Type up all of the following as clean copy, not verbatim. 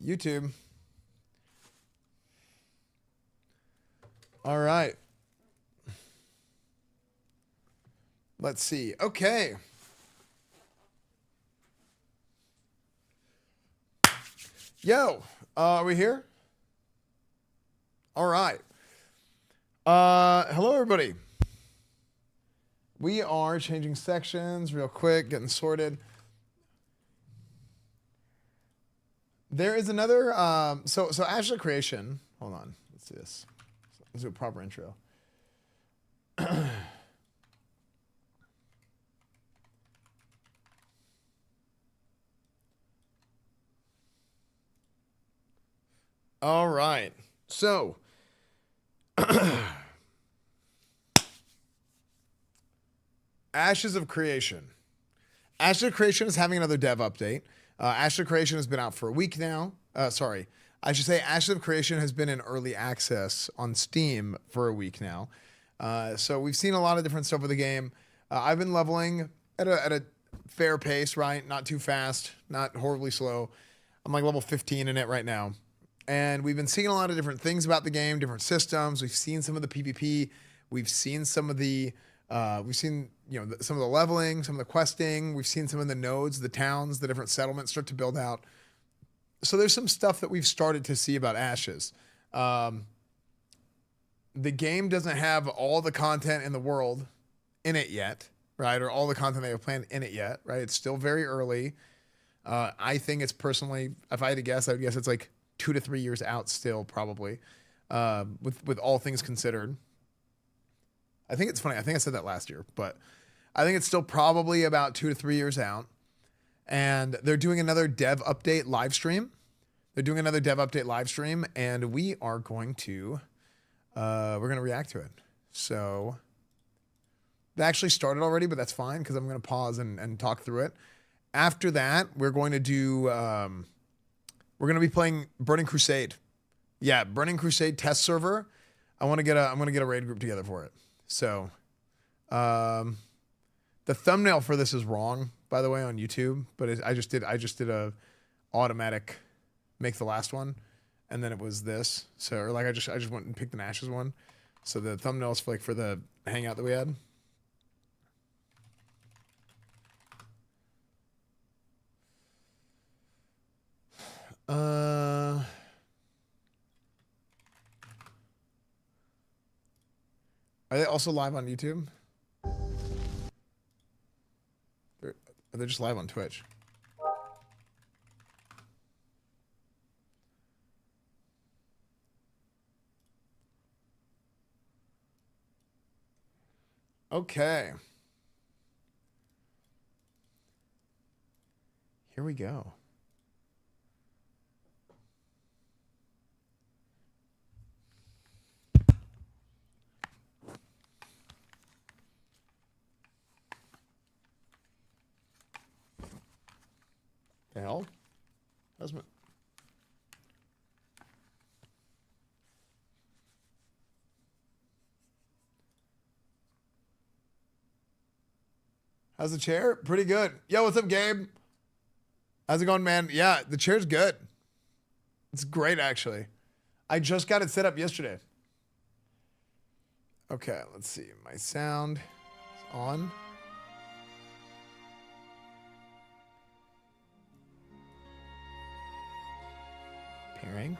YouTube. All right. Let's see. Okay. Yo, are we here? All right. Hello, everybody. We are changing sections real quick, getting sorted. There is another, so Ashley Creation. Hold on, let's do this. Let's do a proper intro. All right, so Ashes of Creation. Ashes of Creation is having another dev update. Ashes of Creation has been out for a week now. Sorry, I should say Ashes of Creation has been in early access on Steam for a week now. So we've seen a lot of different stuff with the game. I've been leveling at a fair pace, right? Not too fast, not horribly slow. I'm like level 15 in it right now. And we've been seeing a lot of different things about the game, different systems. We've seen some of the PvP. We've seen some of the, some of the leveling, some of the questing. We've seen some of the nodes, the towns, the different settlements start to build out. So there's some stuff that we've started to see about Ashes. The game doesn't have all the content in the world in it yet, right? Or all the content they have planned in it yet, right? It's still very early. I think it's personally, if I had to guess, I would guess it's like 2 to 3 years out still, probably, with all things considered. I think it's funny. I think I said that last year, but I think it's still probably about 2 to 3 years out. And they're doing another dev update live stream. And we are going to, we're going to react to it. So that actually started already, but that's fine because I'm going to pause and talk through it. After that, we're going to do, we're going to be playing Burning Crusade. Yeah, Burning Crusade test server. I'm going to get a raid group together for it. So, the thumbnail for this is wrong, by the way, on YouTube, but I just did a automatic make the last one, and then it was this. So, or like I just went and picked an Ashes one. So the thumbnail is for the hangout that we had. Are they also live on YouTube? They're just live on Twitch. Okay. Here we go. The hell? How's the chair? Pretty good. Yo, what's up, Gabe? How's it going, man? Yeah, the chair's good. It's great, actually. I just got it set up yesterday. Okay, let's see. My sound is on. Pairing.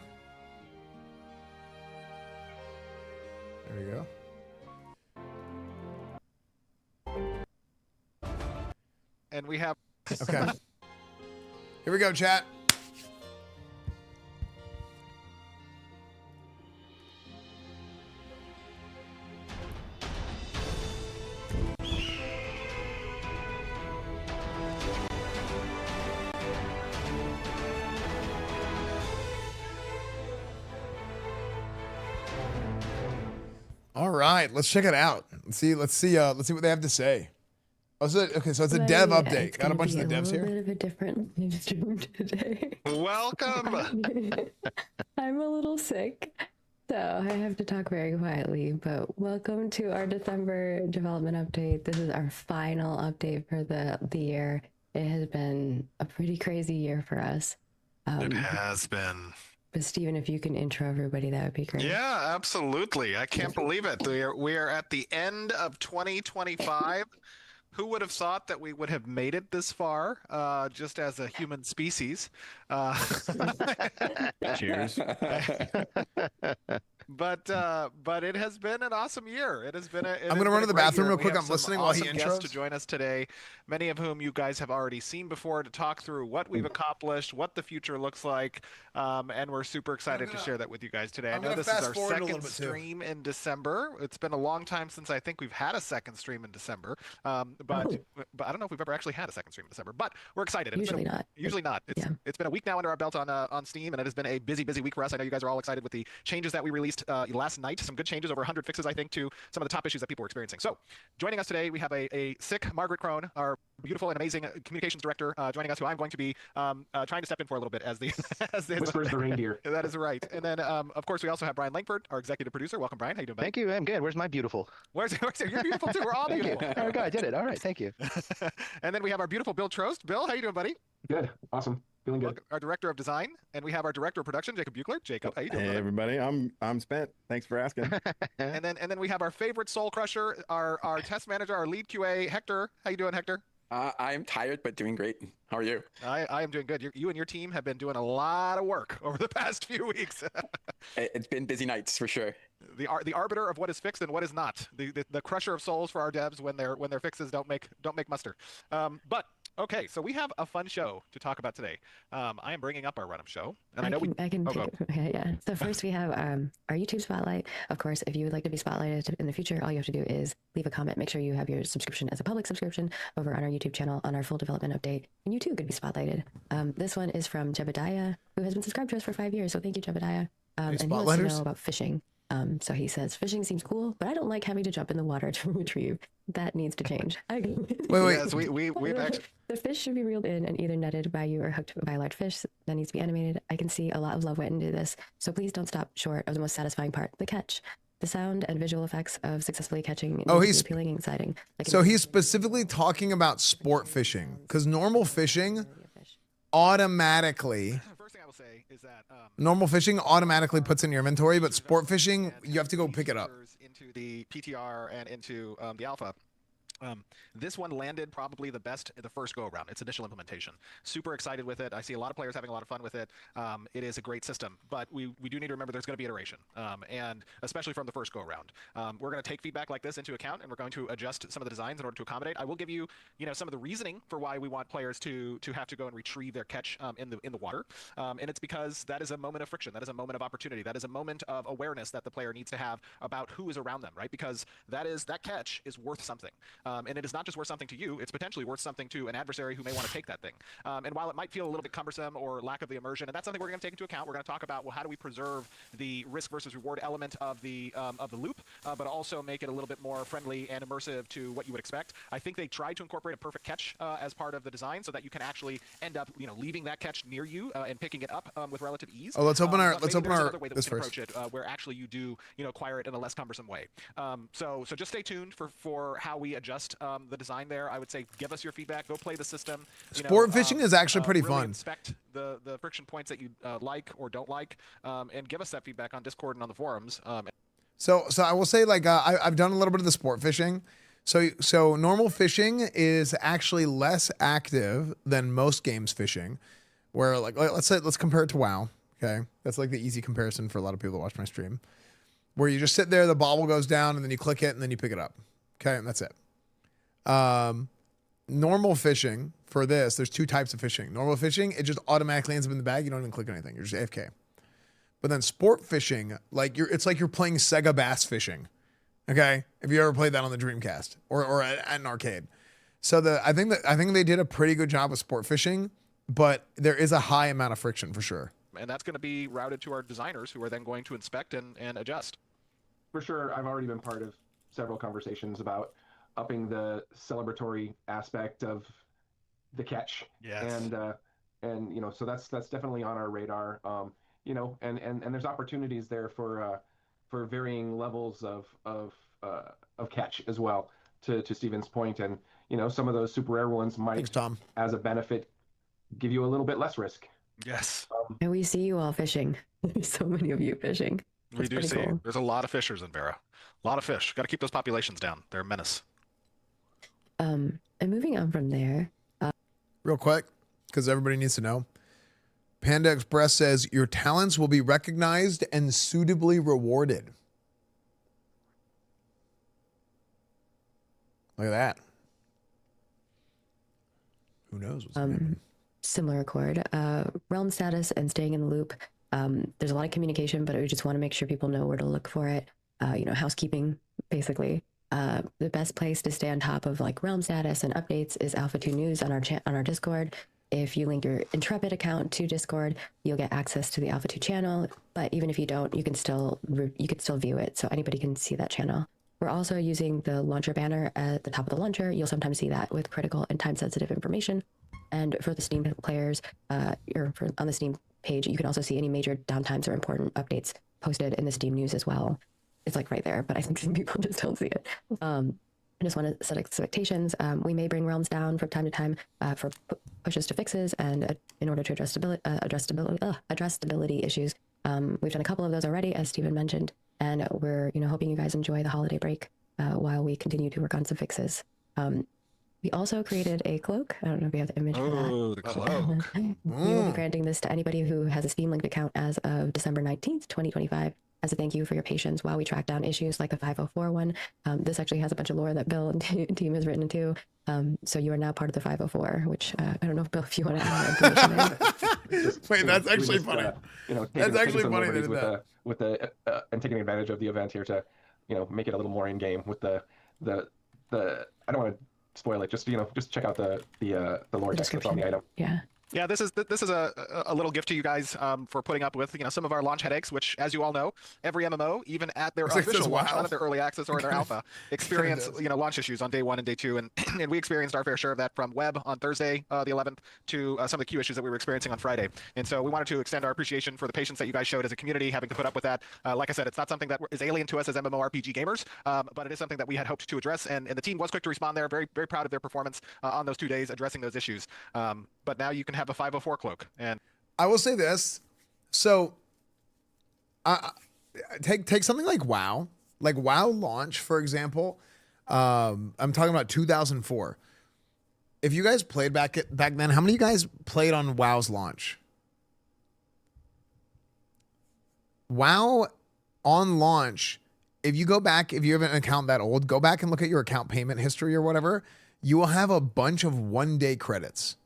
There we go. And we have... Okay. Here we go, chat. All right, let's check it out. Let's see what they have to say. Oh, okay, so it's a dev update. Got a bunch of the devs here. A little bit of a different stream today. Welcome. I'm a little sick, so I have to talk very quietly. But welcome to our December development update. This is our final update for the year. It has been a pretty crazy year for us. It has been. But Steven, if you can intro everybody, that would be great. Yeah, absolutely. I can't believe it. We are at the end of 2025. Who would have thought that we would have made it this far, just as a human species? Cheers. But it has been an awesome year. It has been I'm gonna run to the bathroom real quick. I'm listening while he guests to intros. join us today, many of whom you guys have already seen before, to talk through what we've accomplished, what the future looks like, and we're super excited to share that with you guys today. I know this is our second stream in December. It's been a long time since I think we've had a second stream in December, but I don't know if we've ever actually had a second stream in December. But we're excited. Usually not. Usually not. It's been a week now under our belt on Steam, and it has been a busy week for us. I know you guys are all excited with the changes that we released last night. Some good changes, over 100 fixes, I think, to some of the top issues that people were experiencing. So, joining us today, we have a sick Margaret Crone, our beautiful and amazing communications director, joining us, who I'm going to be trying to step in for a little bit as the whispers the reindeer. That is right. And then, of course, we also have Brian Langford, our executive producer. Welcome, Brian. How you doing, buddy? Thank you. I'm good. Where's my beautiful? You're beautiful too. We're all beautiful. Oh, God, I did it. All right. Thank you. And then we have our beautiful Bill Trost. Bill, how you doing, buddy? Good. Awesome. Feeling good. Our director of design, and we have our director of production, Jacob Buchler. Jacob, how you doing? Hey, brother? everybody. I'm spent. Thanks for asking. And then we have our favorite soul crusher, our test manager, our lead QA, Hector. How you doing, Hector? I am tired, but doing great. How are you? I am doing good. You and your team have been doing a lot of work over the past few weeks. It's been busy nights for sure. The arbiter of what is fixed and what is not. The crusher of souls for our devs when their fixes don't make muster. But okay, so we have a fun show to talk about today. I am bringing up our run-up show, and I can take it from here. Yeah. So first we have our YouTube spotlight. Of course, if you would like to be spotlighted in the future, all you have to do is leave a comment. Make sure you have your subscription as a public subscription over on our YouTube channel on our full development update, and you too could be spotlighted. This one is from Jebediah, who has been subscribed to us for 5 years. So thank you, Jebediah. And he wants to know about fishing. So he says, fishing seems cool, but I don't like having to jump in the water to retrieve. That needs to change. Wait. Yes, we've actually... The fish should be reeled in and either netted by you or hooked by a large fish. That needs to be animated. I can see a lot of love went into this, so please don't stop short of the most satisfying part, the catch. The sound and visual effects of successfully catching he's appealing and exciting. So he's specifically talking about sport fishing, because normal fishing automatically... say is that normal fishing automatically puts in your inventory, but sport fishing, you have to go pick it up. Into the PTR and into the alpha. This one landed probably the best at the first go around, its initial implementation. Super excited with it. I see a lot of players having a lot of fun with it. It is a great system, but we do need to remember there's going to be iteration, and especially from the first go around. We're going to take feedback like this into account, and we're going to adjust some of the designs in order to accommodate. I will give you, some of the reasoning for why we want players to have to go and retrieve their catch in the water, and it's because that is a moment of friction, that is a moment of opportunity, that is a moment of awareness that the player needs to have about who is around them, right? Because that catch is worth something. And it is not just worth something to you, it's potentially worth something to an adversary who may want to take that thing. And while it might feel a little bit cumbersome or lack of the immersion, and that's something we're going to take into account, we're going to talk about, well, how do we preserve the risk versus reward element of the loop, but also make it a little bit more friendly and immersive to what you would expect. I think they tried to incorporate a perfect catch as part of the design so that you can actually end up, leaving that catch near you and picking it up with relative ease. Oh, let's open our this first. Where actually you do, acquire it in a less cumbersome way. So just stay tuned for how we adjust the design there. I would say give us your feedback. Go play the system. Sport fishing is actually pretty really fun. Inspect the friction points that you like or don't like, and give us that feedback on Discord and on the forums. So I will say, I've done a little bit of the sport fishing. So normal fishing is actually less active than most games fishing, where let's compare it to WoW. Okay, that's like the easy comparison for a lot of people that watch my stream, where you just sit there, the bobble goes down, and then you click it, and then you pick it up. Okay, and that's it. Normal fishing for this, there's two types of fishing. Normal fishing, it just automatically ends up in the bag. You don't even click anything. You're just AFK. But then sport fishing, it's like you're playing Sega Bass Fishing. Okay, if you ever played that on the Dreamcast or at an arcade. So I think they did a pretty good job with sport fishing, but there is a high amount of friction for sure. And that's going to be routed to our designers, who are then going to inspect and adjust. For sure, I've already been part of several conversations about upping the celebratory aspect of the catch. Yes. And so that's definitely on our radar. And there's opportunities there for varying levels of catch as well. To Steven's point, and some of those super rare ones might, Thanks, Tom, as a benefit, give you a little bit less risk. Yes, And we see you all fishing. There's so many of you fishing. we It's do pretty see. cool. There's a lot of fishers in Vera. A lot of fish. Got to keep those populations down. They're a menace. And moving on from there, Real quick, because everybody needs to know. Panda Express says your talents will be recognized and suitably rewarded. Look at that. Who knows what's going to happen? similar accord, realm status and staying in the loop. There's a lot of communication, but we just want to make sure people know where to look for it. Housekeeping, basically. The best place to stay on top of like realm status and updates is Alpha 2 News on our Discord. If you link your Intrepid account to Discord, you'll get access to the Alpha 2 channel. But even if you don't, you can still view it, so anybody can see that channel. We're also using the launcher banner at the top of the launcher. You'll sometimes see that with critical and time-sensitive information. And for the Steam players, on the Steam page, you can also see any major downtimes or important updates posted in the Steam news as well. It's like right there, but I think some people just don't see it. I just want to set expectations. We may bring realms down from time to time for pushes to fixes and in order to address stability issues. We've done a couple of those already, as Stephen mentioned, and we're hoping you guys enjoy the holiday break while we continue to work on some fixes. We also created a cloak. I don't know if we have the image for that. Oh, the cloak. We will be granting this to anybody who has a Steam linked account as of December 19th, 2025. As a thank you for your patience while we track down issues like the 504 one. This actually has a bunch of lore that Bill and team has written too. So you are now part of the 504, which I don't know, Bill, if you want to add information there. Wait, that's actually funny. That's actually funny they did that. And taking advantage of the event here to, make it a little more in game with the I don't want to spoil it. Just check out the lore text that's on the item. Yeah. Yeah, this is a little gift to you guys for putting up with some of our launch headaches, which, as you all know, every MMO, even at their official launch, not at their early access or their alpha, experience launch issues on day 1 and day 2, and and we experienced our fair share of that from web on Thursday the 11th to some of the queue issues that we were experiencing on Friday. And so we wanted to extend our appreciation for the patience that you guys showed as a community, having to put up with that. Like I said, it's not something that is alien to us as MMORPG gamers, but it is something that we had hoped to address, and the team was quick to respond there. Very very proud of their performance on those 2 days addressing those issues. But now you can have a 504 cloak. And I will say this. So take something like WoW launch, for example. I'm talking about 2004. If you guys played back then, how many of you guys played on WoW's launch? WoW on launch, if you go back, if you have an account that old, go back and look at your account payment history or whatever. You will have a bunch of 1-day credits.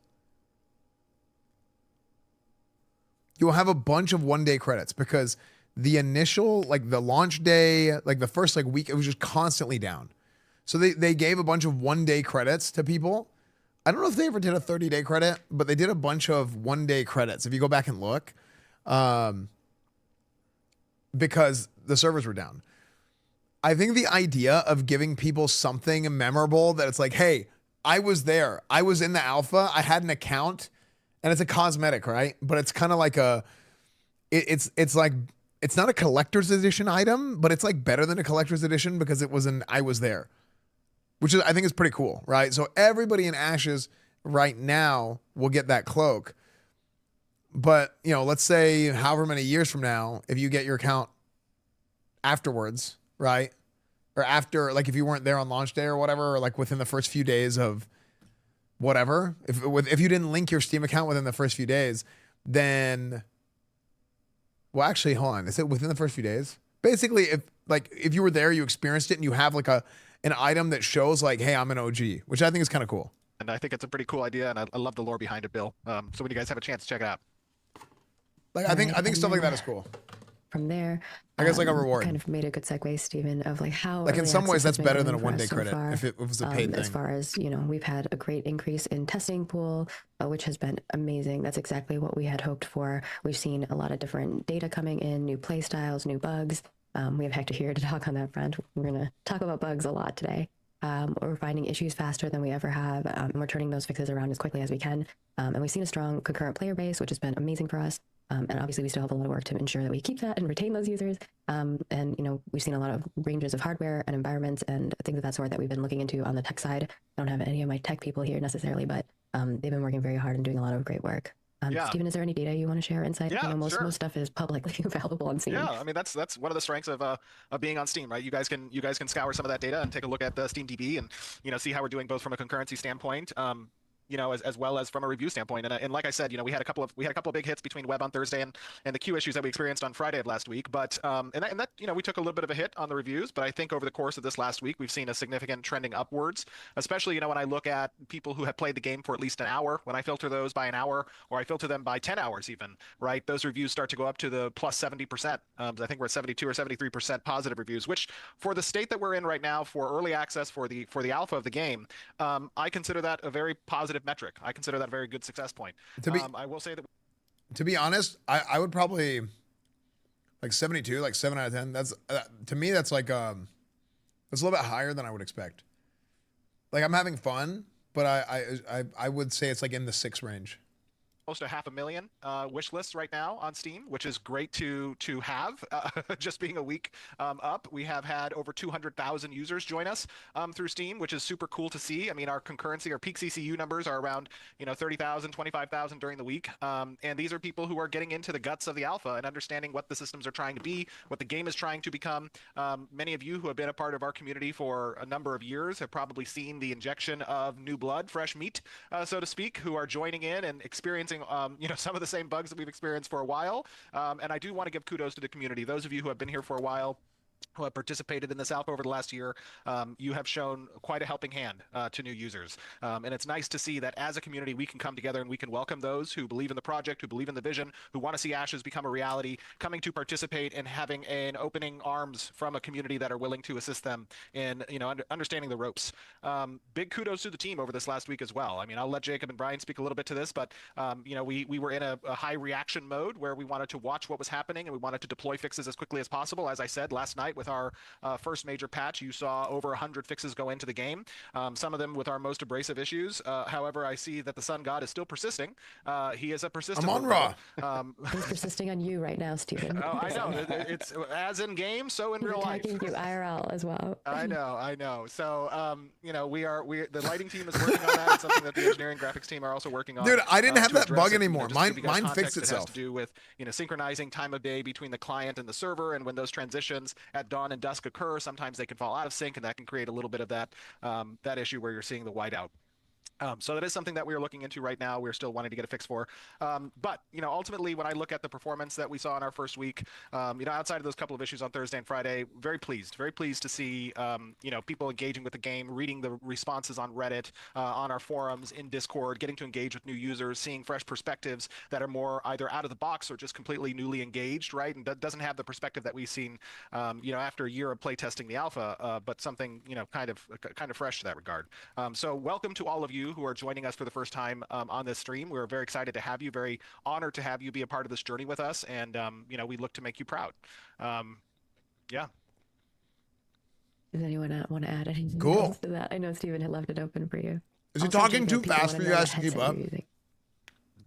You will have a bunch of 1-day credits because the initial, like the launch day, like the first week, it was just constantly down. So they gave a bunch of 1-day credits to people. I don't know if they ever did a 30-day credit, but they did a bunch of 1-day credits. If you go back and look, because the servers were down. I think the idea of giving people something memorable that it's like, hey, I was there. I was in the alpha. I had an account. And it's a cosmetic, right? But it's kind of like it's like, it's not a collector's edition item, but it's like better than a collector's edition because it was I was there, which is, I think is pretty cool, right? So everybody in Ashes right now will get that cloak. But, let's say however many years from now, if you get your account afterwards, right? Or after, like if you weren't there on launch day or whatever, or like within the first few days of whatever, if you didn't link your Steam account within the first few days, then, well, actually, hold on. Is it within the first few days? Basically, if you were there, you experienced it, and you have like an item that shows like, hey, I'm an OG, which I think is kind of cool. And I think it's a pretty cool idea, and I love the lore behind it, Bill. So when you guys have a chance, check it out. Like I think stuff like that is cool. From there, I guess like a reward. Kind of made a good segue, Stephen, of like how like in some ways that's better than a 1-day so credit far. if it was a paid thing. As far as we've had a great increase in testing pool, which has been amazing. That's exactly what we had hoped for. We've seen a lot of different data coming in, new play styles, new bugs. We have Hector here to talk on that front. We're going to talk about bugs a lot today. We're finding issues faster than we ever have, and we're turning those fixes around as quickly as we can. And we've seen a strong concurrent player base, which has been amazing for us. And obviously, we still have a lot of work to ensure that we keep that and retain those users. And we've seen a lot of ranges of hardware and environments and things of that sort that we've been looking into on the tech side. I don't have any of my tech people here necessarily, but they've been working very hard and doing a lot of great work. Yeah. Steven, is there any data you want to share, insight? Yeah, I know most sure. stuff is publicly available on Steam. Yeah, I mean that's one of the strengths of being on Steam, right? You guys can scour some of that data and take a look at the Steam DB and see how we're doing both from a concurrency standpoint. As well as from a review standpoint. And like I said, we had a couple of big hits between web on Thursday and the queue issues that we experienced on Friday of last week. But and that we took a little bit of a hit on the reviews, but I think over the course of this last week we've seen a significant trending upwards. Especially when I look at people who have played the game for at least an hour, when I filter those by an hour or I filter them by 10 hours even, right? Those reviews start to go up to the plus 70%. I think we're at 72 or 73% positive reviews, which for the state that we're in right now for early access for the alpha of the game, I consider that a very positive metric. I consider that a very good success point. I will say that. To be honest, I would probably like 72, like 7 out of 10. That's to me that's like that's a little bit higher than I would expect. Like I'm having fun, but I would say it's like in the 6 range. Close to 500,000 wish lists right now on Steam, which is great to have. Just being a week up, we have had over 200,000 users join us through Steam, which is super cool to see. I mean, our concurrency, our peak CCU numbers are around 30,000, 25,000 during the week, and these are people who are getting into the guts of the alpha and understanding what the systems are trying to be, what the game is trying to become. Many of you who have been a part of our community for a number of years have probably seen the injection of new blood, fresh meat, so to speak, who are joining in and experiencing some of the same bugs that we've experienced for a while. And I do want to give kudos to the community. Those of you who have been here for a while, who have participated in this alpha over the last year, you have shown quite a helping hand to new users. And it's nice to see that as a community, we can come together and we can welcome those who believe in the project, who believe in the vision, who want to see Ashes become a reality, coming to participate and having an opening arms from a community that are willing to assist them in, understanding the ropes. Big kudos to the team over this last week as well. I mean, I'll let Jacob and Brian speak a little bit to this, but, we were in a high reaction mode where we wanted to watch what was happening and we wanted to deploy fixes as quickly as possible. As I said last night, with our first major patch, you saw over 100 fixes go into the game, some of them with our most abrasive issues. However, I see that the Sun God is still persisting. He is a persistent. I'm on Raw. He's persisting on you right now, Steven. Oh, I know. It's as in game, so in He's real life. attacking you IRL as well. I know. So, the lighting team is working on that. It's something that the engineering graphics team are also working on. Dude, I didn't have to that address bug it. anymore. Just to give you guys Mine context, fixed itself. It has to do with synchronizing time of day between the client and the server, and when those transitions at dawn and dusk occur, sometimes they can fall out of sync, and that can create a little bit of that issue where you're seeing the whiteout. So that is something that we are looking into right now. We're still wanting to get a fix for. But, ultimately, when I look at the performance that we saw in our first week, outside of those couple of issues on Thursday and Friday, very pleased to see, people engaging with the game, reading the responses on Reddit, on our forums, in Discord, getting to engage with new users, seeing fresh perspectives that are more either out of the box or just completely newly engaged, right? And that doesn't have the perspective that we've seen, after a year of playtesting the alpha, but something, kind of fresh to that regard. So welcome to all of you who are joining us for the first time on this stream. We're very excited to have you, very honored to have you be a part of this journey with us, and we look to make you proud. Yeah. Does anyone want to add anything Cool. else to that? I know Steven had left it open for you. Is he Also, talking Jacob, too people fast wanna for you know guys what to keep headset up? you're using.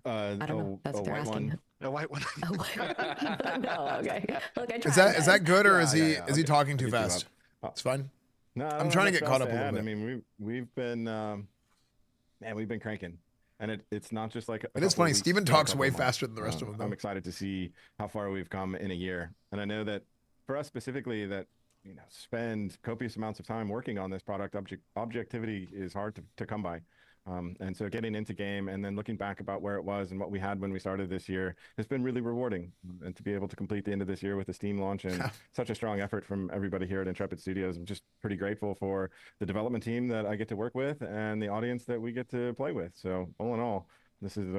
I don't know. That's what they're white asking. one. A white one. Oh, no, okay. Look, I tried. Is that good or Yeah, is he yeah, is he okay. talking too I'll get you fast? up. It's fine. No, I I'm don't trying to have get much caught else up a to little add. bit. I mean, we've been, man, we've been cranking, and it's not just like. It is funny. Steven talks way faster than the rest of them. I'm excited to see how far we've come in a year, and I know that for us specifically, that spend copious amounts of time working on this product. Objectivity is hard to come by. And so getting into game and then looking back about where it was and what we had when we started this year has been really rewarding. And to be able to complete the end of this year with the Steam launch and such a strong effort from everybody here at Intrepid Studios, I'm just pretty grateful for the development team that I get to work with and the audience that we get to play with. So all in all, this is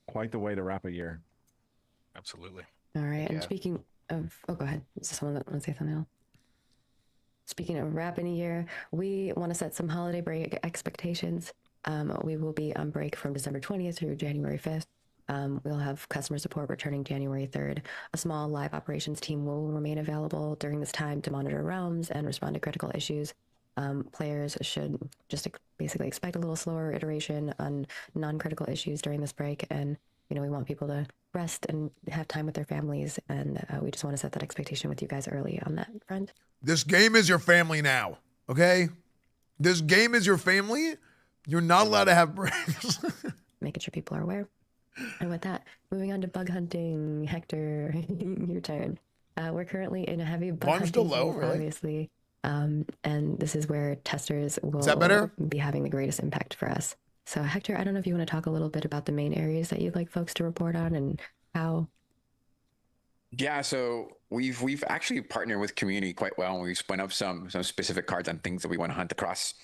quite the way to wrap a year. Absolutely. All right. Yeah. And speaking of, go ahead. Is there someone that wants to say something else? Speaking of wrapping a year, we want to set some holiday break expectations. We will be on break from December 20th through January 5th. We'll have customer support returning January 3rd. A small live operations team will remain available during this time to monitor realms and respond to critical issues. Players should just basically expect a little slower iteration on non-critical issues during this break. And, we want people to rest and have time with their families. And we just want to set that expectation with you guys early on that front. This game is your family now, okay? This game is your family. You're not allowed to have breaks. Making sure people are aware. And with that, moving on to bug hunting, Hector, your turn. We're currently in a heavy bug Volume's still hunting low, phase, really? obviously. And this is where testers will that better? be having the greatest impact for us. So Hector, I don't know if you want to talk a little bit about the main areas that you'd like folks to report on and how. Yeah, so we've actually partnered with community quite well, and we've spun up some specific cards on things that we want to hunt across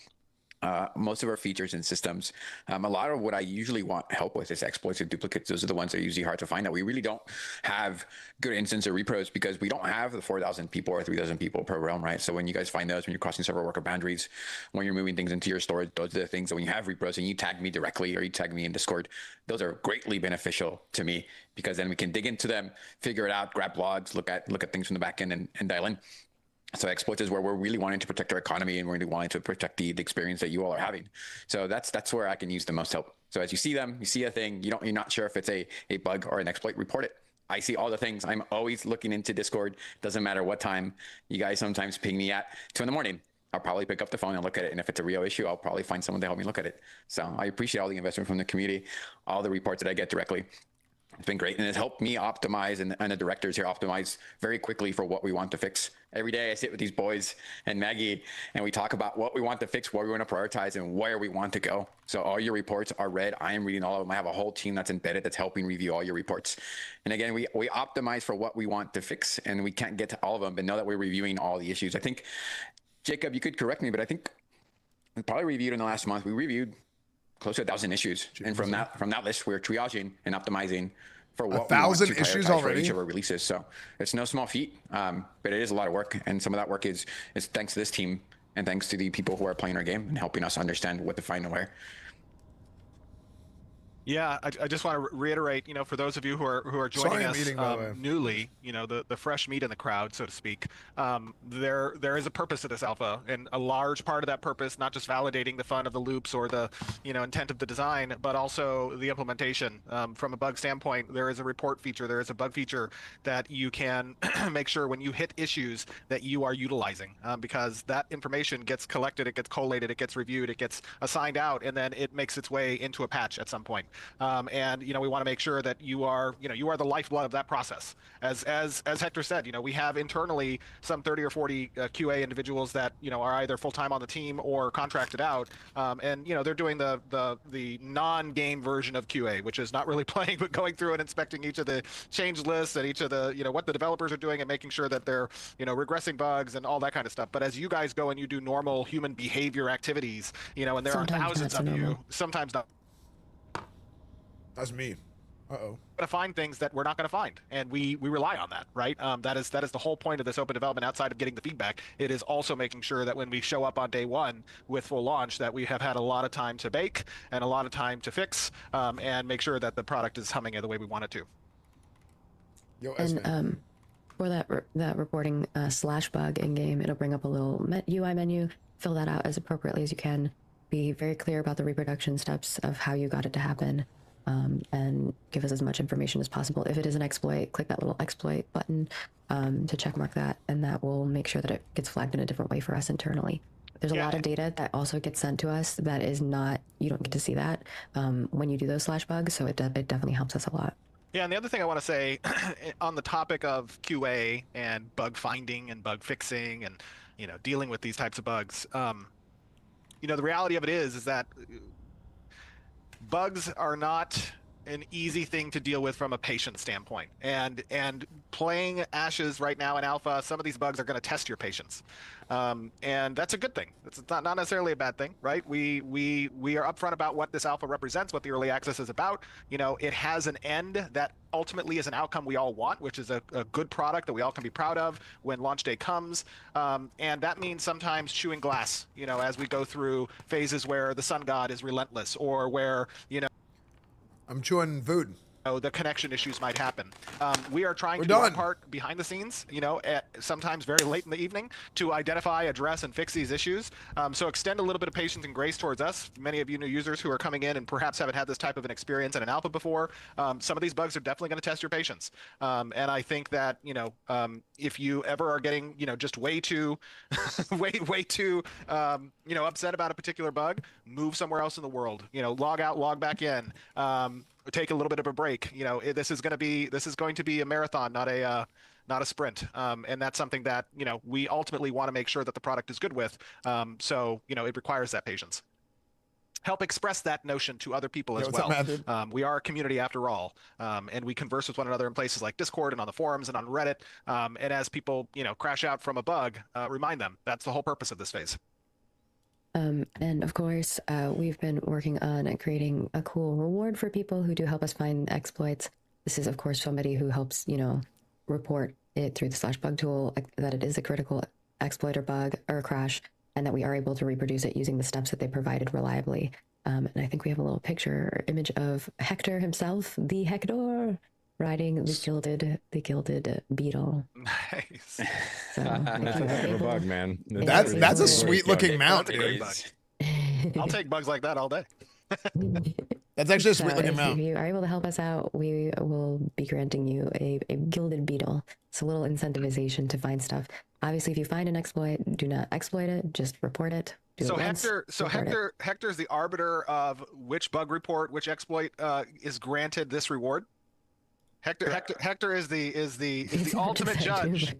most of our features and systems. A lot of what I usually want help with is exploits and duplicates. Those are the ones that are usually hard to find, that we really don't have good instance or repros because we don't have the 4,000 people or 3,000 people per realm, right? So when you guys find those, when you're crossing several worker boundaries, when you're moving things into your storage, those are the things that when you have repros and you tag me directly or you tag me in Discord, those are greatly beneficial to me because then we can dig into them, figure it out, grab logs, look at things from the back end and dial in. So exploits is where we're really wanting to protect our economy and we're really wanting to protect the experience that you all are having. So that's where I can use the most help. So as you see them, you see a thing, you're not sure if it's a bug or an exploit, report it. I see all the things. I'm always looking into Discord. Doesn't matter what time. You guys sometimes ping me at 2 a.m. I'll probably pick up the phone and look at it. And if it's a real issue, I'll probably find someone to help me look at it. So I appreciate all the investment from the community, all the reports that I get directly. It's been great, and it's helped me optimize, and the directors here optimize very quickly for what we want to fix. Every day I sit with these boys and Maggie, and we talk about what we want to fix, what we want to prioritize, and where we want to go. So all your reports are read. I am reading all of them. I have a whole team that's embedded that's helping review all your reports. And again, we optimize for what we want to fix, and we can't get to all of them, but know that we're reviewing all the issues. I think, Jacob, you could correct me, but I think we probably reviewed in the last month, we reviewed close to 1,000 issues. And from that list, we're triaging and optimizing for what 1,000 issues already for each of our releases. So it's no small feat, but it is a lot of work. And some of that work is thanks to this team and thanks to the people who are playing our game and helping us understand what to find and where. Yeah, I just want to reiterate, for those of you who are joining us newly, the fresh meat in the crowd, so to speak, there is a purpose to this alpha, and a large part of that purpose, not just validating the fun of the loops or the, intent of the design, but also the implementation. From a bug standpoint, there is a report feature, there is a bug feature that you can make sure when you hit issues that you are utilizing, because that information gets collected, it gets collated, it gets reviewed, it gets assigned out, and then it makes its way into a patch at some point. And we want to make sure that you are the lifeblood of that process. As Hector said, we have internally some 30 or 40 QA individuals that are either full time on the team or contracted out, and they're doing the non-game version of QA, which is not really playing but going through and inspecting each of the change lists and each of the what the developers are doing and making sure that they're regressing bugs and all that kind of stuff. But as you guys go and you do normal human behavior activities, and there Sometimes are thousands of you, sometimes not. That's me. Uh-oh. To find things that we're not going to find, and we rely on that, right? That is the whole point of this open development. Outside of getting the feedback, it is also making sure that when we show up on day one with full launch, that we have had a lot of time to bake and a lot of time to fix, and make sure that the product is humming the way we want it to. Yo, And for that reporting / bug in game, it'll bring up a little UI menu. Fill that out as appropriately as you can. Be very clear about the reproduction steps of how you got it to happen. And give us as much information as possible. If it is an exploit, click that little exploit button to check mark that, and that will make sure that it gets flagged in a different way for us internally. There's a lot of data that also gets sent to us that is not, you don't get to see that when you do those / bugs, so it definitely helps us a lot. Yeah, and the other thing I want to say on the topic of QA and bug finding and bug fixing and dealing with these types of bugs, the reality of it is that bugs are not an easy thing to deal with from a patient standpoint. And playing Ashes right now in alpha, some of these bugs are going to test your patience. And that's a good thing. It's not necessarily a bad thing, right? We are upfront about what this alpha represents, what the early access is about. It has an end that ultimately is an outcome we all want, which is a good product that we all can be proud of when launch day comes. And that means sometimes chewing glass, as we go through phases where the sun god is relentless, or where, I'm chewing food. The connection issues might happen. We are trying to do our part behind the scenes, at sometimes very late in the evening, to identify, address, and fix these issues. So extend a little bit of patience and grace towards us. Many of you new users who are coming in and perhaps haven't had this type of an experience in an alpha before, some of these bugs are definitely going to test your patience. And I think that, if you ever are getting, just way too, way too, upset about a particular bug, move somewhere else in the world. Log out, log back in. take a little bit of a break. You know, this is going to be a marathon, not a sprint. And that's something that, you know, we ultimately want to make sure that the product is good with. So, you know, it requires that patience. Help express that notion to other people as well. We are a community after all, and we converse with one another in places like Discord and on the forums and on Reddit. And as people, you know, crash out from a bug, remind them that's the whole purpose of this phase. And of course, we've been working on creating a cool reward for people who do help us find exploits. This is, of course, somebody who helps, you know, report it through the /bug tool that it is a critical exploit or bug or crash, and that we are able to reproduce it using the steps that they provided reliably. And I think we have a little picture or image of Hector himself, the Hector, riding the gilded beetle. Nice. So, That's a heck of a bug, man. That's a sweet looking mount, dude. I'll take bugs like that all day. That's actually a sweet looking if mount. you are able to help us out, we will be granting you a gilded beetle. It's a little incentivization to find stuff. Obviously, if you find an exploit, do not exploit it. Just report it. Hector's the arbiter of which bug report, which exploit is granted this reward. Hector is the ultimate judge.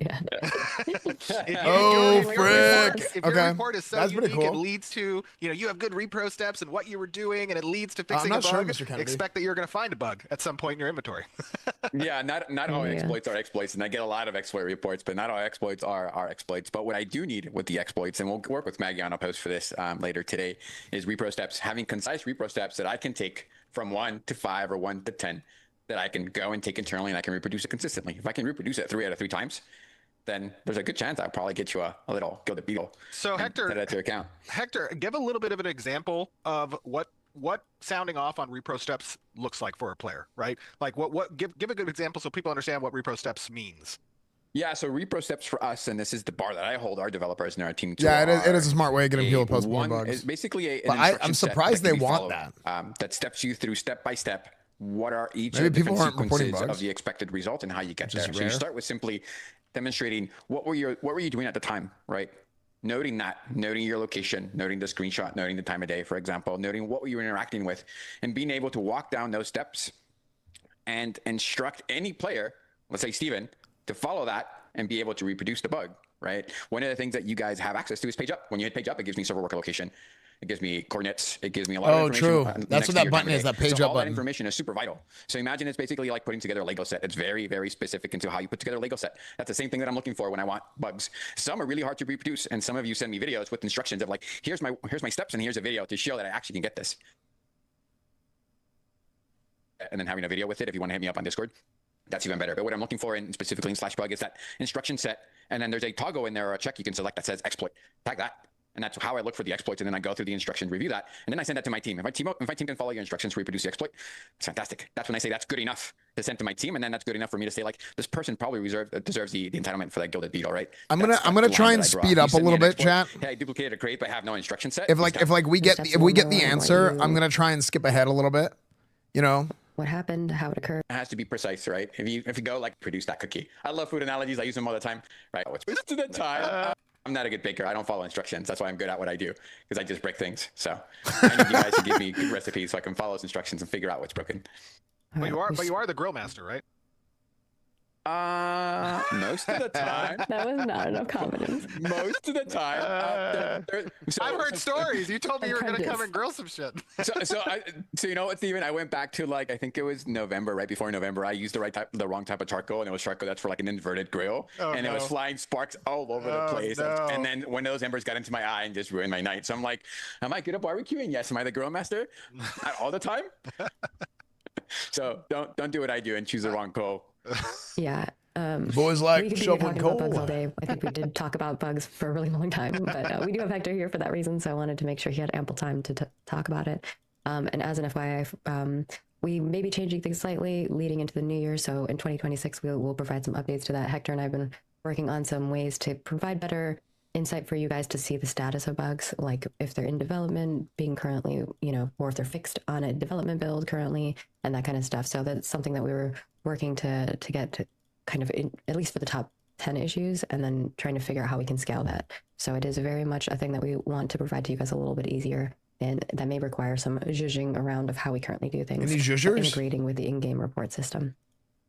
Oh, frick. If your report is so That's pretty unique, cool. it leads to, you know, you have good repro steps and what you were doing, and it leads to fixing a bug. Sure, Mr. Kennedy. Expect that you're going to find a bug at some point in your inventory. Yeah, not all exploits are exploits, and I get a lot of exploit reports, but not all exploits are exploits. But what I do need with the exploits, and we'll work with Maggie on a post for this later today, is repro steps. Having concise repro steps that I can take from 1 to 5 or 1 to 10 that I can go and take internally, and I can reproduce it consistently. If I can reproduce it 3 out of 3 times, then there's a good chance I'll probably get you a little gilded beetle. So Hector, set that to account. Hector, give a little bit of an example of what sounding off on repro steps looks like for a player, right? Like give a good example so people understand what repro steps means. Yeah, so repro steps for us, and this is the bar that I hold our developers in our team to. Yeah, it is a smart way of getting people to post more bugs. It's basically I'm surprised they want that. That steps you through step by step. What are each Maybe of the people different aren't reporting sequences bugs. of the expected result and how you get there? is So you rare. start with simply demonstrating what were you doing at the time, right? Noting your location, noting the screenshot, noting the time of day, for example, noting what were you interacting with, and being able to walk down those steps and instruct any player, let's say Steven, to follow that and be able to reproduce the bug, right? One of the things that you guys have access to is page up. When you hit page up, it gives me server worker location. It gives me coordinates. It gives me a lot of information. True. That's what that button is, that page up all button. that information is super vital. So imagine it's basically like putting together a Lego set. It's very, very specific into how you put together a Lego set. That's the same thing that I'm looking for when I want bugs. Some are really hard to reproduce, and some of you send me videos with instructions of like, here's my steps, and here's a video to show that I actually can get this. And then having a video with it, if you want to hit me up on Discord, that's even better. But what I'm looking for specifically in /bug is that instruction set, and then there's a toggle in there or a check you can select that says exploit. Tag that. And that's how I look for the exploits, and then I go through the instructions, review that, and then I send that to my team. If my team can follow your instructions to reproduce the exploit, it's fantastic. That's when I say that's good enough to send to my team, and then that's good enough for me to say like this person probably deserves the entitlement for that gilded beetle, right? I'm gonna try and speed up a little bit, chat. Hey, I duplicated a crate, but I have no instruction set. If we get the answer, I'm gonna try and skip ahead a little bit. You know. What happened, how it occurred. It has to be precise, right? If you go like produce that cookie. I love food analogies. I use them all the time, right? It's to the time. I'm not a good baker. I don't follow instructions. That's why I'm good at what I do, because I just break things. So I need you guys to give me good recipes so I can follow those instructions and figure out what's broken. But you are the grill master, right? Most of the time. That was not enough confidence. Most of the time. I've heard stories. You told me you were going to come and grill some shit. So you know what, Steven? I went back to I think it was November, right before November. I used the wrong type of charcoal, and it was charcoal that's for like an inverted grill, it was flying sparks all over the place. No. And then one of those embers got into my eye and just ruined my night. So I'm like, am I good at barbecuing? Yes. Am I the grill master? Not all the time. So don't do what I do and choose the wrong coal. Yeah. Boys like we could be shoveling talking about coal. bugs all day. I think we did talk about bugs for a really long time, but we do have Hector here for that reason, so I wanted to make sure he had ample time to talk about it. And as an FYI, we may be changing things slightly leading into the new year, so in 2026 we'll provide some updates to that. Hector and I have been working on some ways to provide better insight for you guys to see the status of bugs, like if they're in development, being currently, or if they're fixed on a development build currently, and that kind of stuff. So that's something that we were working to get to kind of at least for the top 10 issues, and then trying to figure out how we can scale that. So it is very much a thing that we want to provide to you guys a little bit easier and that may require some zhuzhing around of how we currently do things. Any zhuzhers? Integrating with the in-game report system.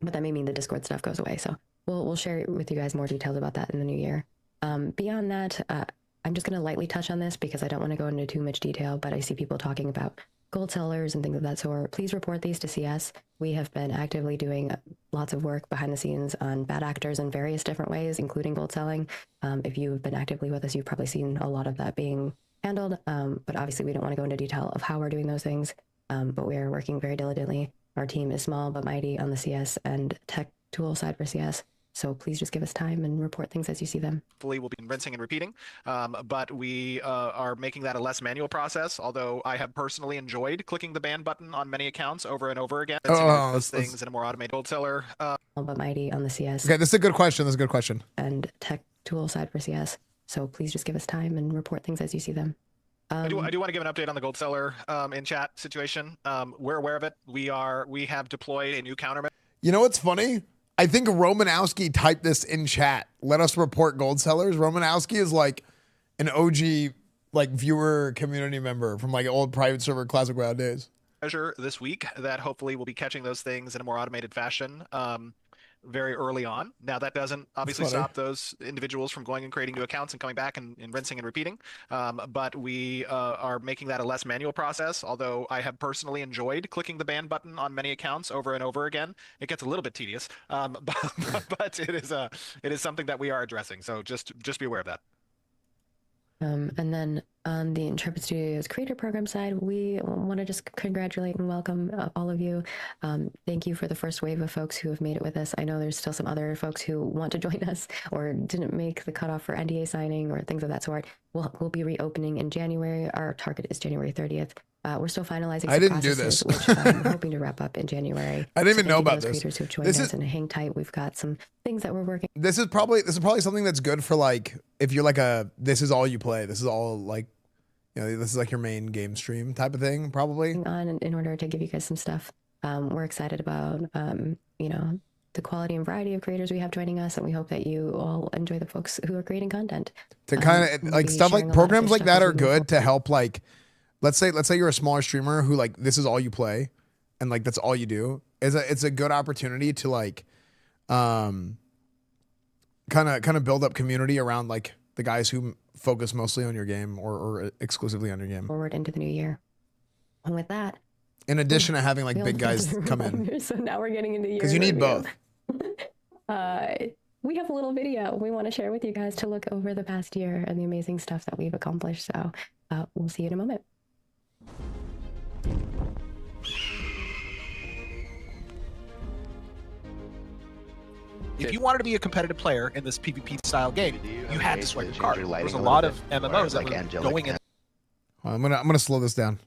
But that may mean the Discord stuff goes away. So we'll share with you guys more details about that in the new year. Beyond that, I'm just going to lightly touch on this because I don't want to go into too much detail, but I see people talking about gold sellers and things of that sort. Please report these to CS. We have been actively doing lots of work behind the scenes on bad actors in various different ways, including gold selling. If you've been actively with us, you've probably seen a lot of that being handled. But obviously we don't want to go into detail of how we're doing those things. But we are working very diligently. Our team is small but mighty on the CS and tech tool side for CS. So please just give us time and report things as you see them. Hopefully we'll be rinsing and repeating, but we are making that a less manual process, although I have personally enjoyed clicking the ban button on many accounts over and over again. Those things in a more automated gold seller. But mighty on the CS. Okay, this is a good question. This is a good question. And tech tool side for CS. So please just give us time and report things as you see them. I do want to give an update on the gold seller in chat situation. We're aware of it. We have deployed a new counter. You know what's funny? I think Romanowski typed this in chat. Let us report gold sellers. Romanowski is like an OG like viewer community member from like old private server classic WoW days. Measure this week that hopefully we'll be catching those things in a more automated fashion very early on. Now that doesn't obviously stop those individuals from going and creating new accounts and coming back and rinsing and repeating. But we are making that a less manual process, although I have personally enjoyed clicking the ban button on many accounts over and over again. It gets a little bit tedious, but it is something that we are addressing. So just be aware of that. And then on the Intrepid Studios creator program side, we want to just congratulate and welcome all of you. Thank you for the first wave of folks who have made it with us. I know there's still some other folks who want to join us or didn't make the cutoff for NDA signing or things of that sort. We'll be reopening in January. Our target is January 30th. We're still finalizing. I didn't do this. Which I'm hoping to wrap up in January. I didn't even know about this. Creators who've joined us and hang tight. We've got some things that we're working. This is probably something that's good for like if you're like this is all you play. This is all like, you know, this is like your main game stream type of thing, probably. On in order to give you guys some stuff. We're excited about you know, the quality and variety of creators we have joining us, and we hope that you all enjoy the folks who are creating content. To kind of like stuff like programs like that are good to help like. Let's say you're a smaller streamer who like this is all you play and like that's all you do. It's a good opportunity to like kind of build up community around like the guys who focus mostly on your game or exclusively on your game. Forward into the new year. And with that, in addition to having like big guys come in. So now we're getting into year. Because you need both. We have a little video we want to share with you guys to look over the past year and the amazing stuff that we've accomplished. So we'll see you in a moment. If you wanted to be a competitive player in this PvP style game, you had to swipe your card. There's a lot of MMOs that were going in I'm gonna slow this down.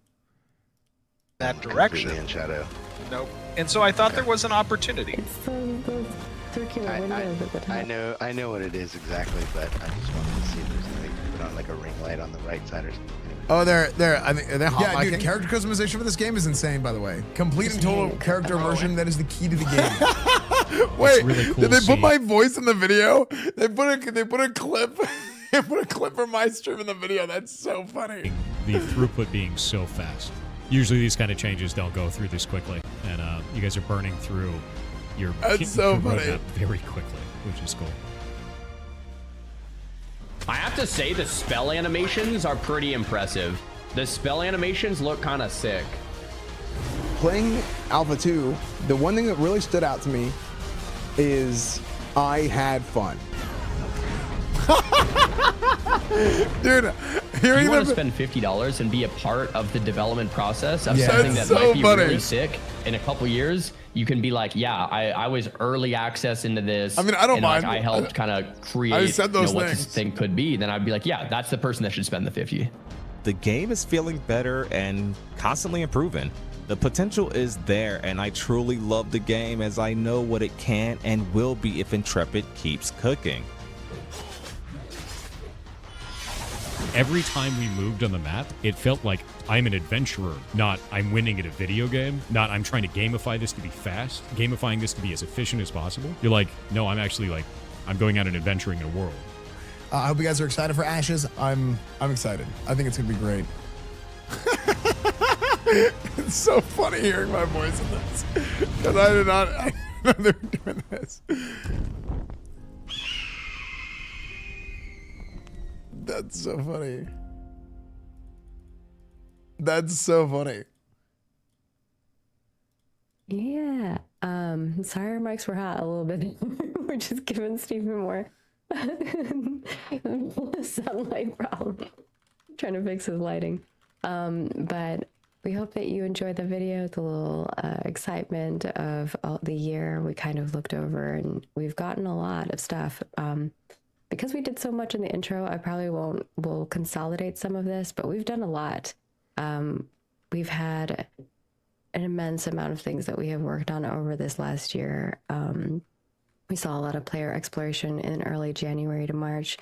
that direction. In shadow. Nope. And so I thought there was an opportunity. It's those circular windows at the top. I know what it is exactly, but I just wanted to see if there's a way to put on like a ring light on the right side or something. Oh, they're hot. Yeah, dude, character customization for this game is insane, by the way. Complete and total character immersion, that is the key to the game. Wait, really cool did they put my voice in the video? They put a clip. They put a clip from my stream in the video. That's so funny. The throughput being so fast. Usually these kind of changes don't go through this quickly, and you guys are burning through your roadmap very quickly, which is cool. I have to say the spell animations are pretty impressive. The spell animations look kind of sick. Playing Alpha 2, the one thing that really stood out to me is I had fun. Dude, hearing you want to spend $50 and be a part of the development process of something that might be really sick in a couple years, you can be like, yeah, I was early access into this. I mean, I don't mind. Like, I helped kind of create what this thing could be. Then I'd be like, yeah, that's the person that should spend the 50. The game is feeling better and constantly improving. The potential is there, and I truly love the game as I know what it can and will be if Intrepid keeps cooking. Every time we moved on the map, it felt like I'm an adventurer, not I'm winning at a video game, not I'm trying to gamify this to be fast, gamifying this to be as efficient as possible. You're like, no, I'm actually like, I'm going out and adventuring in a world. I hope you guys are excited for Ashes. I'm excited. I think it's gonna be great. It's so funny hearing my voice in this because I did not know they were doing this. That's so funny. That's so funny. Yeah. Sorry our mics were hot a little bit. We're just giving Stephen more sunlight problem. Trying to fix his lighting. But we hope that you enjoyed the video, the little excitement of the year we kind of looked over, and we've gotten a lot of stuff. Because we did so much in the intro, I probably will consolidate some of this, but we've done a lot. We've had an immense amount of things that we have worked on over this last year. We saw a lot of player exploration in early January to March.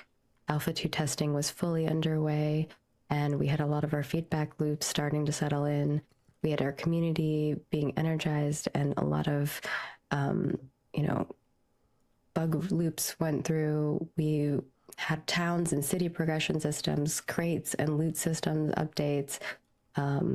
Alpha 2 testing was fully underway, and we had a lot of our feedback loops starting to settle in. We had our community being energized, and a lot of, bug loops went through. We had towns and city progression systems, crates and loot systems updates.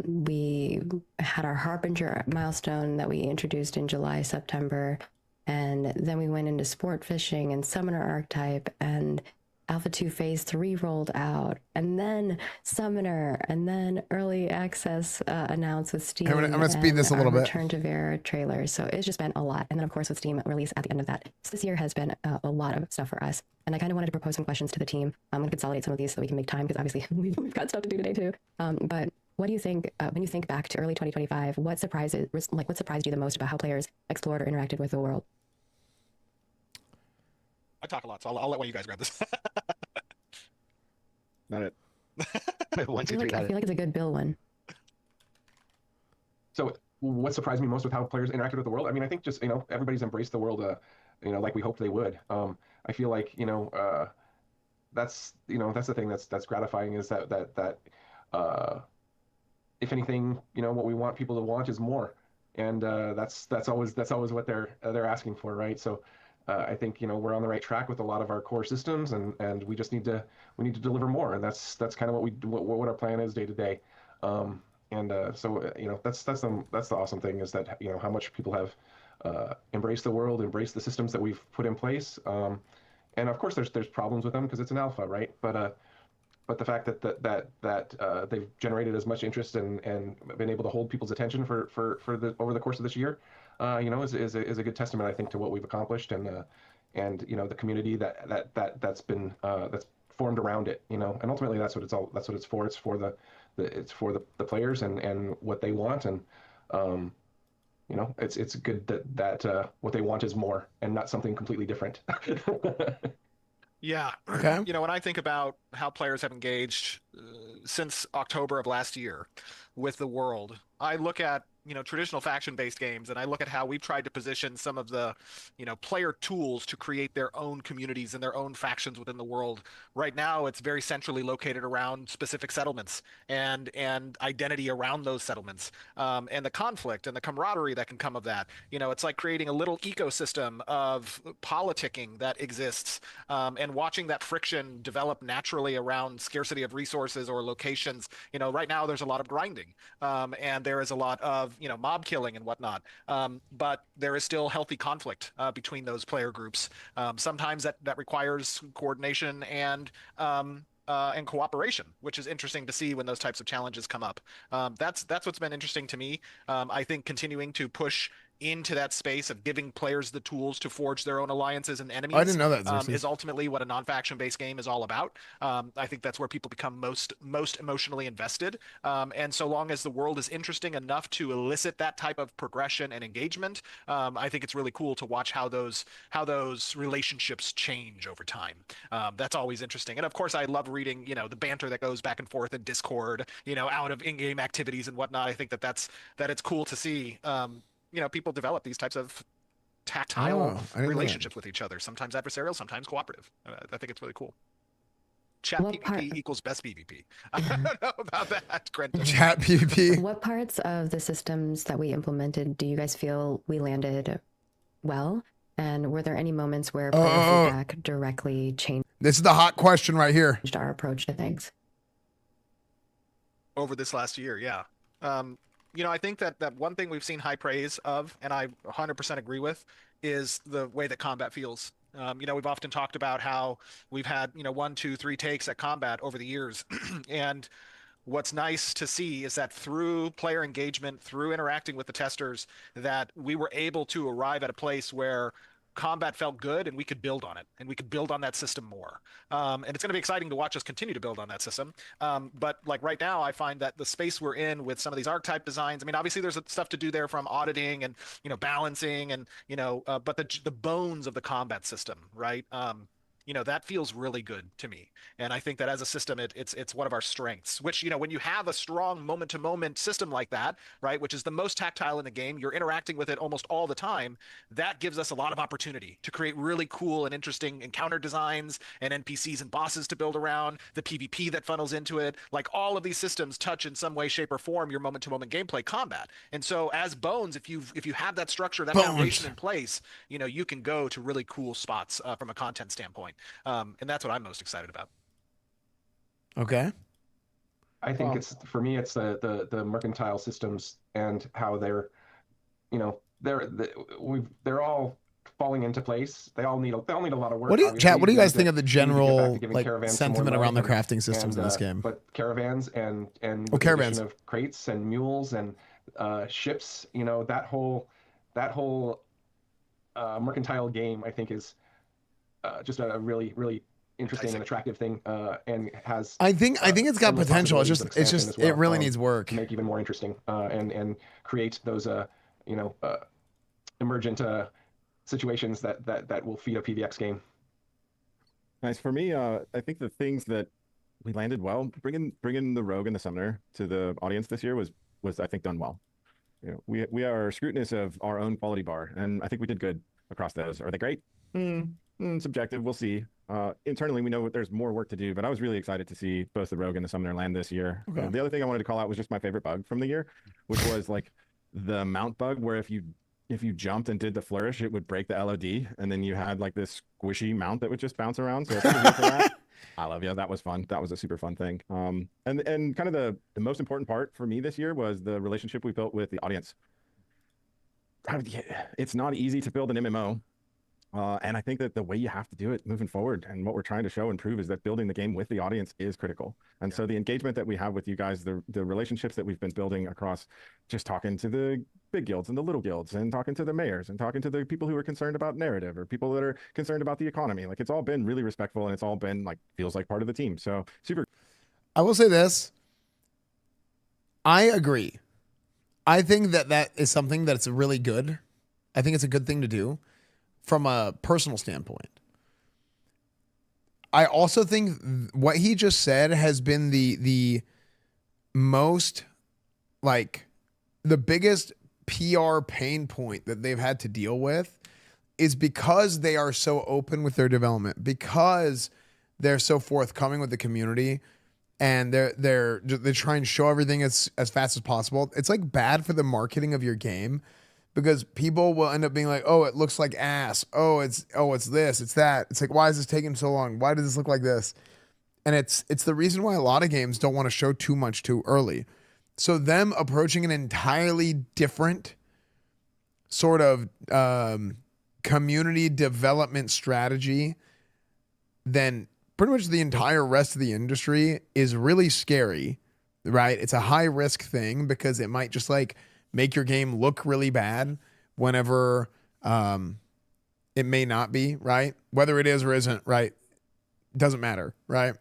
We had our Harbinger milestone that we introduced in July, September, and then we went into sport fishing and summoner archetype, and Alpha 2 Phase 3 rolled out, and then Summoner, and then early access announced with Steam. I'm gonna speed this a little bit. Return to Vera trailer. So it's just been a lot. And then, of course, with Steam release at the end of that. So this year has been a lot of stuff for us. And I kind of wanted to propose some questions to the team. I'm going to consolidate some of these so we can make time, because obviously we've got stuff to do today too. But what do you think, when you think back to early 2025, what surprised you the most about how players explored or interacted with the world? I talk a lot, so I'll let one of you guys grab this. Not it. I feel like it's a good Bill one. So what surprised me most with how players interacted with the world? I mean, I think just, everybody's embraced the world, like we hoped they would. I feel like, that's the thing that's gratifying, is that if anything, what we want people to want is more. And that's always what they're asking for, right? So I think we're on the right track with a lot of our core systems, and we just need to deliver more, and that's kind of what our plan is day to day. So that's the awesome thing, is that how much people have embraced the world, embraced the systems that we've put in place, and of course there's problems with them because it's an alpha, right? But the fact that they've generated as much interest and been able to hold people's attention for over the course of this year, is a good testament, I think, to what we've accomplished, and the community that's been that's formed around it, and ultimately that's what it's for. It's for the players and what they want, and it's good that what they want is more and not something completely different. Yeah. Okay. When I think about how players have engaged since October of last year with the world, I look at traditional faction-based games, and I look at how we've tried to position some of the player tools to create their own communities and their own factions within the world. Right now, it's very centrally located around specific settlements and identity around those settlements, and the conflict and the camaraderie that can come of that. It's like creating a little ecosystem of politicking that exists, and watching that friction develop naturally around scarcity of resources or locations. Right now there's a lot of grinding, and there is a lot of mob killing and whatnot, but there is still healthy conflict between those player groups. Sometimes that requires coordination and cooperation, which is interesting to see when those types of challenges come up. That's what's been interesting to me. I think continuing to push into that space of giving players the tools to forge their own alliances and enemies. I didn't know that, is ultimately what a non-faction based game is all about. I think that's where people become most emotionally invested. And so long as the world is interesting enough to elicit that type of progression and engagement, I think it's really cool to watch how those relationships change over time. That's always interesting. And of course, I love reading, the banter that goes back and forth in Discord, out of in-game activities and whatnot. I think that it's cool to see, people develop these types of tactile relationships with each other, sometimes adversarial, sometimes cooperative. I think it's really cool. Chat PvP equals best PvP. I don't know about that, Quentin. Chat PvP. What parts of the systems that we implemented do you guys feel we landed well? And were there any moments where player feedback directly changed? This is the hot question right here. Our approach to things Over this last year, yeah. I think that one thing we've seen high praise of, and I 100% agree with, is the way that combat feels. We've often talked about how we've had, 1, 2, 3 takes at combat over the years. And what's nice to see is that through player engagement, through interacting with the testers, that we were able to arrive at a place where combat felt good and we could build on it and we could build on that system more. And it's going to be exciting to watch us continue to build on that system. But like right now, I find that the space we're in with some of these archetype designs, I mean, obviously there's stuff to do there from auditing and, balancing and, but the bones of the combat system, right? That feels really good to me. And I think that as a system, it's one of our strengths, which, when you have a strong moment to moment system like that, right, which is the most tactile in the game, you're interacting with it almost all the time. That gives us a lot of opportunity to create really cool and interesting encounter designs and NPCs and bosses to build around, the PvP that funnels into it. Like all of these systems touch in some way, shape, or form your moment to moment gameplay combat. And so as Bones, if you have that structure, that foundation in place, you can go to really cool spots from a content standpoint. And that's what I'm most excited about. Okay. I think for me, it's the mercantile systems and how they're all falling into place. They all need a lot of work. What do you guys think of the general sentiment around the crafting systems in this game? But caravans and caravans of crates and mules and ships, that whole mercantile game, I think is just a really, really interesting and attractive thing, and has. I think it's got potential. It really needs work to make even more interesting, and create those emergent situations that will feed a PvX game. Nice. For me, I think the things that we landed well, bringing the rogue and the summoner to the audience this year was I think done well. We are scrutinous of our own quality bar, and I think we did good across those. Are they great? Subjective, we'll see. Internally, we know there's more work to do, but I was really excited to see both the rogue and the summoner land this year. Okay. The other thing I wanted to call out was just my favorite bug from the year, which was like the mount bug, where if you jumped and did the flourish, it would break the LOD, and then you had like this squishy mount that would just bounce around. So I love you. That was fun. That was a super fun thing. And kind of the most important part for me this year was the relationship we built with the audience. It's not easy to build an MMO. And I think that the way you have to do it moving forward, and what we're trying to show and prove, is that building the game with the audience is critical. And so the engagement that we have with you guys, the relationships that we've been building across just talking to the big guilds and the little guilds, and talking to the mayors, and talking to the people who are concerned about narrative, or people that are concerned about the economy, like it's all been really respectful, and it's all been like feels like part of the team. So super. I will say this. I agree. I think that is something that's really good. I think it's a good thing to do from a personal standpoint. I also think what he just said has been the most, like, the biggest PR pain point that they've had to deal with is because they are so open with their development, because they're so forthcoming with the community, and they try and show everything as fast as possible. It's like bad for the marketing of your game, because people will end up being like, oh, it looks like ass. Oh, it's this, it's that. It's like, why is this taking so long? Why does this look like this? And it's the reason why a lot of games don't want to show too much too early. So them approaching an entirely different sort of community development strategy than pretty much the entire rest of the industry is really scary, right? It's a high risk thing because it might just like make your game look really bad whenever it may not be, right? Whether it is or isn't, right? Doesn't matter, right?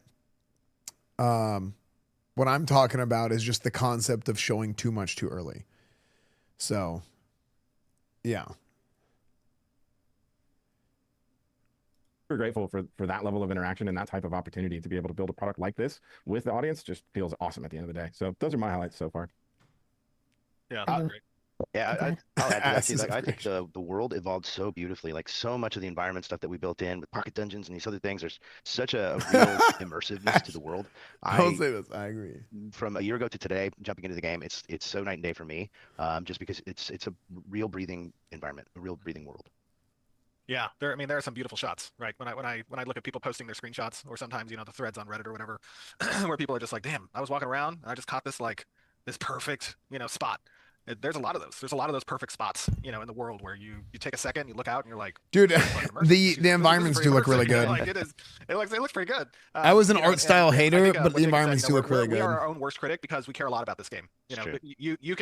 What I'm talking about is just the concept of showing too much too early. So, yeah. We're grateful for that level of interaction and that type of opportunity to be able to build a product like this with the audience. Just feels awesome at the end of the day. So those are my highlights so far. Yeah, that's great. Yeah, I'll add to that too. Like, I think the world evolved so beautifully. Like so much of the environment stuff that we built in with pocket dungeons and these other things, there's such a real immersiveness to the world. I'll say this. I agree. From a year ago to today, jumping into the game, it's so night and day for me. Just because it's a real breathing environment, a real breathing world. Yeah, there are some beautiful shots, right? When I look at people posting their screenshots, or sometimes the threads on Reddit or whatever, where people are just like, "Damn, I was walking around and I just caught this perfect spot." there's a lot of those. There's a lot of those perfect spots, you know, in the world where you take a second, you look out, and you're like, dude, the environments do look really good. Like it looks pretty good. I was an you know, art style hater, think, but the environments you know, do look really good. We are our own worst critic because we care a lot about this game. You know, true. you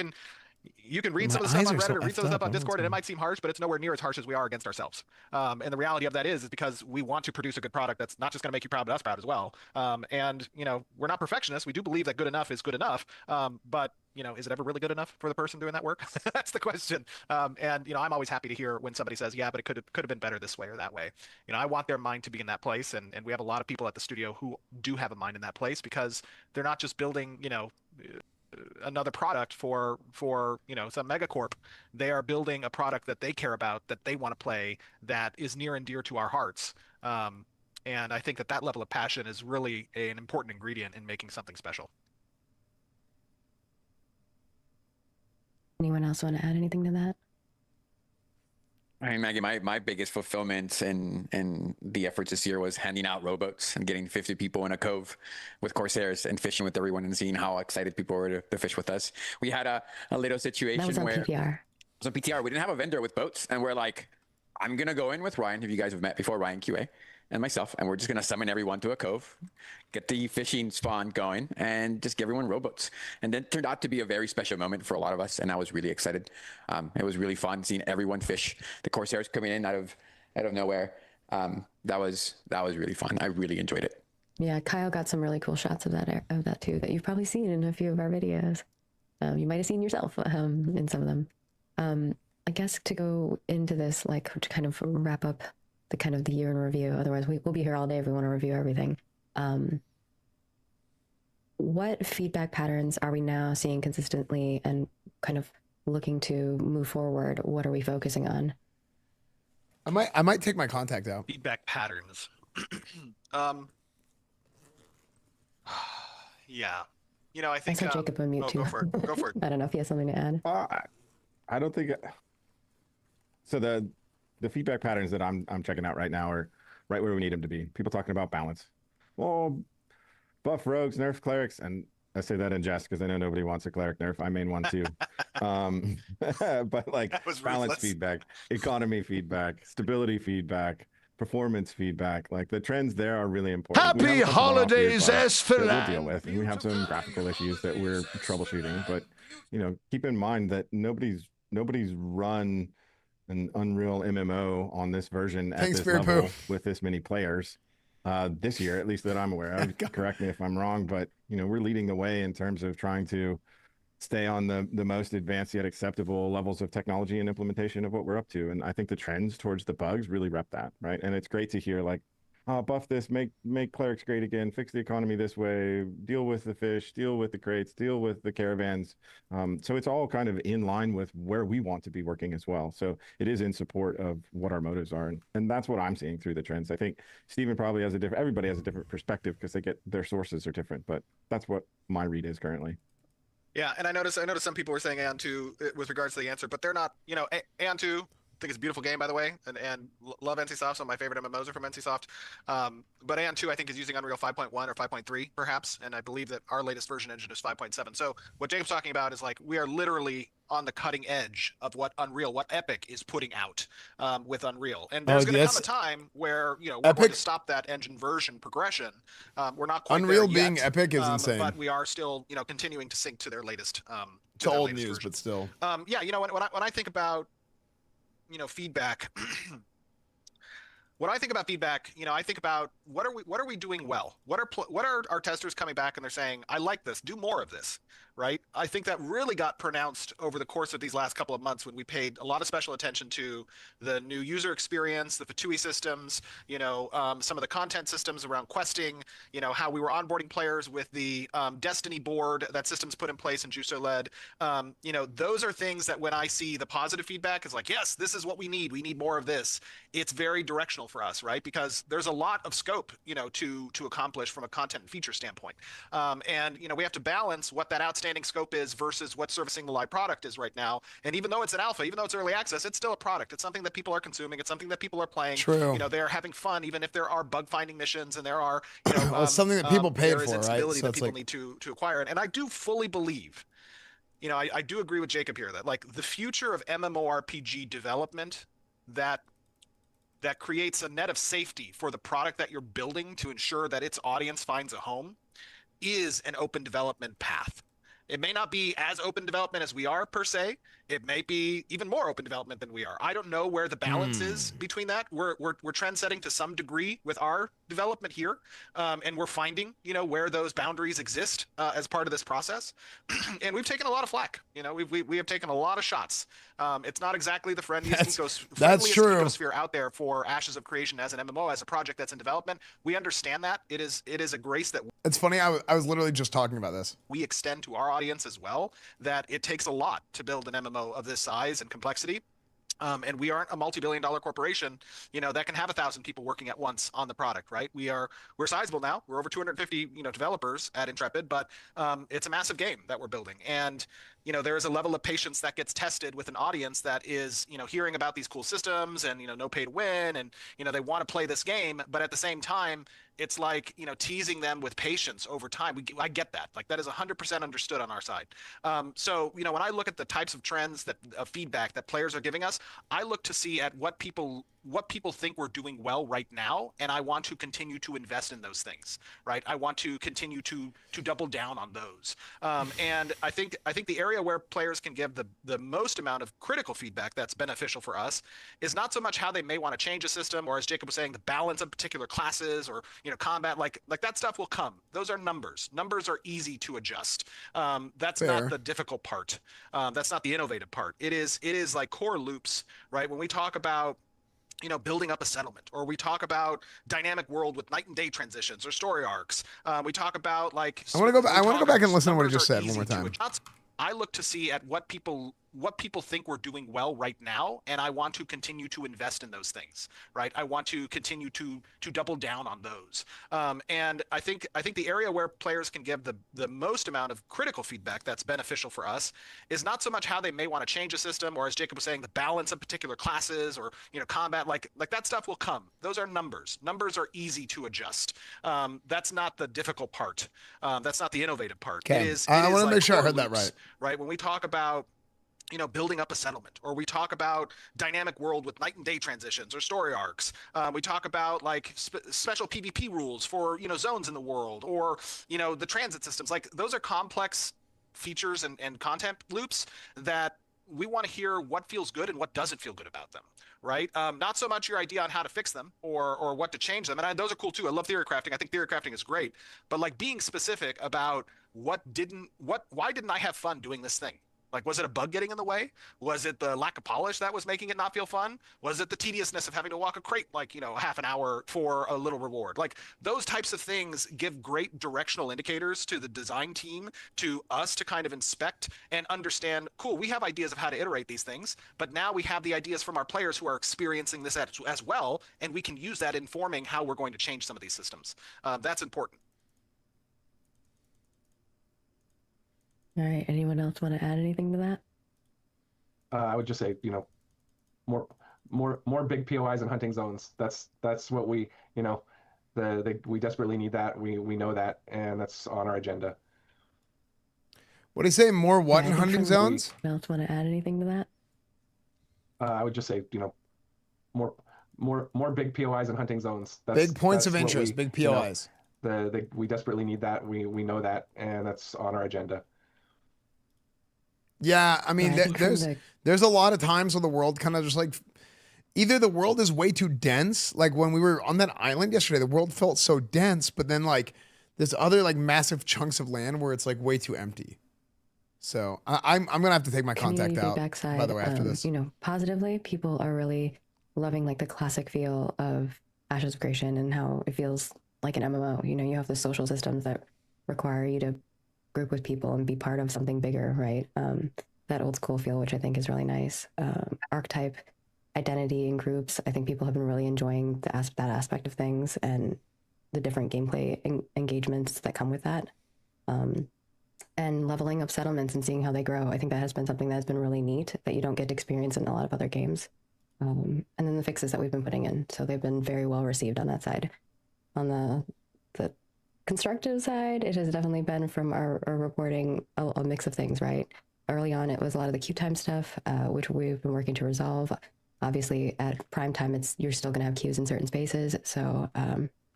can read some of the stuff on Reddit or read some of the stuff on Discord, and it might seem harsh, but it's nowhere near as harsh as we are against ourselves. And the reality of that is because we want to produce a good product that's not just going to make you proud, but us proud as well. And you know, we're not perfectionists. We do believe that good enough is good enough. But you know, is it ever really good enough for the person doing that work? That's the question. And you know, I'm always happy to hear when somebody says, yeah, but it could have been better this way or that way. You know, I want their mind to be in that place, and we have a lot of people at the studio who do have a mind in that place because they're not just building, you know, another product for you know, some megacorp. They are building a product that they care about, that they want to play, that is near and dear to our hearts. And I think that level of passion is really an important ingredient in making something special. Anyone else want to add anything to that? I mean, Maggie, my biggest fulfillment in the efforts this year was handing out rowboats and getting 50 people in a cove with Corsairs and fishing with everyone and seeing how excited people were to fish with us. We had a little situation That was on where PTR. it was on PTR. We didn't have a vendor with boats, and we're like, I'm gonna go in with Ryan, who you guys have met before, Ryan QA, and myself, and we're just gonna summon everyone to a cove, get the fishing spawn going, and just give everyone rowboats. And then it turned out to be a very special moment for a lot of us, and I was really excited. It was really fun seeing everyone fish. The Corsairs coming in out of nowhere. That was really fun. I really enjoyed it. Yeah, Kyle got some really cool shots of that too that you've probably seen in a few of our videos. You might have seen yourself in some of them. I guess to go into this, like to kind of wrap up the kind of the year in review. Otherwise, we'll be here all day if we want to review everything. What feedback patterns are we now seeing consistently and kind of looking to move forward? What are we focusing on? I might take my contact out. Feedback patterns. Yeah. You know, I think I saw Jacob on mute too. Go for it. Go for it. I don't know if he has something to add. I don't think so. The feedback patterns that I'm checking out right now are right where we need them to be. People talking about balance. Well, buff rogues, nerf clerics, and I say that in jest because I know nobody wants a cleric nerf. I main one too. But like balance feedback, economy feedback, stability feedback, performance feedback, like the trends there are really important. Happy holidays, Esfand! We'll deal with, and we have some graphical issues that we're troubleshooting. But you know, keep in mind that nobody's run an Unreal MMO on this version at this level with this many players this year, at least that I'm aware of. Correct me if I'm wrong, but you know, we're leading the way in terms of trying to stay on the most advanced yet acceptable levels of technology and implementation of what we're up to. And I think the trends towards the bugs really rep that, right? And it's great to hear like, oh, buff this, make clerics great again, fix the economy this way, deal with the fish, deal with the crates, deal with the caravans. So it's all kind of in line with where we want to be working as well. So it is in support of what our motives are. And that's what I'm seeing through the trends. I think Steven probably has everybody has a different perspective because their sources are different, but that's what my read is currently. Yeah, and I noticed some people were saying Aeon 2 with regards to the answer, but they're not, you know, Aeon 2, I think it's a beautiful game, by the way, and love NCSoft. Some of my favorite MMOs are from NCSoft. But Aeon 2, I think, is using Unreal 5.1 or 5.3, perhaps, and I believe that our latest version engine is 5.7. So what Jacob's talking about is like we are literally on the cutting edge of what Epic is putting out with Unreal, and there's going to come a time where we're going to stop that engine version progression. We're not quite Unreal there being yet, Epic is insane, but we are still continuing to sync to their latest. To old news, version. But still. Yeah, when I think about feedback. When I think about feedback, I think about what are we doing well? What are our testers coming back and they're saying, I like this, do more of this, right? I think that really got pronounced over the course of these last couple of months when we paid a lot of special attention to the new user experience, the Fatui systems, some of the content systems around questing, how we were onboarding players with the Destiny board that systems put in place and Juso led. Those are things that when I see the positive feedback is like, yes, this is what we need more of this. It's very directional for us, right? Because there's a lot of scope, to accomplish from a content and feature standpoint. And we have to balance what that outstanding scope is versus what servicing the live product is right now. And even though it's an alpha, even though it's early access, it's still a product. It's something that people are consuming. It's something that people are playing. True. They're having fun, even if there are bug finding missions and there are, well, it's something that people paid for, right? So that people need to acquire. And I do fully believe you know, I do agree with Jacob here that like the future of MMORPG development that creates a net of safety for the product that you're building to ensure that its audience finds a home is an open development path. It may not be as open development as we are per se. It may be even more open development than we are. I don't know where the balance is between that. We're trend setting to some degree with our development here, and we're finding, you know, where those boundaries exist as part of this process. And we've taken a lot of flack. You know, we have taken a lot of shots. It's not exactly the friendliest ecosphere out there for Ashes of Creation as an MMO, as a project that's in development. We understand that it is a grace that it's funny. I was literally just talking about this. We extend to our audience as well, that it takes a lot to build an MMO of this size and complexity. And we aren't a multi-billion-dollar corporation, you know, that can have 1,000 people working at once on the product, right? We're sizable now. We're over 250, you know, developers at Intrepid, but it's a massive game that we're building. And, you know, there is a level of patience that gets tested with an audience that is, you know, hearing about these cool systems and, you know, no pay to win, and, you know, they want to play this game, but at the same time, it's like, you know, teasing them with patience over time. I get that. Like, that is 100% understood on our side. So, you know, when I look at the types of trends of feedback that players are giving us, I look to see at what people think we're doing well right now, and I want to continue to invest in those things, right? I want to continue to double down on those. And I think the area where players can give the most amount of critical feedback that's beneficial for us is not so much how they may want to change a system, or as Jacob was saying, the balance of particular classes, or, you know, combat, like that stuff will come. Those are numbers. Numbers are easy to adjust. That's Fair. not the difficult part. That's not the innovative part. It is like core loops, right? When we talk about, you know, building up a settlement, or we talk about dynamic world with night and day transitions or story arcs. We talk about like. I want to go back and listen to what he just said one more time. I look to see at what people think we're doing well right now, and I want to continue to invest in those things, right? I want to continue to double down on those. And I think the area where players can give the most amount of critical feedback that's beneficial for us is not so much how they may want to change a system, or as Jacob was saying, the balance of particular classes, or, you know, combat, like that stuff will come. Those are numbers. Numbers are easy to adjust. That's not the difficult part. That's not the innovative part. Okay. I want to make sure I heard that right. Right. When we talk about, you know, building up a settlement, or we talk about dynamic world with night and day transitions or story arcs. We talk about like special PvP rules for, you know, zones in the world, or, you know, the transit systems. Like, those are complex features and content loops that we want to hear what feels good and what doesn't feel good about them, right? Not so much your idea on how to fix them or what to change them. And those are cool too. I love theory crafting. I think theory crafting is great, but like being specific about why didn't I have fun doing this thing? Like, was it a bug getting in the way? Was it the lack of polish that was making it not feel fun? Was it the tediousness of having to walk a crate, like, you know, half an hour for a little reward? Like, those types of things give great directional indicators to the design team, to us to kind of inspect and understand, cool, we have ideas of how to iterate these things, but now we have the ideas from our players who are experiencing this as well, and we can use that informing how we're going to change some of these systems. That's important. All right. Anyone else want to add anything to that? I would just say, you know, more big POIs and hunting zones. That's what we, you know, we desperately need that. We know that, and that's on our agenda. What do you say? More what in hunting zones? Anyone else want to add anything to that? I would just say, you know, more big POIs and hunting zones. Big points of interest, big POIs. You know, we desperately need that. We know that, and that's on our agenda. Yeah, I mean, there's a lot of times where the world kind of just like, either the world is way too dense. Like when we were on that island yesterday, the world felt so dense, but then like there's other like massive chunks of land where it's like way too empty. So I'm gonna have to take my contact out. Backside, by the way, after this, you know, positively, people are really loving like the classic feel of Ashes of Creation and how it feels like an MMO. You know, you have the social systems that require you to group with people and be part of something bigger, right? That old school feel, which I think is really nice. Archetype identity in groups, I think people have been really enjoying that aspect of things and the different gameplay engagements that come with that. And leveling up settlements and seeing how they grow. I think that has been something that's been really neat that you don't get to experience in a lot of other games. And then the fixes that we've been putting in. So they've been very well received on that side. On the constructive side, it has definitely been from our reporting a mix of things, right? early on, it was a lot of the queue time stuff, which we've been working to resolve. Obviously, at prime time, you're still going to have queues in certain spaces. So,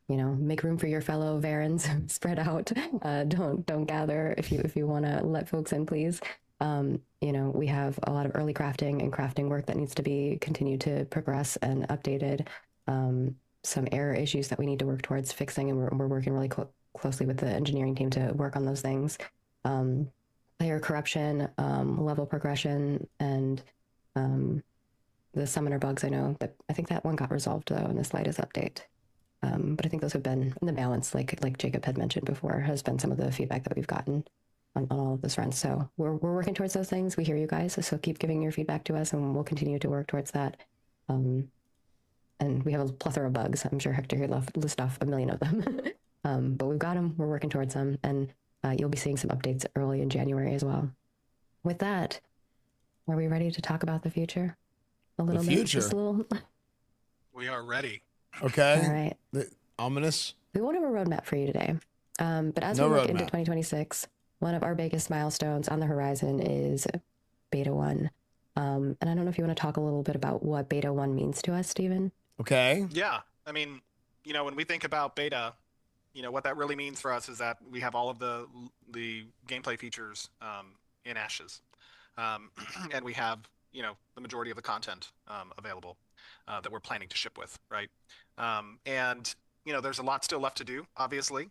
make room for your fellow Varens. Spread out. Don't gather if you want to let folks in, please. We have a lot of early crafting and crafting work that needs to be continued to progress and updated. Some error issues that we need to work towards fixing, and we're working really closely with the engineering team to work on those things. Player corruption, level progression, and the summoner bugs. I think that one got resolved though in this latest update. But I think those have been in the balance, like Jacob had mentioned before, has been some of the feedback that we've gotten on all of this runs. So we're working towards those things. We hear you guys, so keep giving your feedback to us, and we'll continue to work towards that. And we have a plethora of bugs. I'm sure Hector could list off a million of them. But we've got them. We're working towards them, and you'll be seeing some updates early in January as well. With that, are we ready to talk about the future? A little bit. Just a little. We are ready. Okay. All right. Ominous. We won't have a roadmap for you today. But as we look into 2026, one of our biggest milestones on the horizon is Beta 1. And I don't know if you want to talk a little bit about what Beta 1 means to us, Stephen. Okay. Yeah. I mean, when we think about beta, what that really means for us is that we have all of the gameplay features in Ashes. And we have, the majority of the content available that we're planning to ship with, right? And there's a lot still left to do, obviously.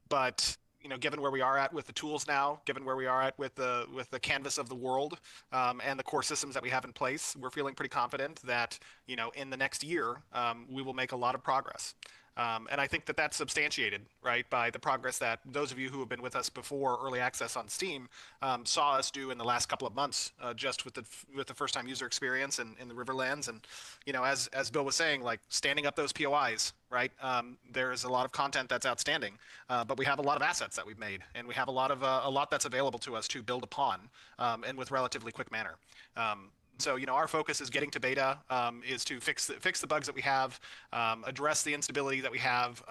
But given where we are at with the tools now, given where we are at with the canvas of the world, and the core systems that we have in place, we're feeling pretty confident that in the next year we will make a lot of progress. And I think that that's substantiated, right, by the progress that those of you who have been with us before early access on Steam saw us do in the last couple of months, just with the first-time user experience in the Riverlands. And as Bill was saying, like standing up those POIs, right? There's a lot of content that's outstanding, but we have a lot of assets that we've made, and we have a lot that's available to us to build upon, and with relatively quick manner. So our focus is getting to beta, is to fix the bugs that we have, address the instability that we have,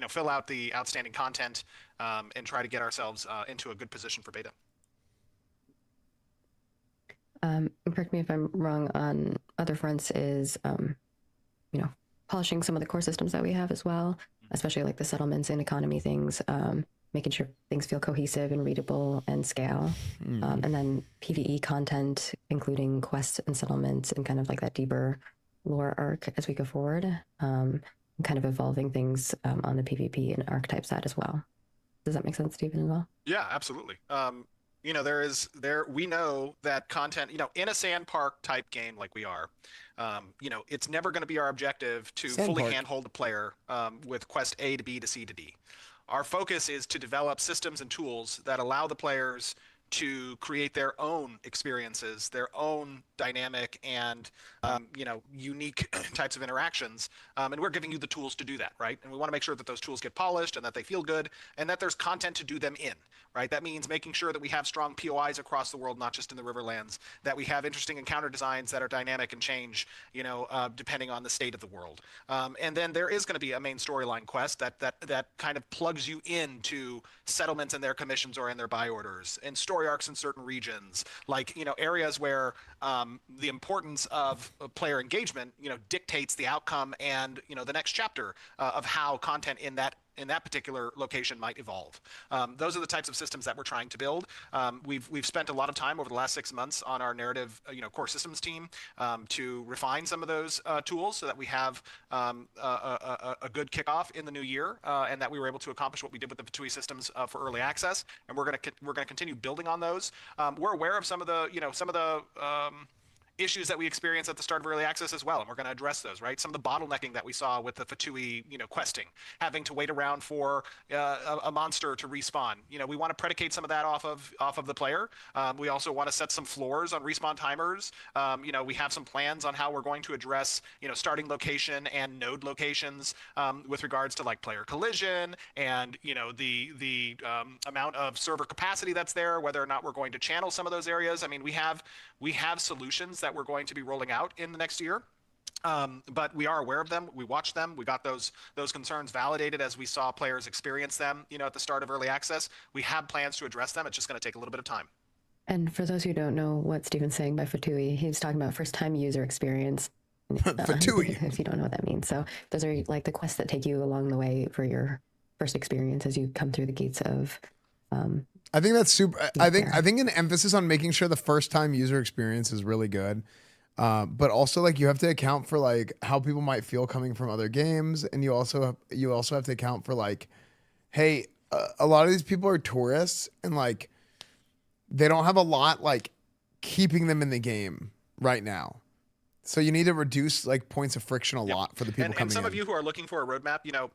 fill out the outstanding content, and try to get ourselves into a good position for beta. Correct me if I'm wrong on other fronts is, polishing some of the core systems that we have as well, especially like the settlements and economy things, making sure things feel cohesive and readable and scale. And then PvE content, including quests and settlements and kind of like that deeper lore arc as we go forward, and kind of evolving things on the PvP and archetype side as well. Does that make sense, Stephen, as well? Yeah, absolutely. We know that content, in a sand park type game like we are, it's never going to be our objective to fully handhold the player with quest A to B to C to D. Our focus is to develop systems and tools that allow the players to create their own experiences, their own dynamic and unique types of interactions, and we're giving you the tools to do that, right? And we want to make sure that those tools get polished and that they feel good and that there's content to do them in, right? That means making sure that we have strong POIs across the world, not just in the Riverlands, that we have interesting encounter designs that are dynamic and change, depending on the state of the world. And then there is going to be a main storyline quest that kind of plugs you into settlements and their commissions or in their buy orders, and story arcs in certain regions, like areas where the importance of player engagement dictates the outcome and the next chapter of how content in that particular location might evolve. Those are the types of systems that we're trying to build. We've spent a lot of time over the last 6 months on our narrative, core systems team to refine some of those tools so that we have a good kickoff in the new year, and that we were able to accomplish what we did with the Fatui systems for early access. And we're going to continue building on those. We're aware of some of the issues that we experienced at the start of early access as well, and we're going to address those, right? Some of the bottlenecking that we saw with the Fatui, questing, having to wait around for a monster to respawn. We want to predicate some of that off of the player. We also want to set some floors on respawn timers. We have some plans on how we're going to address, starting location and node locations with regards to like player collision and the amount of server capacity that's there, whether or not we're going to channel some of those areas. I mean, we have solutions that we're going to be rolling out in the next year. But we are aware of them. We watch them. We got those concerns validated as we saw players experience them, at the start of early access. We have plans to address them. It's just going to take a little bit of time. And for those who don't know what Steven's saying by Fatui, he's talking about first-time user experience. Fatui. If you don't know what that means. So those are like the quests that take you along the way for your first experience as you come through the gates of. I think that's super. I think an emphasis on making sure the first-time user experience is really good. But also, like, you have to account for like how people might feel coming from other games, and you also have to account for like, hey, a lot of these people are tourists, and like they don't have a lot like keeping them in the game right now. So you need to reduce like points of friction a lot for the people coming in. And some of you who are looking for a roadmap, you know,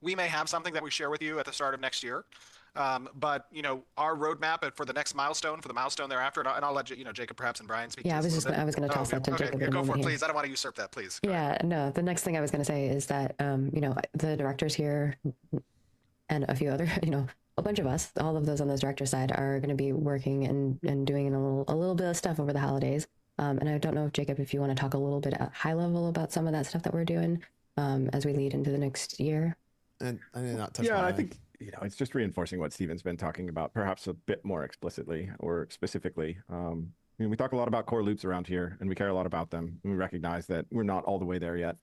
we may have something that we share with you at the start of next year. But you know, our roadmap for the next milestone, for the milestone thereafter, and I'll let you know, Jacob, perhaps, and Brian speak. Yeah, to this I was going to toss that to Jacob. Yeah, go for it, please. I don't want to usurp that, please. Yeah, no. The next thing I was going to say is that you know, the directors here and a few other, you know, a bunch of us, all of those on the director side, are going to be working and doing a little bit of stuff over the holidays. And I don't know if Jacob, if you want to talk a little bit at high level about some of that stuff that we're doing as we lead into the next year. And I did not touch. Yeah, I think, you know, it's just reinforcing what Steven's been talking about, perhaps a bit more explicitly or specifically. I mean, we talk a lot about core loops around here, and we care a lot about them. And we recognize that we're not all the way there yet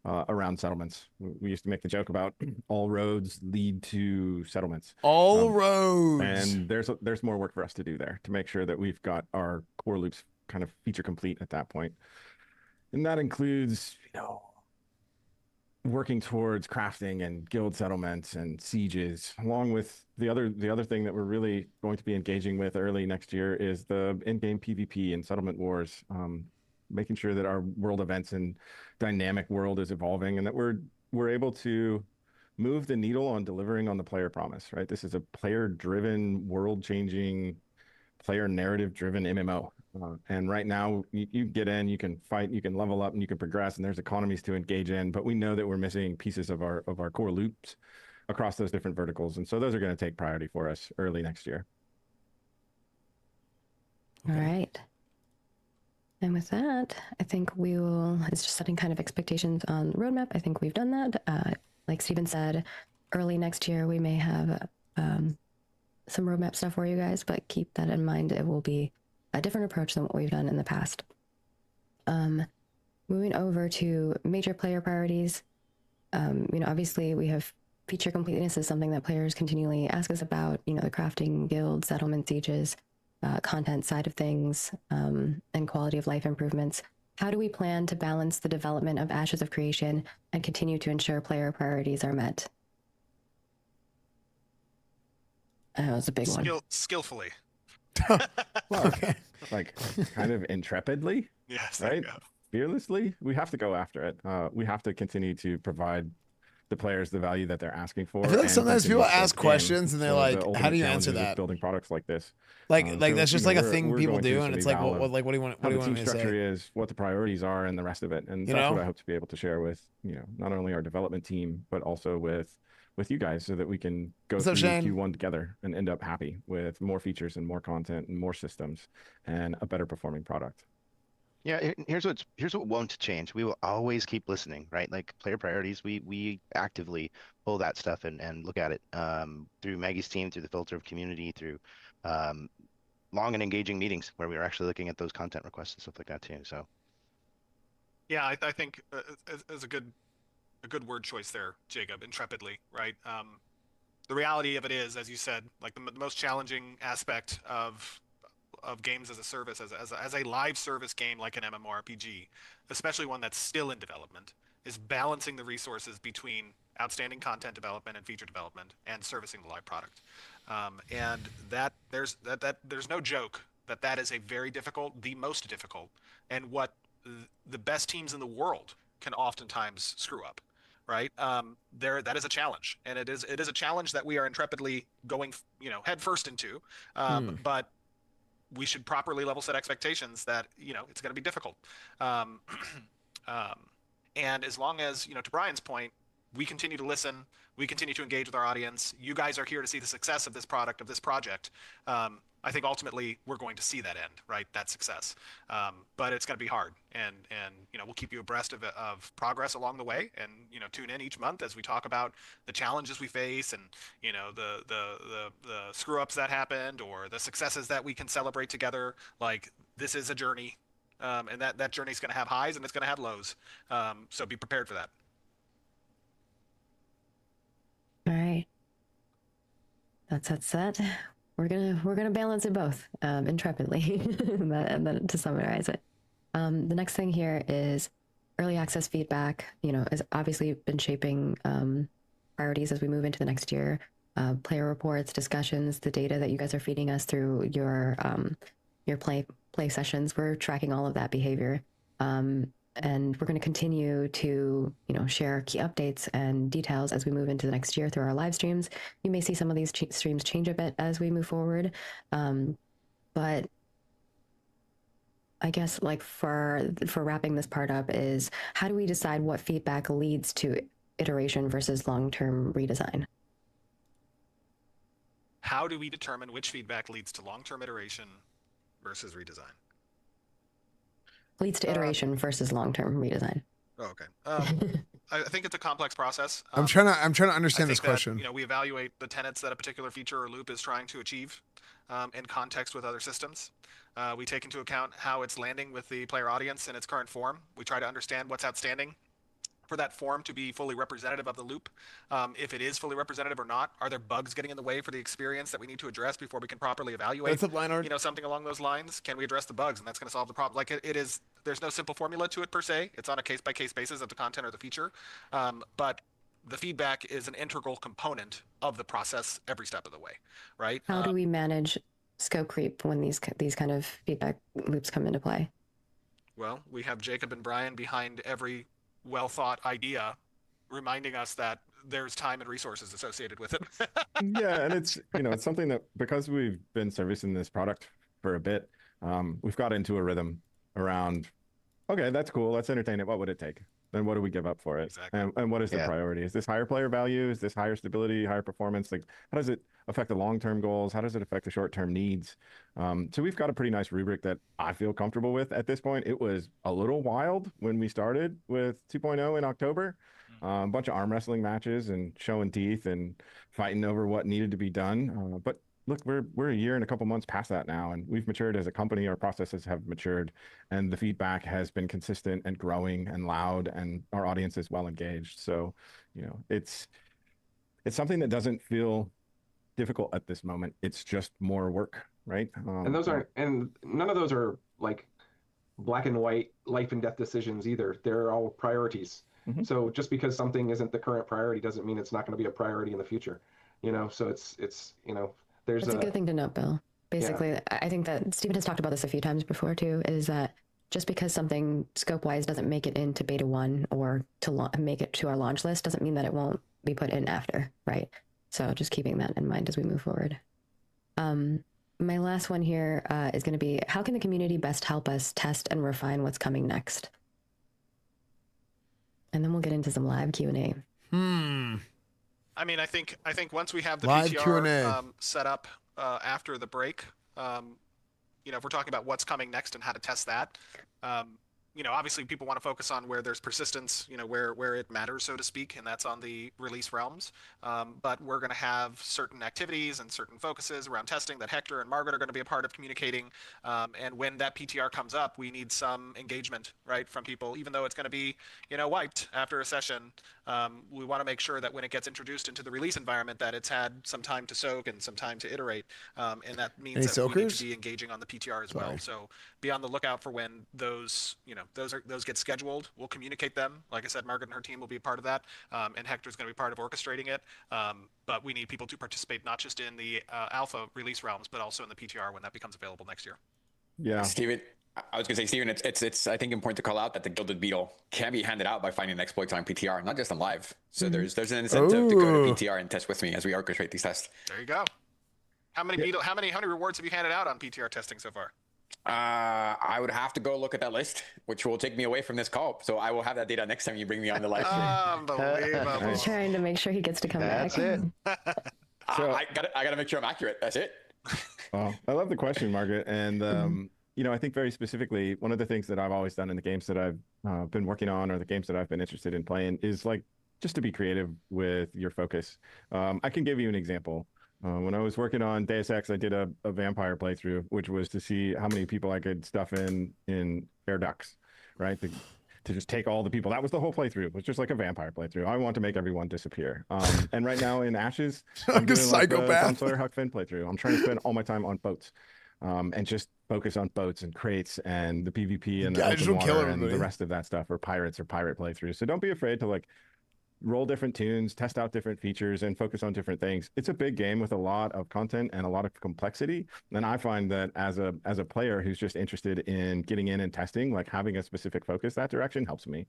around settlements. We used to make the joke about all roads lead to settlements. All roads. And there's more work for us to do there to make sure that we've got our core loops kind of feature complete at that point. And that includes, you know, working towards crafting and guild settlements and sieges, along with the other thing that we're really going to be engaging with early next year is the in-game PvP and settlement wars, making sure that our world events and dynamic world is evolving and that we're able to move the needle on delivering on the player promise, right? This is a player-driven, world-changing, player narrative-driven MMO. And right now, you get in, you can fight, you can level up, and you can progress, and there's economies to engage in. But we know that we're missing pieces of our core loops across those different verticals, and so those are going to take priority for us early next year. All right. And with that, I think it's just setting kind of expectations on the roadmap. I think we've done that. Like Steven said, early next year, we may have some roadmap stuff for you guys, but keep that in mind. It will be a different approach than what we've done in the past. Moving over to major player priorities. You know, obviously we have feature completeness is something that players continually ask us about, you know, the crafting, guild, settlement, sieges, content side of things, and quality of life improvements. How do we plan to balance the development of Ashes of Creation and continue to ensure player priorities are met? That was a big one. Skillfully. Well, okay. Like kind of intrepidly, yes, right? Fearlessly. We have to go after it. We have to continue to provide the players the value that they're asking for. I feel like sometimes people ask questions and they're like, "How do you answer that?" Building products like this, like that's just like a thing people do, and it's like, what do you want? What do you want me to say? What the team structure is, what the priorities are, and the rest of it, and that's what I hope to be able to share with not only our development team but also with you guys, so that we can go through Q1 together and end up happy with more features and more content and more systems and a better performing product. Yeah, here's what won't change. We will always keep listening, right? Like player priorities, we actively pull that stuff and look at it through Maggie's team, through the filter of community, through long and engaging meetings where we are actually looking at those content requests and stuff like that too. So yeah, I think is a good word choice there, Jacob. Intrepidly, right? The reality of it is, as you said, like the most challenging aspect of games as a service, as a live service game like an MMORPG, especially one that's still in development, is balancing the resources between outstanding content development and feature development and servicing the live product. And that there's no joke that is a very difficult, the most difficult, and what the best teams in the world can oftentimes screw up. Right, that is a challenge, and it is a challenge that we are intrepidly going, head first into. But we should properly level set expectations that it's going to be difficult. And as long as to Brian's point, we continue to listen, we continue to engage with our audience. You guys are here to see the success of this product, of this project. I think ultimately we're going to see that end, right? That success. But it's going to be hard, and we'll keep you abreast of progress along the way, and tune in each month as we talk about the challenges we face, and the screw ups that happened, or the successes that we can celebrate together. Like, this is a journey, and that journey is going to have highs and it's going to have lows. So be prepared for that. All right. That's that. We're gonna balance it both intrepidly, and then to summarize it. The next thing here is early access feedback. Has obviously been shaping priorities as we move into the next year. Player reports, discussions, the data that you guys are feeding us through your play sessions. We're tracking all of that behavior, and we're going to continue to share key updates and details as we move into the next year through our live streams. You may see some of these streams change a bit as we move forward, but I guess for wrapping this part up is, how do we decide what feedback leads to iteration versus long-term redesign? How do we determine which feedback leads to long-term iteration versus redesign? Leads to iteration versus long-term redesign. Oh, okay. I think it's a complex process. I'm trying to understand this question. We evaluate the tenets that a particular feature or loop is trying to achieve in context with other systems. We take into account how it's landing with the player audience in its current form. We try to understand what's outstanding for that form to be fully representative of the loop. If it is fully representative or not, are there bugs getting in the way for the experience that we need to address before we can properly evaluate? Something along those lines. Can we address the bugs, and that's going to solve the problem? Like, it is. There's no simple formula to it per se. It's on a case-by-case basis of the content or the feature, but the feedback is an integral component of the process every step of the way, right? How do we manage scope creep when these kind of feedback loops come into play? Well, we have Jacob and Brian behind every well-thought idea, reminding us that there's time and resources associated with it. Yeah, and it's it's something that, because we've been servicing this product for a bit, we've got into a rhythm around, okay, that's cool, let's entertain it. What would it take? Then what do we give up for it? Exactly. And what is the priority? Is this higher player value? Is this higher stability, higher performance? Like, how does it affect the long-term goals? How does it affect the short-term needs? So we've got a pretty nice rubric that I feel comfortable with at this point. It was a little wild when we started with 2.0 in October. A bunch of arm wrestling matches and showing teeth and fighting over what needed to be done. But look, we're a year and a couple months past that now, and we've matured as a company. Our processes have matured, and the feedback has been consistent and growing and loud, and our audience is well engaged. So, it's something that doesn't feel difficult at this moment. It's just more work, right? And none of those are like black and white life and death decisions either. They're all priorities. Mm-hmm. So just because something isn't the current priority doesn't mean it's not going to be a priority in the future. So it's there's That's a good thing to note, Bill. Basically, yeah. I think that Stephen has talked about this a few times before too, is that just because something scope-wise doesn't make it into beta 1 or to make it to our launch list doesn't mean that it won't be put in after, right? So just keeping that in mind as we move forward. My last one here is going to be, how can the community best help us test and refine what's coming next? And then we'll get into some live Q&A. I mean, I think once we have the live PTR set up after the break, if we're talking about what's coming next and how to test that, obviously people want to focus on where there's persistence, where it matters, so to speak, and that's on the release realms. But we're going to have certain activities and certain focuses around testing that Hector and Margaret are going to be a part of communicating. And when that PTR comes up, we need some engagement, right, from people, even though it's going to be, wiped after a session. We want to make sure that when it gets introduced into the release environment, that it's had some time to soak and some time to iterate. And that means that we need to be engaging on the PTR as well. So be on the lookout for when those, those get scheduled. We'll communicate them. Like I said, Margaret and her team will be a part of that, and Hector's going to be part of orchestrating it. But we need people to participate not just in the alpha release realms, but also in the PTR when that becomes available next year. Yeah, Steven, I was going to say, Steven, it's I think important to call out that the Gilded Beetle can be handed out by finding exploits on PTR, not just on live. So there's an incentive to go to PTR and test with me as we orchestrate these tests. There you go. How many rewards have you handed out on PTR testing so far? I would have to go look at that list, which will take me away from this call. So I will have that data next time you bring me on the live stream. Unbelievable. I'm trying to make sure he gets to come back. That's it. So I gotta make sure I'm accurate. That's it. Well, I love the question, Margaret. And, you know, I think very specifically, one of the things that I've always done in the games that I've been working on, or the games that I've been interested in playing, is like just to be creative with your focus. I can give you an example. When I was working on Deus Ex, I did a vampire playthrough, which was to see how many people I could stuff in air ducts, right? To just take all the people. That was the whole playthrough. It was just like a vampire playthrough. I want to make everyone disappear. And right now in Ashes, I'm doing psychopath. Tom Sawyer Huck Finn playthrough. I'm trying to spend all my time on boats. And just focus on boats and crates and the PvP and the open water and the rest of that stuff, or pirates or pirate playthroughs. So don't be afraid to like roll different tunes, test out different features, and focus on different things. It's a big game with a lot of content and a lot of complexity. And I find that as a player who's just interested in getting in and testing, like having a specific focus that direction helps me.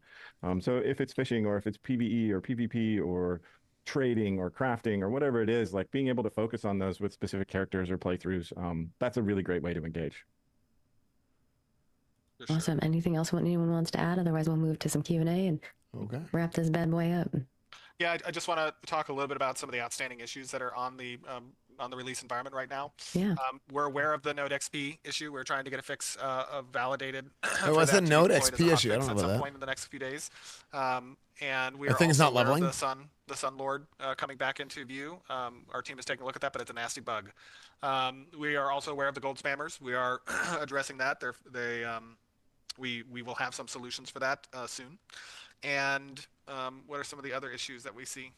So if it's fishing, or if it's PvE or PvP or trading or crafting or whatever it is, like being able to focus on those with specific characters or playthroughs, that's a really great way to engage. Awesome. Anything else anyone wants to add? Otherwise, we'll move to some Q&A and wrap this bad boy up. Yeah, I just want to talk a little bit about some of the outstanding issues that are on the release environment right now. Yeah. We're aware of the Node XP issue. We're trying to get a fix of validated. What's the Node XP issue? I don't know about that. At some point in the next few days. And we are think it's not leveling. The Sun Lord coming back into view. Our team is taking a look at that, but it's a nasty bug. We are also aware of the gold spammers. We are addressing that. We will have some solutions for that soon. And what are some of the other issues that we see?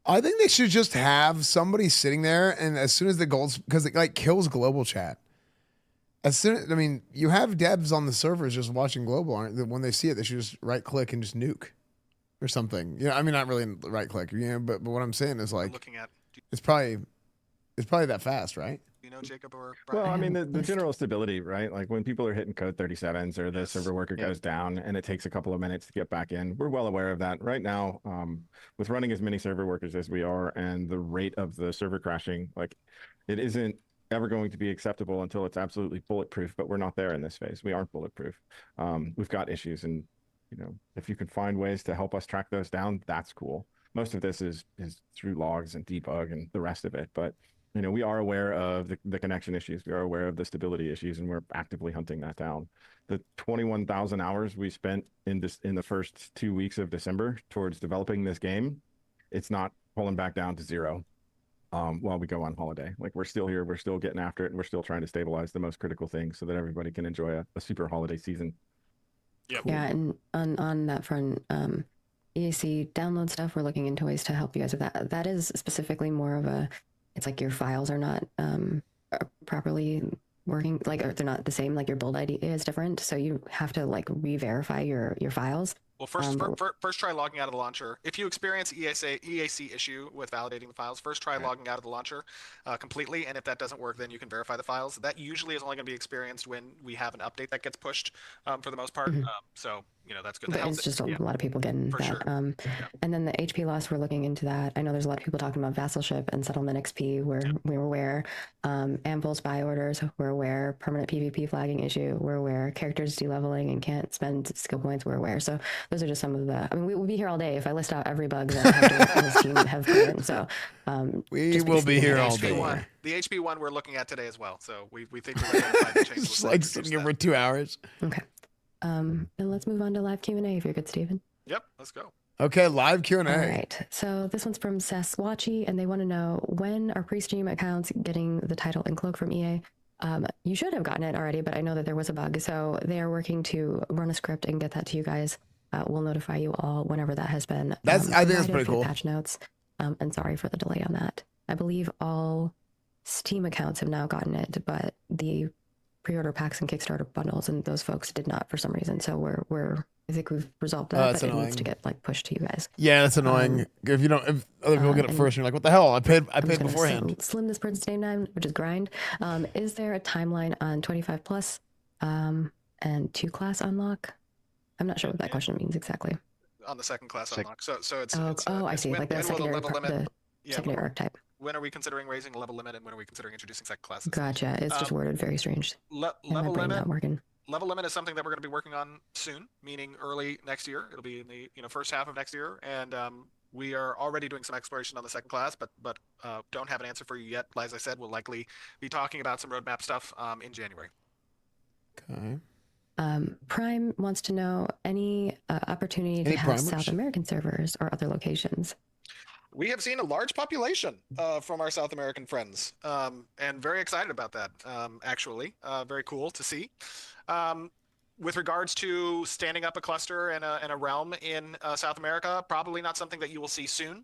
I think they should just have somebody sitting there, and as soon as the gold, because it like kills global chat. I mean, you have devs on the servers just watching global, aren't they? When they see it, they should just right click and just nuke or something. I mean, not really right click, but what I'm saying is like, it's probably that fast, right? Jacob or Brian? Well, I mean, the general stability, right? Like when people are hitting code 37s or the server worker goes down and it takes a couple of minutes to get back in, we're well aware of that. Right now, with running as many server workers as we are and the rate of the server crashing, like it isn't ever going to be acceptable until it's absolutely bulletproof, but we're not there in this phase. We aren't bulletproof. We've got issues, and if you can find ways to help us track those down, that's cool. Most of this is through logs and debug and the rest of it, but we are aware of the connection issues. We are aware of the stability issues, and we're actively hunting that down. The 21,000 hours we spent in the first 2 weeks of December towards developing this game, it's not pulling back down to zero while we go on holiday. Like we're still here, we're still getting after it, and we're still trying to stabilize the most critical things so that everybody can enjoy a super holiday season. Yep. Yeah, and on that front, EAC download stuff, we're looking into ways to help you guys with that. That is specifically more of it's like your files are not properly working, like, or they're not the same, like your build ID is different, so you have to like re-verify your files. Well, first try logging out of the launcher. If you experience EAC issue with validating the files, first try logging out of the launcher completely, and if that doesn't work, then you can verify the files. That usually is only going to be experienced when we have an update that gets pushed for the most part. So that's good. But it's just a lot of people getting that. Sure. And then the HP loss, we're looking into that. I know there's a lot of people talking about Vassalship and Settlement XP. We're aware. Anvil's buy orders, we're aware. Permanent PvP flagging issue, we're aware. Characters de-leveling and can't spend skill points, we're aware. So those are just some of the. I mean, we will be here all day if I list out every bug that his team have put in. So we will be here all day. The HP one we're looking at today as well. So we think we're going to find the changes. Just like sitting here for 2 hours. Okay. And let's move on to live Q&A if you're good, Steven. Yep, let's go. Okay, live Q&A. All right. So this one's from Sasquatchy, and they want to know, when are pre-stream accounts getting the title and cloak from EA? You should have gotten it already, but I know that there was a bug. So they are working to run a script and get that to you guys. We'll notify you all whenever that has been. I think that's pretty cool. Patch notes. And sorry for the delay on that. I believe all Steam accounts have now gotten it, but the pre-order packs and Kickstarter bundles and those folks did not for some reason. So I think we've resolved that, but it needs to get like pushed to you guys. Yeah, that's annoying. If other people get it first, and you're like, what the hell? I paid beforehand. Slim this person's name down, which is grind. Is there a timeline on 25 plus and 2 class unlock? I'm not sure what that question means exactly. On the second class unlock. So it's I see. Like the secondary secondary archetype. When are we considering raising the level limit, and when are we considering introducing second classes? Gotcha. It's just worded very strange. Level limit is something that we're going to be working on soon, meaning early next year. It'll be in the first half of next year, and We are already doing some exploration on the second class, but don't have an answer for you yet. As I said, we'll likely be talking about some roadmap stuff in January. Okay. Prime wants to know any opportunity to have South American servers or other locations. We have seen a large population from our South American friends, and very excited about that, actually. Very cool to see. With regards to standing up a cluster and a realm in South America, probably not something that you will see soon,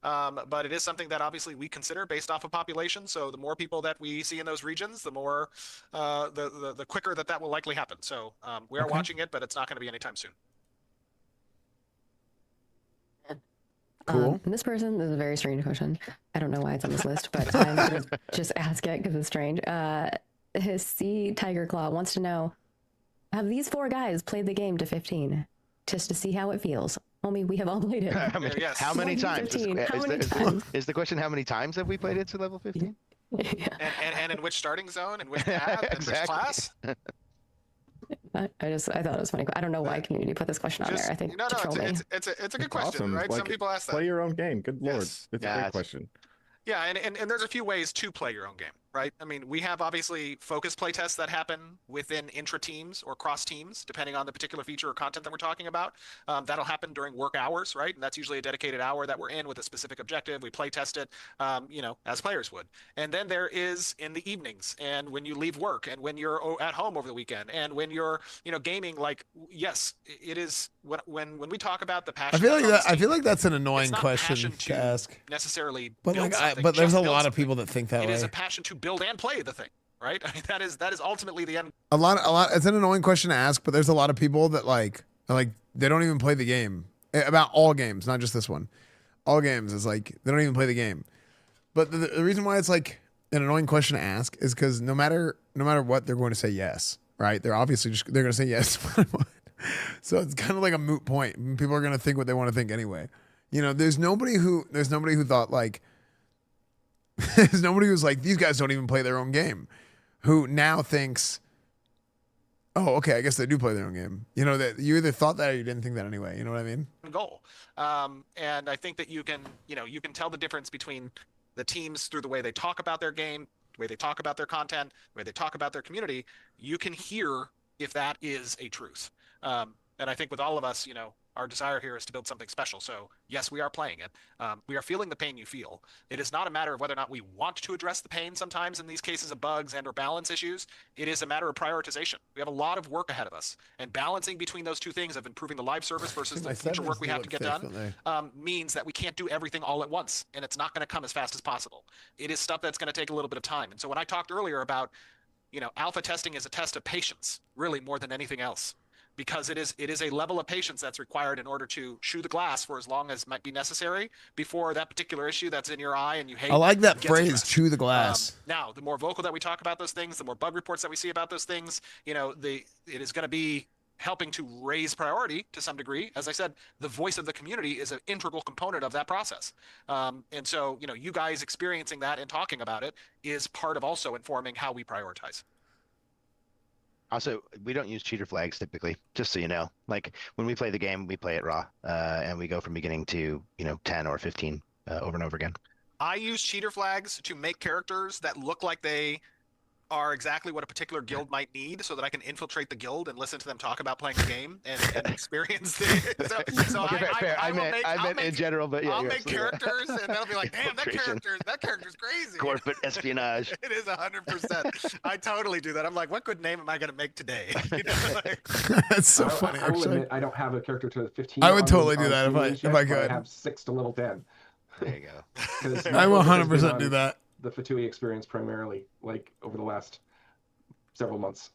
but it is something that obviously we consider based off of population. So the more people that we see in those regions, the more, the quicker that will likely happen. So we are watching it, but it's not going to be anytime soon. Cool. And this is a very strange question. I don't know why it's on this list, but I'm going to just ask it because it's strange. His Sea Tiger Claw wants to know, have these 4 guys played the game to 15 just to see how it feels? Homie, we have all played it. Yes. How many times? Is the question how many times have we played it to level 15? Yeah. And in which starting zone, in which path, in which class? I thought it was funny. I don't know why community put this question on there. I think no, to troll me. It's a good question, awesome. right? Like, Some people ask that. Play your own game. Good lord. Yes. It's a great question. Yeah, and there's a few ways to play your own game, right? I mean, we have obviously focus playtests that happen within intra-teams or cross-teams, depending on the particular feature or content that we're talking about. That'll happen during work hours, right? And that's usually a dedicated hour that we're in with a specific objective. We playtest it, as players would. And then there is in the evenings, and when you leave work, and when you're at home over the weekend, and when you're, gaming. Like, yes, it is when we talk about the passion. I feel like that's an annoying question to ask. Necessarily, but there's a lot of people that think that way. It is a passion to build and play the thing, right? I mean, that is ultimately the end. A lot. It's an annoying question to ask, but there's a lot of people that like they don't even play the game. About all games, not just this one. All games is like they don't even play the game. But the reason why it's like an annoying question to ask is because no matter what, they're going to say yes, right? They're obviously they're going to say yes no matter what. So it's kind of like a moot point. People are going to think what they want to think anyway. There's nobody who thought like. There's nobody who's like, these guys don't even play their own game, who now thinks, oh, okay, I guess they do play their own game. That you either thought that or you didn't think that anyway. You know what I mean? Goal. And I think that you can tell the difference between the teams through the way they talk about their game, the way they talk about their content, the way they talk about their community. You can hear if that is a truth. And I think with all of us, our desire here is to build something special. So yes, we are playing it. We are feeling the pain you feel. It is not a matter of whether or not we want to address the pain sometimes in these cases of bugs and or balance issues. It is a matter of prioritization. We have a lot of work ahead of us, and balancing between those two things of improving the live service versus the future work we have to get done means that we can't do everything all at once, and it's not going to come as fast as possible. It is stuff that's going to take a little bit of time. And so when I talked earlier about, alpha testing is a test of patience, really more than anything else. Because it is a level of patience that's required in order to chew the glass for as long as might be necessary before that particular issue that's in your eye and you hate. I like that phrase, chew the glass. Now, the more vocal that we talk about those things, the more bug reports that we see about those things, it is going to be helping to raise priority to some degree. As I said, the voice of the community is an integral component of that process. And so, you guys experiencing that and talking about it is part of also informing how we prioritize. Also, we don't use cheater flags typically, just so you know. Like when we play the game, we play it raw, and we go from beginning to 10 or 15 over and over again. I use cheater flags to make characters that look like they are exactly what a particular guild might need, so that I can infiltrate the guild and listen to them talk about playing the game and experience it. So fair. I meant in general, but yeah, I'll make characters and they'll be like, damn, that character's crazy. Corporate espionage. It is 100%. I totally do that. I'm like, what good name am I going to make today? That's so funny. I will admit, I don't have a character to 15. I would totally do that if I could. I have 6 to level 10. There you go. I will 100% do that. The Fatui experience primarily, like over the last several months.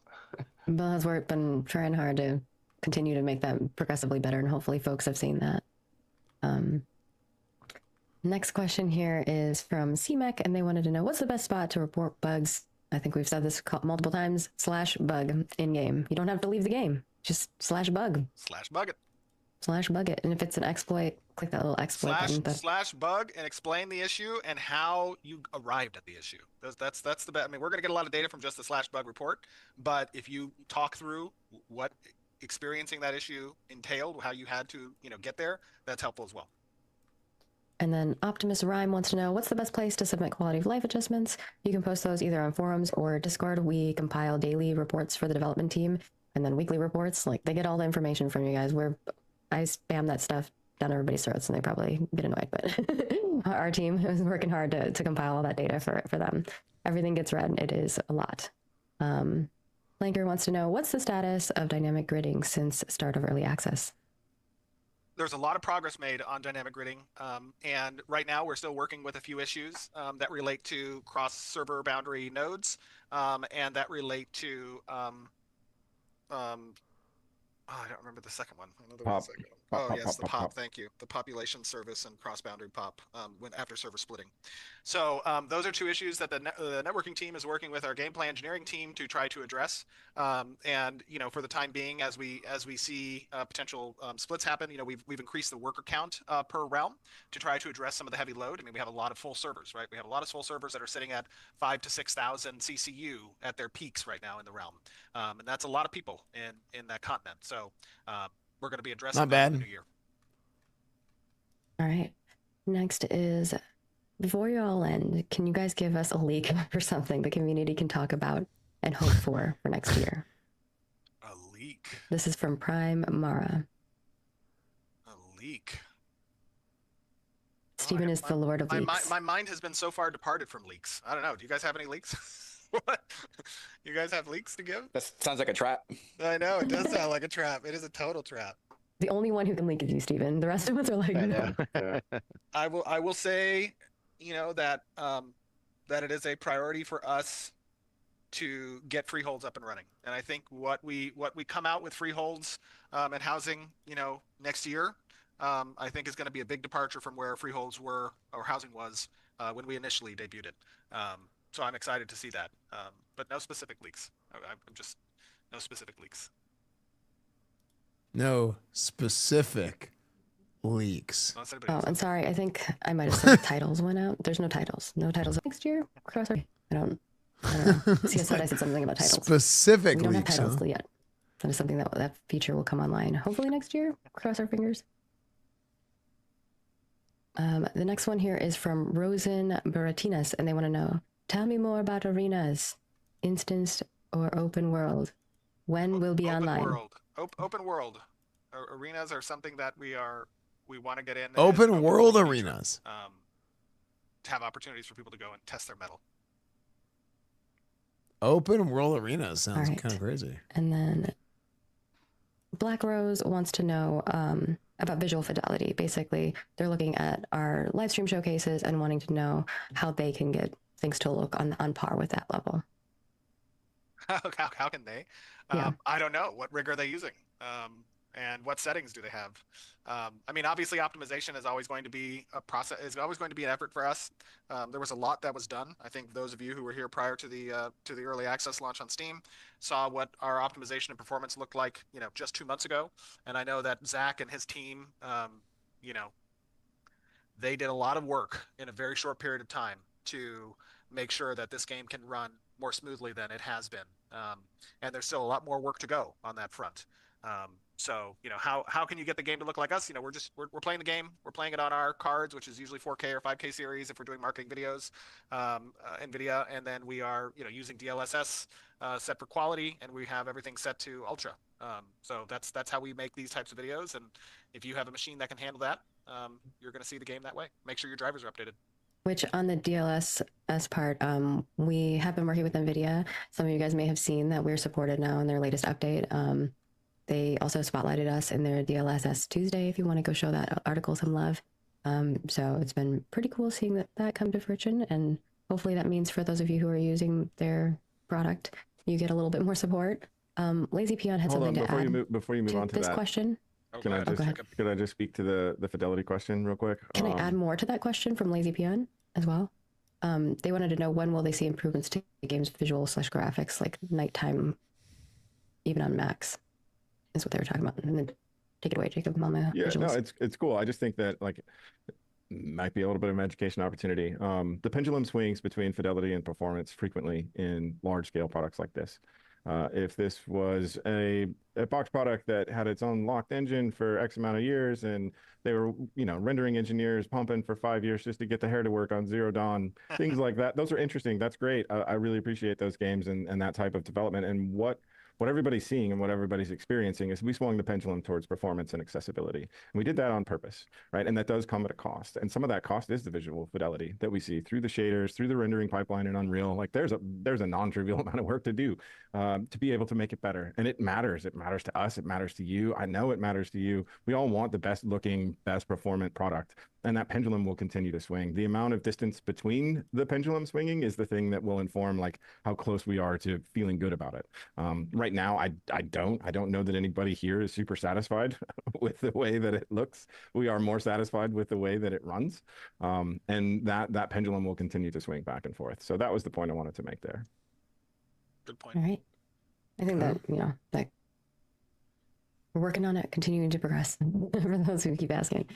Bill has been trying hard to continue to make that progressively better, and hopefully folks have seen that. Next question here is from CMEC, and they wanted to know, what's the best spot to report bugs? I think we've said this multiple times, /bug in-game. You don't have to leave the game. Just /bug. /bug it. /bug it. And if it's an exploit, click that little exploit button. /bug and explain the issue and how you arrived at the issue. That's the best. I mean, we're going to get a lot of data from just the /bug report, but if you talk through what experiencing that issue entailed, how you had to, get there, that's helpful as well. And then Optimus Rhyme wants to know, what's the best place to submit quality of life adjustments? You can post those either on forums or Discord. We compile daily reports for the development team and then weekly reports. Like, they get all the information from you guys. I spam that stuff down everybody's throats and they probably get annoyed, but our team is working hard to compile all that data for them. Everything gets read. It is a lot. Lanker wants to know, what's the status of dynamic gridding since start of early access? There's a lot of progress made on dynamic gridding, and right now we're still working with a few issues that relate to cross-server boundary nodes, and that relate to I don't remember the second one. I know there was a second one. Oh, yes, the POP. Thank you. The population service and cross-boundary POP when after server splitting. So those are two issues that the networking team is working with our gameplay engineering team to try to address. And for the time being, as we see potential splits happen, we've increased the worker count per realm to try to address some of the heavy load. I mean, we have a lot of full servers, right? We have a lot of full servers that are sitting at 5,000 to 6,000 CCU at their peaks right now in the realm, and that's a lot of people in that continent. So we're going to be addressing that in the new year. All right. Next is, before you all end, can you guys give us a leak for something the community can talk about and hope for next year? A leak. This is from Prime Mara. A leak. Steven is the Lord of Leaks. My mind has been so far departed from leaks. I don't know. Do you guys have any leaks? What? You guys have leaks to give? That sounds like a trap. I know, it does sound like a trap. It is a total trap. The only one who can leak is you, Steven. The rest of us are like, no. I will say, that that it is a priority for us to get freeholds up and running. And I think what we come out with freeholds and housing, next year, I think is going to be a big departure from where freeholds were or housing was when we initially debuted it. So I'm excited to see that, but no specific leaks. I'm just no specific leaks. No specific leaks. Oh, I'm sorry. I think I might have said titles went out. There's no titles. No titles next year. I don't know. See, I said something about titles. Specific we don't leaks, have titles yet. That is something that feature will come online hopefully next year. Cross our fingers. The next one here is from Rosen Baratinas, and they want to know, tell me more about arenas, instanced or open world. When will be online? Open world. Arenas are something that we want to get in. Open world arenas. To have opportunities for people to go and test their metal. Open world arenas sounds kind of crazy. And then Black Rose wants to know about visual fidelity. Basically, they're looking at our live stream showcases and wanting to know how they can get things to look on par with that level. How can they? I don't know. What rig are they using? And what settings do they have? I mean, obviously, optimization is always going to be a process. Is always going to be an effort for us. There was a lot that was done. I think those of you who were here prior to the early access launch on Steam saw what our optimization and performance looked like, just 2 months ago. And I know that Zach and his team, they did a lot of work in a very short period of time to make sure that this game can run more smoothly than it has been. And there's still a lot more work to go on that front. So, how can you get the game to look like us? We're playing the game. We're playing it on our cards, which is usually 4K or 5K series if we're doing marketing videos, NVIDIA. And then we are, using DLSS set for quality, and we have everything set to ultra. So that's how we make these types of videos. And if you have a machine that can handle that, you're going to see the game that way. Make sure your drivers are updated. Which on the DLSS part, we have been working with NVIDIA. Some of you guys may have seen that we're supported now in their latest update. They also spotlighted us in their DLSS Tuesday, if you want to go show that article some love. So it's been pretty cool seeing that come to fruition. And hopefully that means for those of you who are using their product, you get a little bit more support. Lazy Peon had something to add before you move on to this that question. Can I just speak to the fidelity question real quick? Can I add more to that question from Lazy Peon as well? They wanted to know, when will they see improvements to the game's visual/graphics, like nighttime, even on Macs, is what they were talking about. And then take it away, Jacob, on the visuals. No, it's cool. I just think that might be a little bit of an education opportunity. The pendulum swings between fidelity and performance frequently in large scale products like this. If this was a box product that had its own locked engine for X amount of years, and they were, rendering engineers pumping for 5 years just to get the hair to work on Zero Dawn, things like that. Those are interesting. That's great. I really appreciate those games and that type of development. And what everybody's seeing and what everybody's experiencing is we swung the pendulum towards performance and accessibility. And we did that on purpose, right? And that does come at a cost. And some of that cost is the visual fidelity that we see through the shaders, through the rendering pipeline in Unreal. Like there's a non-trivial amount of work to do to be able to make it better. And it matters. It matters to us. It matters to you. I know it matters to you. We all want the best looking, best performant product. And that pendulum will continue to swing. The amount of distance between the pendulum swinging is the thing that will inform like how close we are to feeling good about it. Right now, I don't know that anybody here is super satisfied with the way that it looks. We are more satisfied with the way that it runs. And that pendulum will continue to swing back and forth. So that was the point I wanted to make there. Good point. All right. I think that, that we're working on it, continuing to progress for those who keep asking.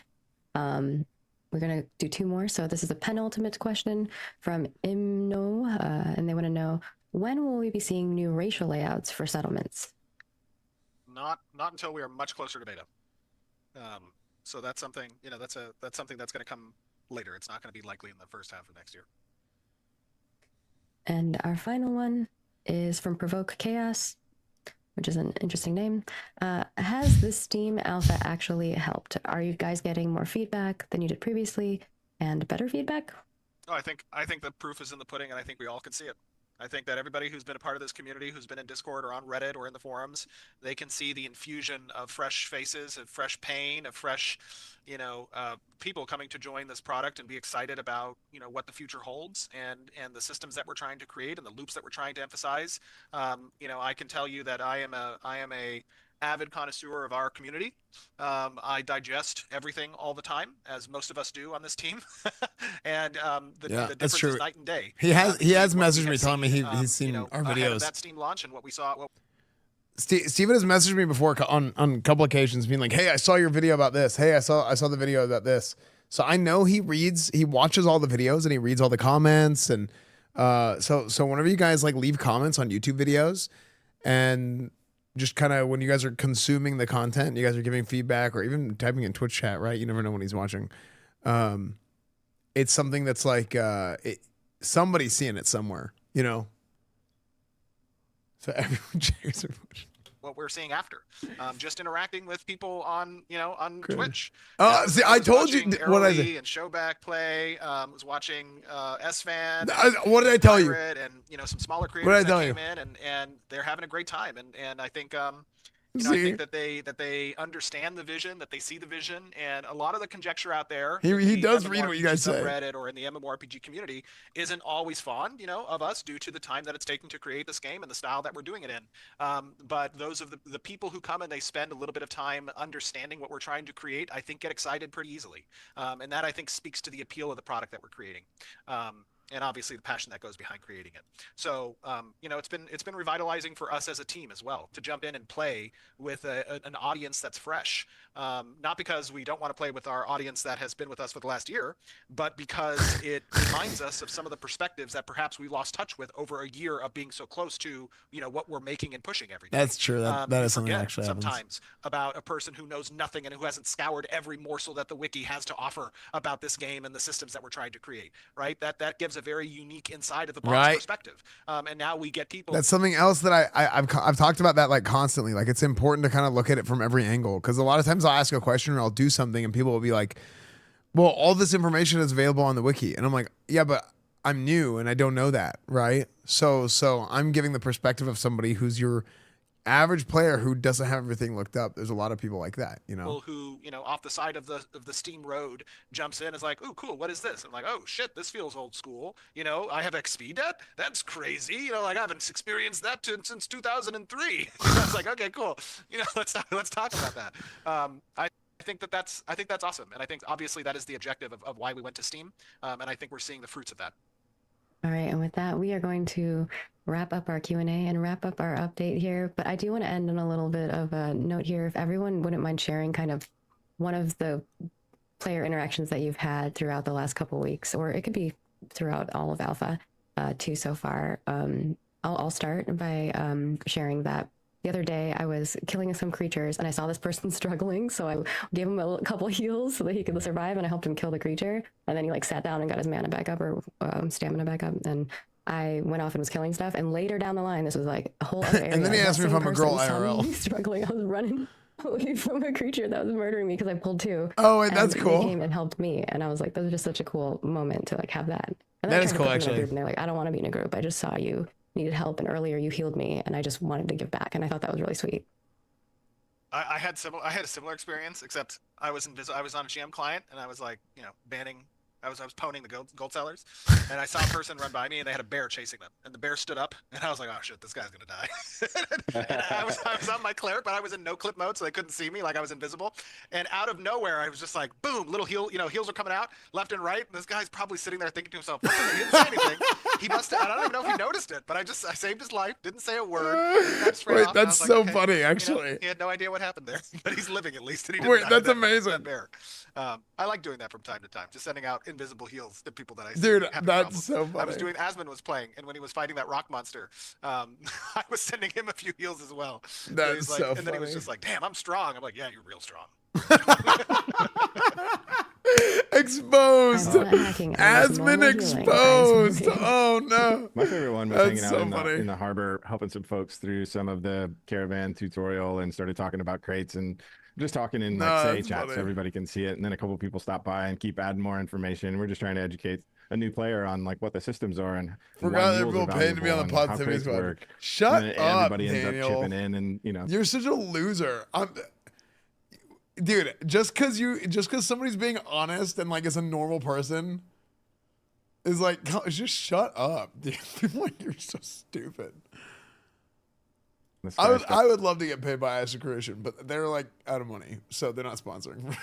We're going to do 2 more. So this is a penultimate question from Imno, and they want to know, when will we be seeing new racial layouts for settlements? Not until we are much closer to beta. So that's something, that's something that's going to come later. It's not going to be likely in the first half of next year. And our final one is from Provoke Chaos, which is an interesting name. Has the Steam alpha actually helped? Are you guys getting more feedback than you did previously and better feedback? Oh, I think the proof is in the pudding, and I think we all can see it. I think that everybody who's been a part of this community, who's been in Discord or on Reddit or in the forums, they can see the infusion of fresh faces, of fresh pain, of fresh, people coming to join this product and be excited about, what the future holds and the systems that we're trying to create and the loops that we're trying to emphasize. I can tell you that I am a avid connoisseur of our community. I digest everything all the time, as most of us do on this team. And the difference is night and day. He has messaged me telling me he's seen our videos. That Steam launch and what we saw. Steven has messaged me before on a couple occasions, being like, "Hey, I saw your video about this. Hey, I saw the video about this." So I know he watches all the videos and he reads all the comments, and so whenever you guys leave comments on YouTube videos, and just kind of when you guys are consuming the content, you guys are giving feedback or even typing in Twitch chat, right? You never know when he's watching. It's something that's somebody's seeing it somewhere, So everyone shares their push. What we're seeing after, just interacting with people on Twitch. See, I told you what I said. And Showback play. Was watching Esfand. What did I tell you? And some smaller creators that came in, and they're having a great time. And I think I think that they understand the vision, that they see the vision, and a lot of the conjecture out there. He does read what you guys say. Reddit or in the MMORPG community isn't always fond, of us due to the time that it's taken to create this game and the style that we're doing it in. But those of the people who come and they spend a little bit of time understanding what we're trying to create, I think get excited pretty easily, and that I think speaks to the appeal of the product that we're creating. And obviously the passion that goes behind creating it. So, it's been revitalizing for us as a team as well to jump in and play with an audience that's fresh. Not because we don't want to play with our audience that has been with us for the last year, but because it reminds us of some of the perspectives that perhaps we lost touch with over a year of being so close to, what we're making and pushing every day. That's true. That is something that actually sometimes happens. About a person who knows nothing and who hasn't scoured every morsel that the wiki has to offer about this game and the systems that we're trying to create, right? That gives a very unique inside of the box perspective. And now we get people. That's something else that I've talked about that constantly. It's important to kind of look at it from every angle, because a lot of times I'll ask a question or I'll do something and people will be like, well, all this information is available on the wiki. And I'm like, yeah, but I'm new and I don't know that, right? So I'm giving the perspective of somebody who's your average player who doesn't have everything looked up. There's a lot of people like that, People who, off the side of the Steam road jumps in, is like, oh, cool, what is this? I'm like, oh shit, this feels old school. I have XP debt? That's crazy. I haven't experienced that since 2003. I was like, okay, cool. Let's talk about that. I think that's awesome. And I think obviously that is the objective of why we went to Steam. And I think we're seeing the fruits of that. All right, and with that, we are going to wrap up our Q&A and wrap up our update here. But I do want to end on a little bit of a note here. If everyone wouldn't mind sharing kind of one of the player interactions that you've had throughout the last couple of weeks, or it could be throughout all of Alpha 2 so far. I'll start by sharing that. The other day, I was killing some creatures, and I saw this person struggling, so I gave him a couple heals so that he could survive, and I helped him kill the creature. And then he like sat down and got his mana back up, or stamina back up, and I went off and was killing stuff. And later down the line, this was like a whole other area. And then he asked me if I'm a girl IRL. IRL. Struggling, I was running away from a creature that was murdering me because I pulled 2. Oh, wait, that's cool. He came and helped me, and I was like, that was just such a cool moment to like have that. And that I is tried to cool, put them in a actually. group, and they're like, I don't want to be in a group. I just saw you needed help, and earlier you healed me, and I just wanted to give back, and I thought that was really sweet. I had a similar experience, except I was on a GM client, and I was like, banning. I was pwning the gold sellers, and I saw a person run by me, and they had a bear chasing them, and the bear stood up, and I was like, oh shit, this guy's gonna die. And I was on my cleric, but I was in no clip mode, so they couldn't see me, like I was invisible. And out of nowhere, I was just like, boom, little heal, heals are coming out left and right. And this guy's probably sitting there thinking to himself, he didn't say anything. He must. I don't even know if he noticed it, but I saved his life, didn't say a word. Wait, that's so funny, actually. He had no idea what happened there, but he's living at least. And he Wait, didn't that's die. amazing. That bear. I like doing that from time to time, just sending out invisible heals to people that I see. Dude, having that's problems. so funny. I was doing Asmund was playing, and when he was fighting that rock monster, I was sending him a few heals as well. That's like, so and then he was funny. just like, "Damn, I'm strong." I'm like, "Yeah, you're real strong." Exposed. Asmund exposed. Healing. Oh no. My favorite one was That's hanging out so in funny. in the harbor, helping some folks through some of the caravan tutorial, and started talking about crates and just talking in like say that's chat funny. so everybody can see it. And then a couple of people stop by and keep adding more information. We're just trying to educate a new player on like what the systems are and Forgot why that mules are people paid to be on the valuable and how positivity crates squad. work. Shut And then up, everybody ends Daniel. up chipping in, and You're such a loser. Dude, just because somebody's being honest and like is a normal person is like, just shut up, dude. People like you're so stupid. I would love to get paid by Asher Creation, but they're like out of money, so they're not sponsoring.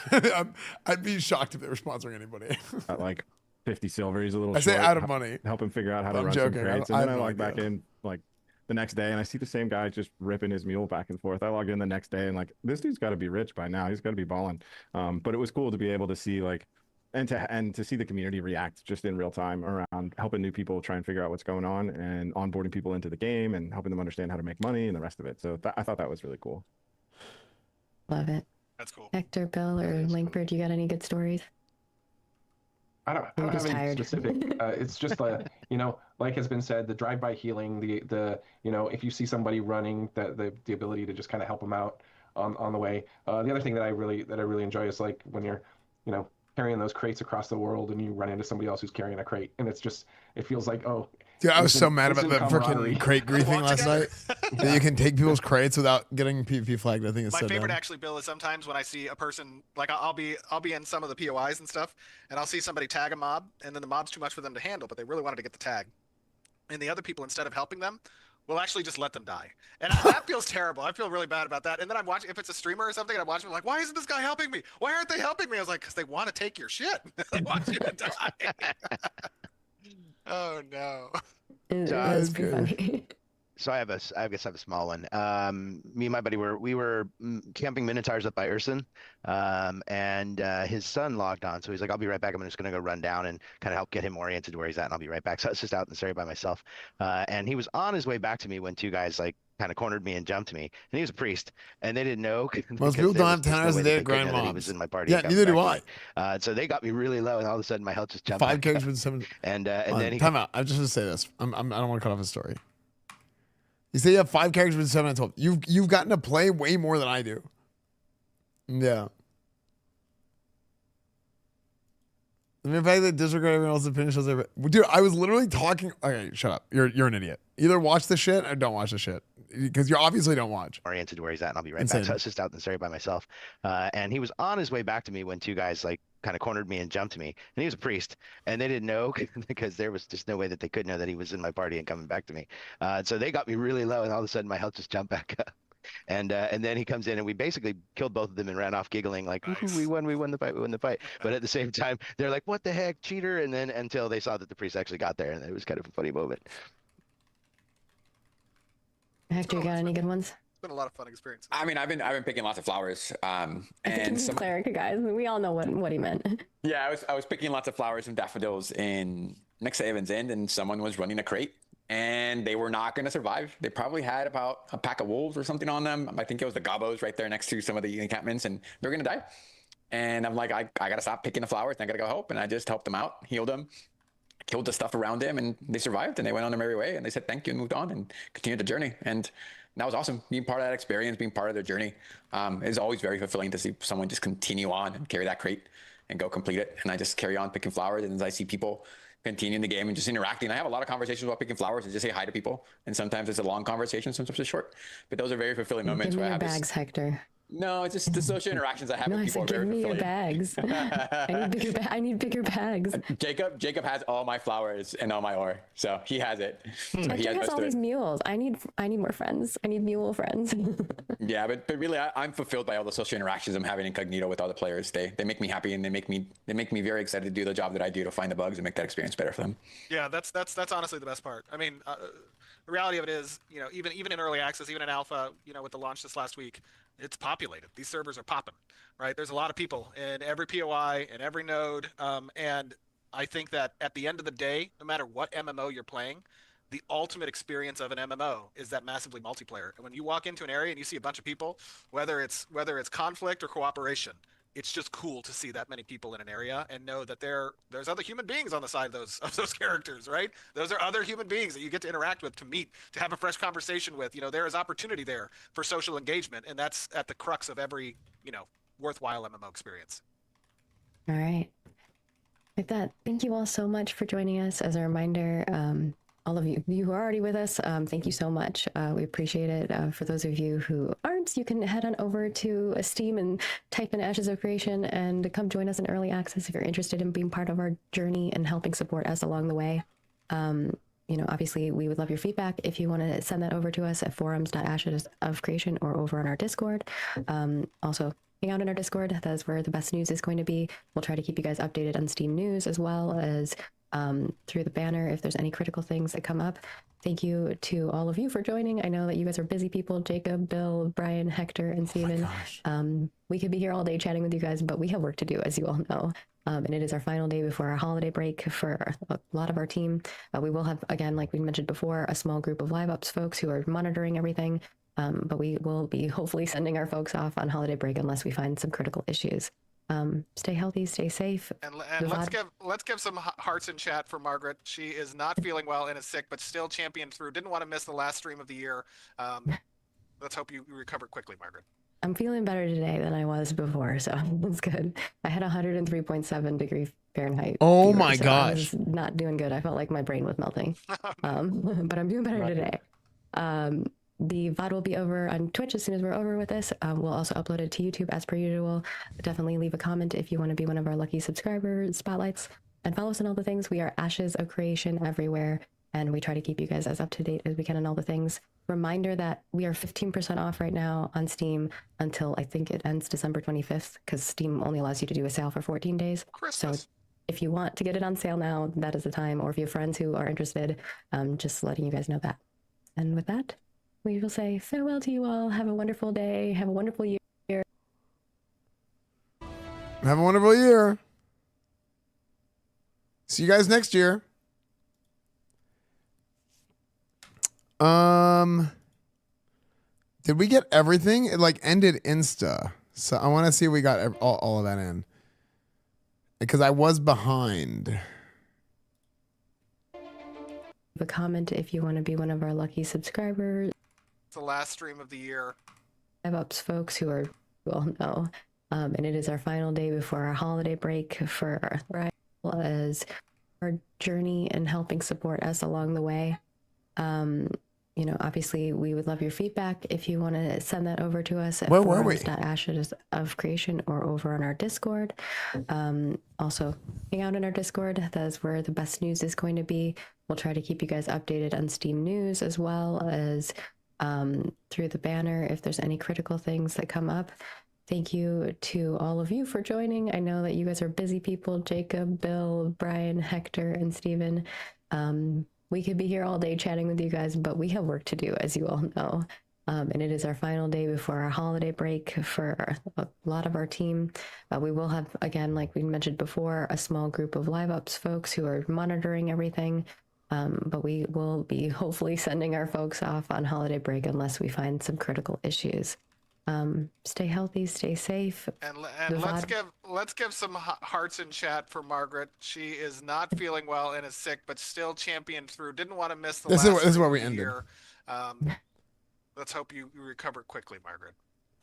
I'd be shocked if they were sponsoring anybody. At like 50 silver, he's a little I say short, out of money. Help him figure out how to I'm run joking. some crates. I And then have I no log back idea. in like the next day, and I see the same guy just ripping his mule back and forth. I log in the next day, and like, this dude's got to be rich by now. He's got to be balling. But it was cool to be able to see like, and to see the community react just in real time around helping new people try and figure out what's going on and onboarding people into the game and helping them understand how to make money and the rest of it. So I thought that was really cool. Love it. That's cool. Hector, Bill, or Linkbird, you got any good stories? I don't You're have just any tired. specific. It's just like has been said, the drive-by healing, the if you see somebody running, the ability to just kind of help them out on the way. The other thing that I really enjoy is like when you're, carrying those crates across the world and you run into somebody else who's carrying a crate, and it feels like, oh. Dude, I was so mad about instant that camaraderie. freaking crate griefing last night. That you can take people's crates without getting PvP flagged. I think it's My so favorite dumb. actually, Bill, is sometimes when I see a person, like I'll be in some of the POIs and stuff, and I'll see somebody tag a mob, and then the mob's too much for them to handle, but they really wanted to get the tag, and the other people, instead of helping them, will actually just let them die. And that feels terrible. I feel really bad about that. And then I'm watching, if it's a streamer or something, and I'm watching, I'm like, why isn't this guy helping me? Why aren't they helping me? I was like, because they want to take your shit. They want you to die. Oh no. That's pretty funny. So I guess I have a small one. Me and my buddy we were camping minotaurs up by Urson, and his son logged on. So he's like, "I'll be right back. I'm just gonna go run down and kind of help get him oriented to where he's at, and I'll be right back." So I was just out in this area by myself, and he was on his way back to me when two guys like kind of cornered me and jumped me, and he was a priest, and they didn't know. Most people don't have 10 hours a day to grind mobs. He was in my party. Yeah, neither do I. So they got me really low, and all of a sudden my health just jumped. 5 characters with 7. And then he time out. I just want to say this. I don't want to cut off his story. You say you have 5 characters with 7 and 12. You've gotten to play way more than I do. Yeah. I mean, the fact that disregard everyone else's opinion shows dude, I was literally talking. Okay, shut up. You're an idiot. Either watch the shit or don't watch the shit, because you obviously don't watch. Oriented to where he's at, and I'll be right Insane. back. So I was just out in this area by myself, and he was on his way back to me when two guys like kind of cornered me and jumped me, and he was a priest, and they didn't know because there was just no way that they could know that he was in my party and coming back to me. So they got me really low, and all of a sudden my health just jumped back up. And then he comes in, and we basically killed both of them and ran off giggling like, nice. we won the fight. But at the same time, they're like, what the heck, cheater? And then until they saw that the priest actually got there, and it was kind of a funny moment. Hector, you got any good ones? It's been a lot of fun experiences. I mean, I've been picking lots of flowers, and some cleric guys. We all know what he meant. Yeah, I was picking lots of flowers and daffodils in next to Evans End, and someone was running a crate, and they were not going to survive. They probably had about a pack of wolves or something on them. I think it was the gobos right there next to some of the encampments, and they're going to die. And I'm like, I got to stop picking the flowers, and I got to go help. And I just helped them out, healed them, killed the stuff around them, and they survived, and they went on their merry way, and they said thank you and moved on and continued the journey. And that was awesome. Being part of that experience, being part of their journey, is always very fulfilling to see someone just continue on and carry that crate and go complete it. And I just carry on picking flowers, and as I see people continuing the game and just interacting, I have a lot of conversations about picking flowers and just say hi to people. And sometimes it's a long conversation, sometimes it's short, but those are very fulfilling moments. Give me where I your have bags, Hector. No, it's just the social interactions I have No, with I people said, are very give me your fulfilling. bags. I need bigger bags. Jacob has all my flowers and all my ore, so he has it. So he Hector has most all of it. these mules. I need more friends. I need mule friends. Yeah, but really, I'm fulfilled by all the social interactions I'm having incognito with all the players. They make me happy, and they make me very excited to do the job that I do to find the bugs and make that experience better for them. Yeah, that's honestly the best part. I mean, the reality of it is, you know, even in early access, even in alpha, you know, with the launch this last week, it's populated. These servers are popping, right? There's a lot of people in every POI, in every node, and I think that at the end of the day, no matter what MMO you're playing, the ultimate experience of an MMO is that massively multiplayer. And when you walk into an area and you see a bunch of people, whether it's conflict or cooperation, it's just cool to see that many people in an area and know that there's other human beings on the side of those characters, right? Those are other human beings that you get to interact with, to meet, to have a fresh conversation with. You know, there is opportunity there for social engagement, and that's at the crux of every, you know, worthwhile MMO experience. All right. With that, thank you all so much for joining us. As a reminder, all of you who are already with us, thank you so much. We appreciate it. For those of you who aren't, you can head on over to Steam and type in Ashes of Creation and come join us in early access if you're interested in being part of our journey and helping support us along the way. You know, obviously, we would love your feedback. If you want to send that over to us at forums.ashesofcreation or over on our Discord. Also, hang out in our Discord. That's where the best news is going to be. We'll try to keep you guys updated on Steam news, as well as through the banner if there's any critical things that come up. Thank you to all of you for joining. I know that you guys are busy people. Jacob, Bill, Brian, Hector, and Steven. We could be here all day chatting with you guys, but we have work to do, as you all know. And it is our final day before our holiday break for a lot of our team. We will have, again, like we mentioned before, a small group of live ops folks who are monitoring everything. But we will be hopefully sending our folks off on holiday break unless we find some critical issues. Stay healthy, stay safe. And let's give some hearts in chat for Margaret. She is not feeling well and is sick, but still championed through. Didn't want to miss the last stream of the year. Let's hope you recover quickly, Margaret. I'm feeling better today than I was before, so that's good. I had 103.7 degree Fahrenheit. Oh fever, my so gosh. I was not doing good. I felt like my brain was melting. But I'm doing better today. The VOD will be over on Twitch as soon as we're over with this. We'll also upload it to YouTube as per usual. Definitely leave a comment if you want to be one of our lucky subscriber spotlights. And follow us on all the things. We are Ashes of Creation everywhere. And we try to keep you guys as up to date as we can on all the things. Reminder that we are 15% off right now on Steam until I think it ends December 25th, because Steam only allows you to do a sale for 14 days. Christmas. So if you want to get it on sale now, that is the time. Or if you have friends who are interested, just letting you guys know that. And with that, we will say farewell to you all. Have a wonderful day. Have a wonderful year. Have a wonderful year. See you guys next year. Did we get everything? It like ended insta. So I want to see if we got all of that in. Because I was behind. Leave a comment if you want to be one of our lucky subscribers. It's the last stream of the year. Live ops folks who are, you all know. And it is our final day before our holiday break for as our journey and helping support us along the way. You know, obviously, we would love your feedback. If you want to send that over to us at forums.ashesofcreation or over on our Discord. Also, hang out in our Discord. That's where the best news is going to be. We'll try to keep you guys updated on Steam news, as well as through the banner if there's any critical things that come up. Thank you to all of you for joining. I know that you guys are busy people. Jacob, Bill, Brian, Hector, and Steven. We could be here all day chatting with you guys, but we have work to do, as you all know. And it is our final day before our holiday break for a lot of our team. We will have, again, like we mentioned before, a small group of live ops folks who are monitoring everything. But we will be hopefully sending our folks off on holiday break unless we find some critical issues. Stay healthy, stay safe. And let's give some hearts in chat for Margaret. She is not feeling well and is sick, but still championed through. Didn't want to miss the last. This is where we ended. Let's hope you recover quickly, Margaret.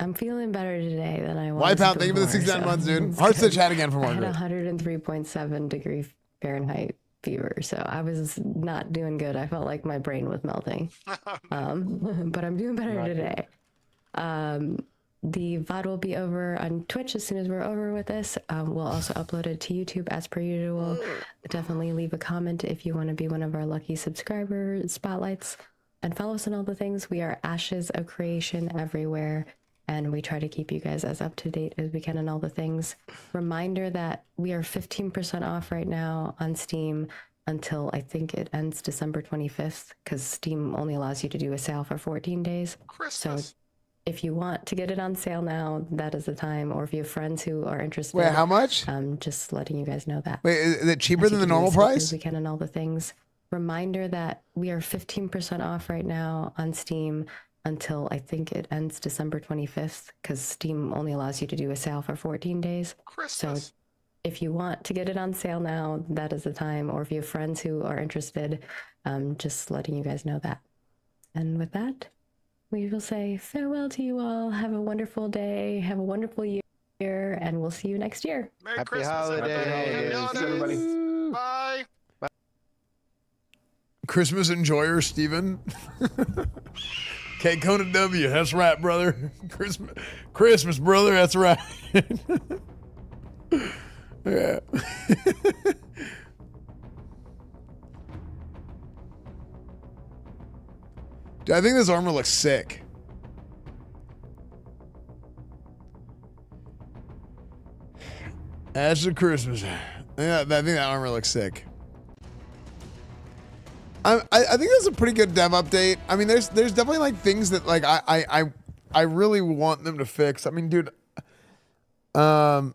I'm feeling better today than I was. Wipeout, thank you for the 69 months, dude. Hearts in chat again for Margaret. I had 103.7 degree Fahrenheit fever, so I was not doing good. I felt like my brain was melting. But I'm doing better today. The VOD will be over on Twitch as soon as we're over with this. We'll also upload it to YouTube as per usual. Definitely leave a comment if you want to be one of our lucky subscriber spotlights. And follow us on all the things. We are Ashes of Creation everywhere. And we try to keep you guys as up to date as we can on all the things. Reminder that we are 15% off right now on Steam until I think it ends December 25th, because Steam only allows you to do a sale for 14 days. Christmas. So if you want to get it on sale now, that is the time. Or if you have friends who are interested. Wait, how much? Just letting you guys know that. Wait, is it cheaper than the normal price? We can on all the things. Reminder that we are 15% off right now on Steam until I think it ends December 25th, because Steam only allows you to do a sale for 14 days. Christmas. So if you want to get it on sale now, that is the time. Or if you have friends who are interested, just letting you guys know that. And with that, we will say farewell to you all. Have a wonderful day. Have a wonderful year. And we'll see you next year. Merry Happy Christmas, holidays. Happy holidays, everybody. Bye. Christmas enjoyer, Steven. Okay, Conan W. That's right, brother. Christmas, brother. That's right. Yeah. Dude, I think this armor looks sick. Ash of Christmas. Yeah, I think that armor looks sick. I think that's a pretty good dev update. I mean, there's definitely like things that like I really want them to fix. I mean, dude, I'm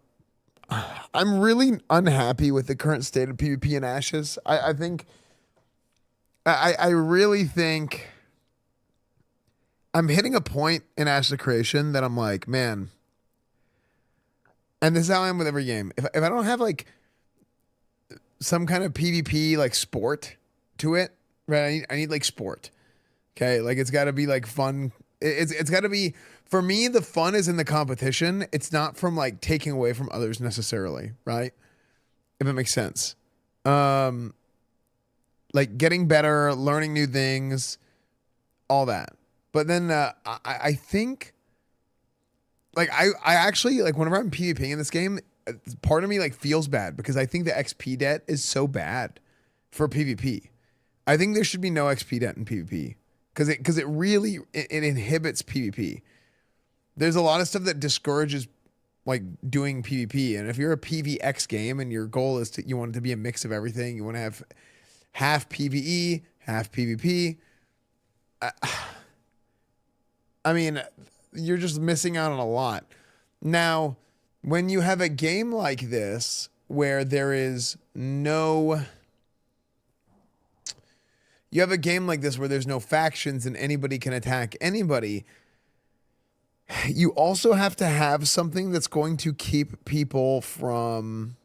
really unhappy with the current state of PvP in Ashes. I think I really think I'm hitting a point in Ashes of Creation that I'm like, man, and this is how I am with every game. If I don't have like some kind of PvP like sport to it, right? I need like sport. Okay, like it's got to be like fun. It's got to be, for me, the fun is in the competition. It's not from like taking away from others necessarily, right? If it makes sense. Like getting better, learning new things, all that. But then I think like I actually like whenever I'm PvPing in this game, part of me like feels bad because I think the XP debt is so bad for PvP. I think there should be no XP debt in PvP because it really inhibits PvP. There's a lot of stuff that discourages like doing PvP, and if you're a PvX game and your goal is you want it to be a mix of everything, you want to have half PvE, half PvP. I mean, you're just missing out on a lot. Now, when you have a game like this where there is no... You have a game like this where there's no factions and anybody can attack anybody. You also have to have something that's going to keep people from...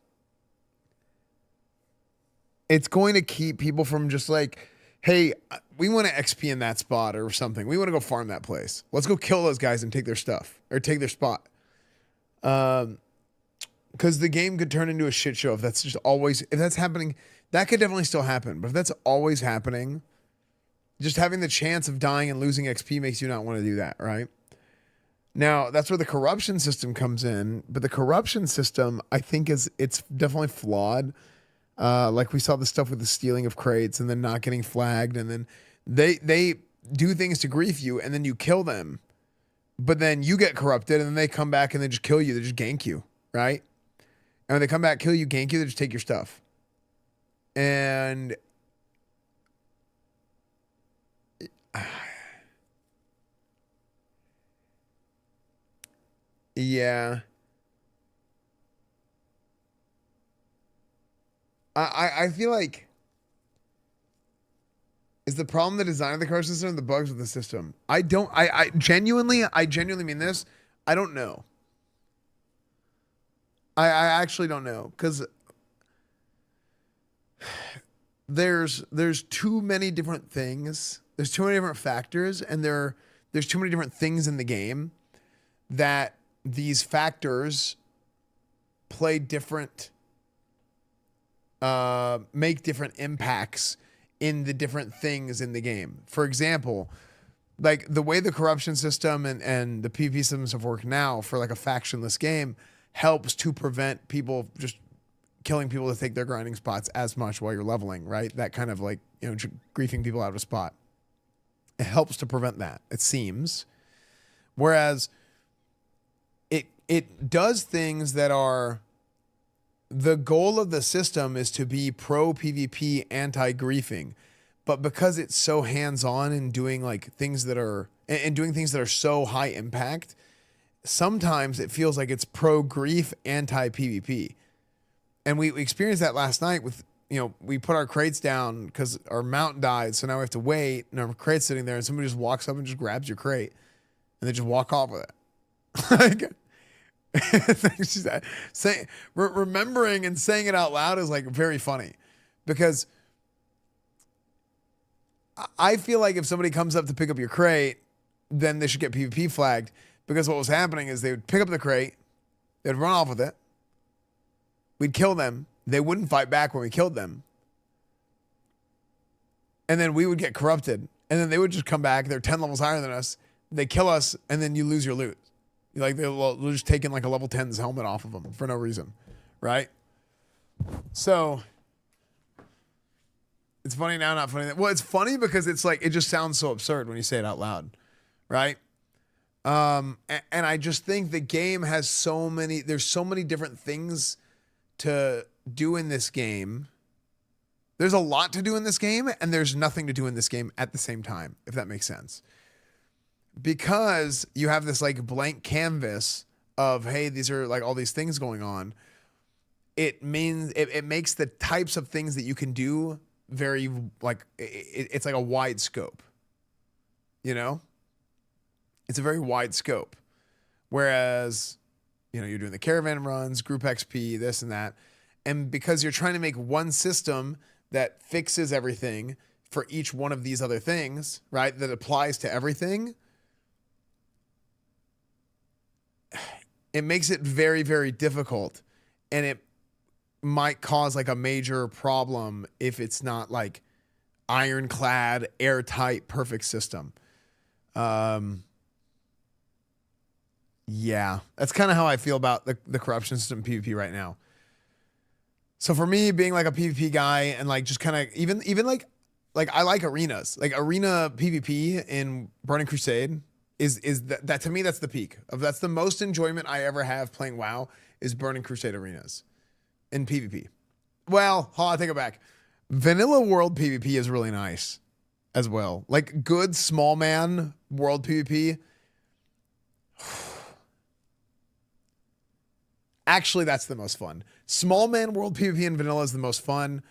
It's going to keep people from just like, hey, we want to XP in that spot or something. We want to go farm that place. Let's go kill those guys and take their stuff or take their spot. Because the game could turn into a shit show if that's just always... If that's happening... That could definitely still happen, but if that's always happening, just having the chance of dying and losing XP makes you not want to do that, right? Now, that's where the corruption system comes in, but the corruption system, I think, it's definitely flawed. Like we saw the stuff with the stealing of crates and then not getting flagged, and then they do things to grief you, and then you kill them, but then you get corrupted, and then they come back and they just kill you. They just gank you, right? And when they come back, kill you, gank you, they just take your stuff. And yeah, I feel like Is the problem the design of the card system or the bugs with the system? I genuinely mean this. I don't know. I actually don't know, because there's too many different things. There's too many different factors, and there's too many different things in the game that these factors play different, make different impacts in the different things in the game. For example, like the way the corruption system and the PvP systems have worked now for like a factionless game helps to prevent people just killing people to take their grinding spots as much while you're leveling, right? That kind of like, griefing people out of a spot. It helps to prevent that, it seems. Whereas it does things that are, the goal of the system is to be pro PvP, anti-griefing. But because it's so hands-on and doing like things that are, and doing things that are so high impact, sometimes it feels like it's pro grief, anti PvP. And we experienced that last night with, we put our crates down because our mount died. So now we have to wait, and our crate's sitting there, and somebody just walks up and just grabs your crate and they just walk off with it. Like, remembering and saying it out loud is like very funny, because I feel like if somebody comes up to pick up your crate, then they should get PvP flagged, because what was happening is they would pick up the crate, they'd run off with it, we'd kill them, they wouldn't fight back when we killed them, and then we would get corrupted, and then they would just come back, they're 10 levels higher than us, they kill us, and then you lose your loot. Like they'll just taking like a level 10's helmet off of them for no reason, right? So it's funny now, not funny. Well, it's funny because it's like, it just sounds so absurd when you say it out loud, right? And I just think the game has there's so many different things to do in this game. There's a lot to do in this game, and there's nothing to do in this game at the same time, if that makes sense. Because you have this like blank canvas of, hey, these are like all these things going on. It means it makes the types of things that you can do very like, it's like a wide scope, it's a very wide scope. Whereas, you're doing the caravan runs, group XP, this and that. And because you're trying to make one system that fixes everything for each one of these other things, right? That applies to everything. It makes it very, very difficult, and it might cause like a major problem if it's not like ironclad, airtight, perfect system. Yeah, that's kind of how I feel about the corruption system PvP right now. So for me, being like a PvP guy and like just kind of even like I like arenas, like arena PvP in Burning Crusade. Is that to me, that's the peak that's the most enjoyment I ever have playing WoW, is Burning Crusade arenas in PvP. Well, hold on, I take it back. Vanilla World PvP is really nice as well. Like good small man world PvP. Actually, that's the most fun. Small man world PvP in vanilla is the most fun.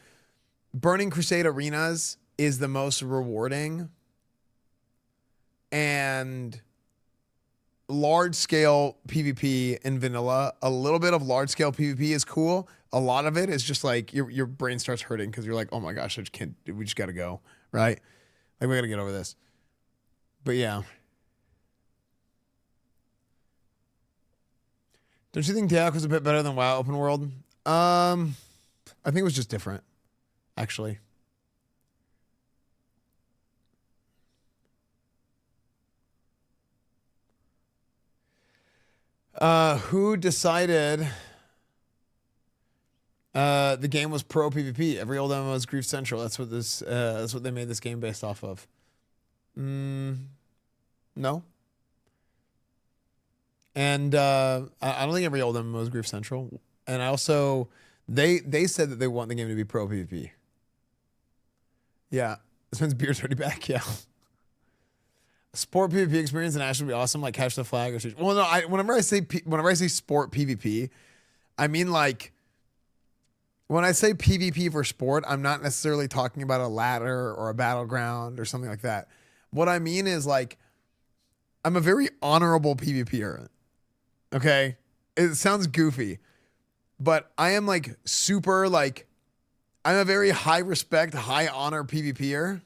Burning Crusade arenas is the most rewarding. And large scale PvP in vanilla, a little bit of large scale PvP is cool. A lot of it is just like your brain starts hurting because you're like, oh my gosh, I just can't, we just got to go, right? Like we got to get over this. But yeah. Don't you think Dialog was a bit better than WoW Open World? I think it was just different, actually. Who decided the game was pro PvP? Every old MMO is Grief Central. That's what they made this game based off of. No. And I don't think every old MMO is Grief Central. And I also, they said that they want the game to be pro PvP. Yeah. This one's beer's already back. Yeah. Sport PvP experience in Ash would be awesome, like Catch the Flag or well, no. Whenever I say sport PvP, I mean like when I say PvP for sport, I'm not necessarily talking about a ladder or a battleground or something like that. What I mean is like, I'm a very honorable PvPer. Okay? It sounds goofy, but I am like super like, I'm a very high respect, high honor PvPer.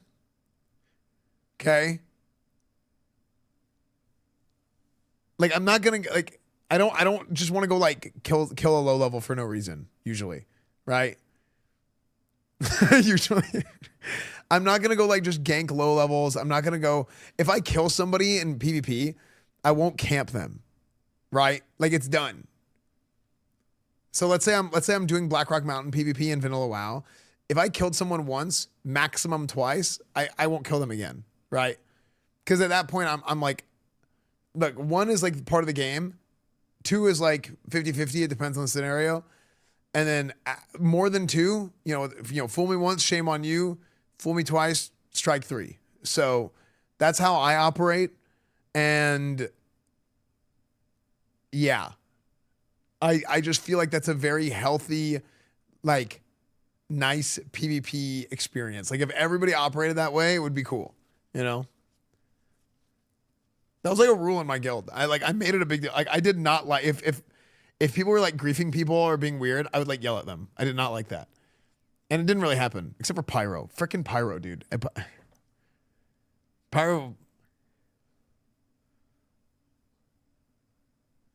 Okay? Like I'm not gonna like I don't just want to go like kill a low level for no reason, usually. Right? Usually. I'm not gonna go like just gank low levels. I'm not gonna go if I kill somebody in PvP, I won't camp them. Right? Like it's done. So let's say I'm doing Blackrock Mountain PvP in Vanilla WoW. If I killed someone once, maximum twice, I won't kill them again. Right? Because at that point I'm like, look, 1 is like part of the game. 2 is like 50-50. It depends on the scenario. And then more than 2, fool me once, shame on you. Fool me twice, strike 3. So that's how I operate. And yeah, I just feel like that's a very healthy, like nice PvP experience. Like if everybody operated that way, it would be cool, That was like a rule in my guild. I made it a big deal. Like I did not like if people were like griefing people or being weird, I would like yell at them. I did not like that. And it didn't really happen except for Pyro. Freaking Pyro, dude. Pyro.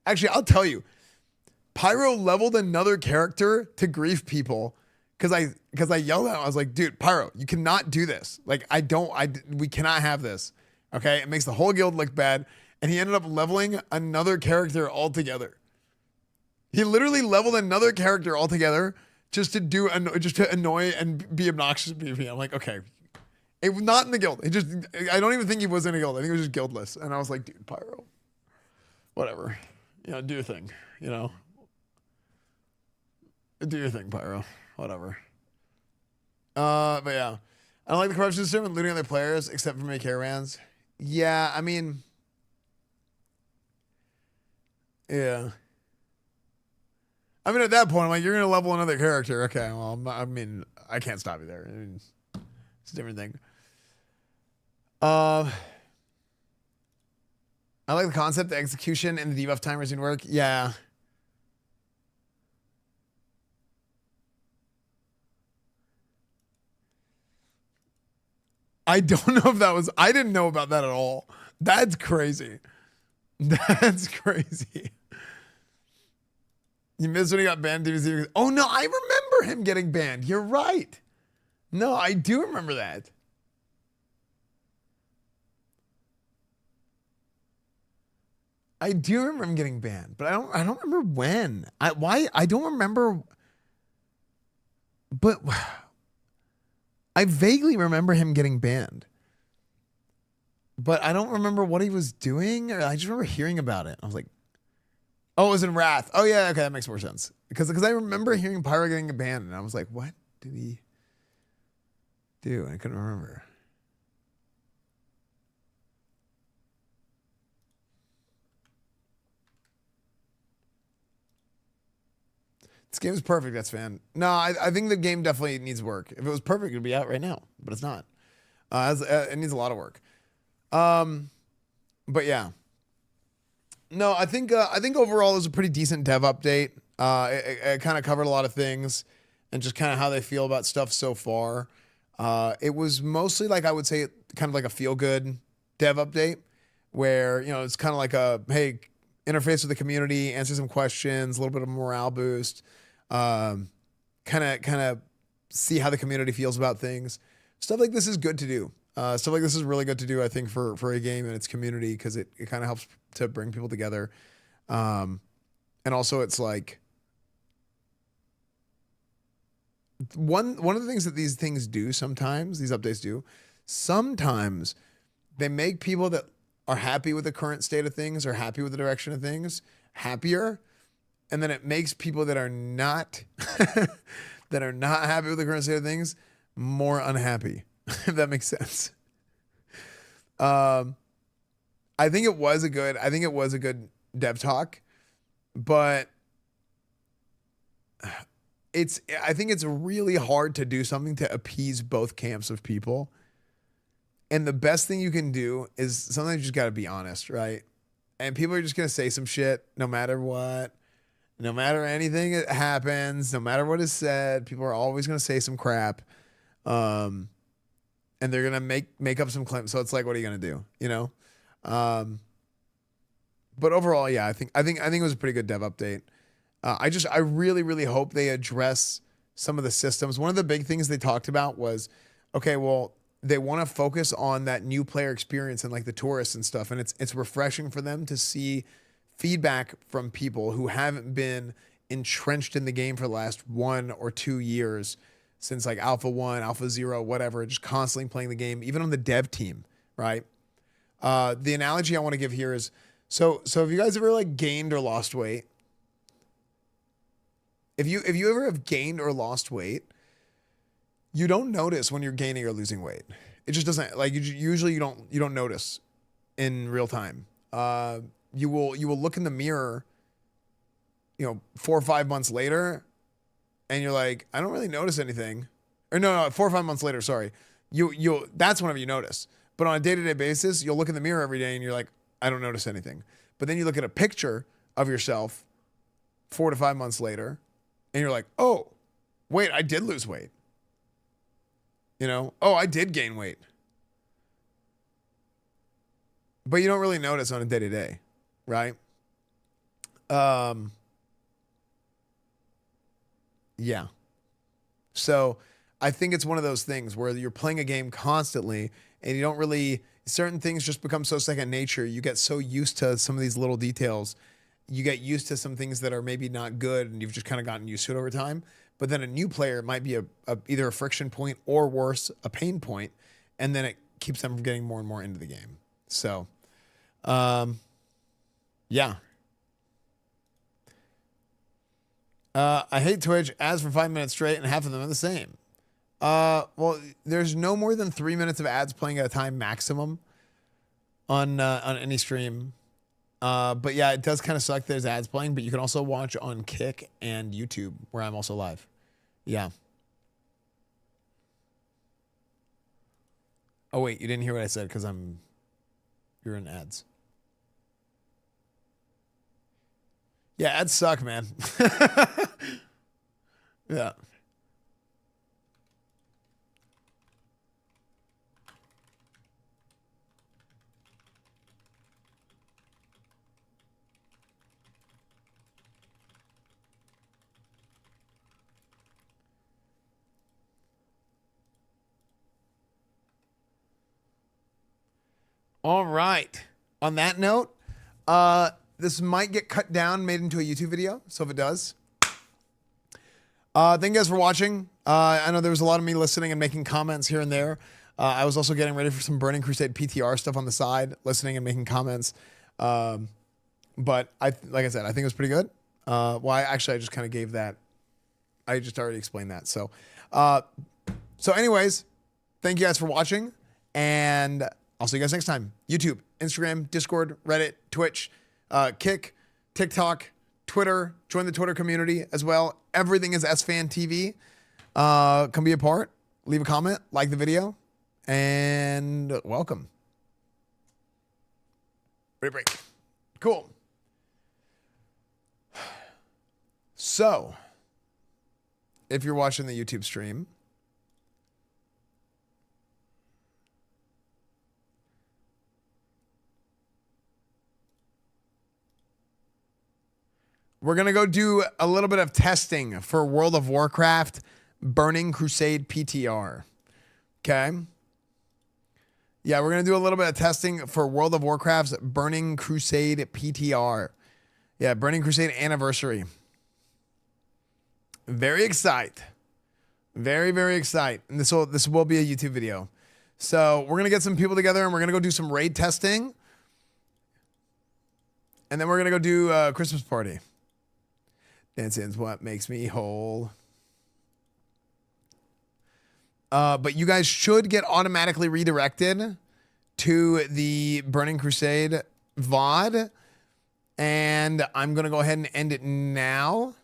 Actually, I'll tell you. Pyro leveled another character to grief people because I yelled at him. I was like, dude, Pyro, you cannot do this. Like we cannot have this. Okay, it makes the whole guild look bad. And he ended up leveling another character altogether. He literally leveled another character altogether just to annoy and be obnoxious to PvP. I'm like, okay, it was not in the guild. I don't even think he was in a guild. I think he was just guildless. And I was like, dude, Pyro, whatever, do your thing, do your thing, Pyro, whatever. But yeah, I don't like the corruption system and looting other players except for my caravans. Yeah, I mean, yeah. I mean, at that point, I'm like, you're going to level another character. Okay, well, I mean, I can't stop you there. I mean, it's a different thing. I like the concept, the execution, and the debuff timers didn't work. Yeah. I don't know if that was... I didn't know about that at all. That's crazy. That's crazy. You missed when he got banned. Oh, no, I remember him getting banned. You're right. No, I do remember that. I do remember him getting banned, but I don't remember when. I don't remember. But I vaguely remember him getting banned. But I don't remember what he was doing. I just remember hearing about it. I was like, oh, it was in Wrath. Oh, yeah, okay, that makes more sense. Because I remember hearing Pyro getting banned, and I was like, what did he do? I couldn't remember. This game is perfect, that's fan. No, I think the game definitely needs work. If it was perfect, it would be out right now, but it's not. It needs a lot of work. But yeah. No, I think overall it was a pretty decent dev update. It kind of covered a lot of things and just kind of how they feel about stuff so far. It was mostly like, I would say, kind of like a feel-good dev update where, it's kind of like a, hey, interface with the community, answer some questions, a little bit of a morale boost, kind of see how the community feels about things. Stuff like this is good to do. Stuff like this is really good to do, I think, for a game and its community because it kind of helps to bring people together. And also it's like one of the things that these things do sometimes, these updates do, sometimes they make people that are happy with the current state of things or happy with the direction of things happier. And then it makes people that are not that are not happy with the current state of things more unhappy, if that makes sense. I think it was a good dev talk, but I think it's really hard to do something to appease both camps of people. And the best thing you can do is sometimes you just got to be honest, right? And people are just going to say some shit no matter what, no matter anything that happens, no matter what is said. People are always going to say some crap. And they're going to make up some claims. So it's like, what are you going to do? You know? But overall, yeah, I think it was a pretty good dev update. I really, really hope they address some of the systems. One of the big things they talked about was, okay, well, they want to focus on that new player experience and like the tourists and stuff. And it's refreshing for them to see feedback from people who haven't been entrenched in the game for the last 1 or 2 years since like Alpha 1, Alpha 0, whatever, just constantly playing the game, even on the dev team, right? The analogy I want to give here is, so have you guys ever like gained or lost weight? If you ever have gained or lost weight, you don't notice when you're gaining or losing weight. It just doesn't, like, usually you don't notice in real time. You will look in the mirror, 4 or 5 months later, and you're like, I don't really notice anything. Or no, 4 or 5 months later, sorry. That's whenever you notice. But on a day-to-day basis, you'll look in the mirror every day and you're like, I don't notice anything. But then you look at a picture of yourself 4 to 5 months later, and you're like, oh, wait, I did lose weight. Oh, I did gain weight. But you don't really notice on a day-to-day, right? Yeah. So I think it's one of those things where you're playing a game constantly and you don't really, certain things just become so second nature. You get so used to some of these little details. You get used to some things that are maybe not good and you've just kind of gotten used to it over time. But then a new player might be either a friction point or worse, a pain point, and then it keeps them from getting more and more into the game. So, yeah. I hate Twitch ads for 5 minutes straight and half of them are the same. Well, there's no more than 3 minutes of ads playing at a time maximum on any stream. But yeah, it does kind of suck there's ads playing, but you can also watch on Kick and YouTube where I'm also live. Yeah. Oh wait, you didn't hear what I said because you're in ads. Yeah, ads suck, man. Yeah. All right. On that note, this might get cut down, made into a YouTube video. So if it does, thank you guys for watching. I know there was a lot of me listening and making comments here and there. I was also getting ready for some Burning Crusade PTR stuff on the side, listening and making comments. But like I said, I think it was pretty good. I just kind of gave that. I just already explained that. So anyways, thank you guys for watching, and I'll see you guys next time. YouTube, Instagram, Discord, Reddit, Twitch, Kick, TikTok, Twitter. Join the Twitter community as well. Everything is EsfandTV. Come be a part. Leave a comment. Like the video. And welcome. Ready, break. Cool. So, if you're watching the YouTube stream, we're going to go do a little bit of testing for World of Warcraft Burning Crusade PTR. Okay? Yeah, we're going to do a little bit of testing for World of Warcraft's Burning Crusade PTR. Yeah, Burning Crusade Anniversary. Very excited. Very, very excited. And this will be a YouTube video. So we're going to get some people together and we're going to go do some raid testing. And then we're going to go do a Christmas party. Dancing's what makes me whole. But you guys should get automatically redirected to the Burning Crusade VOD. And I'm going to go ahead and end it now.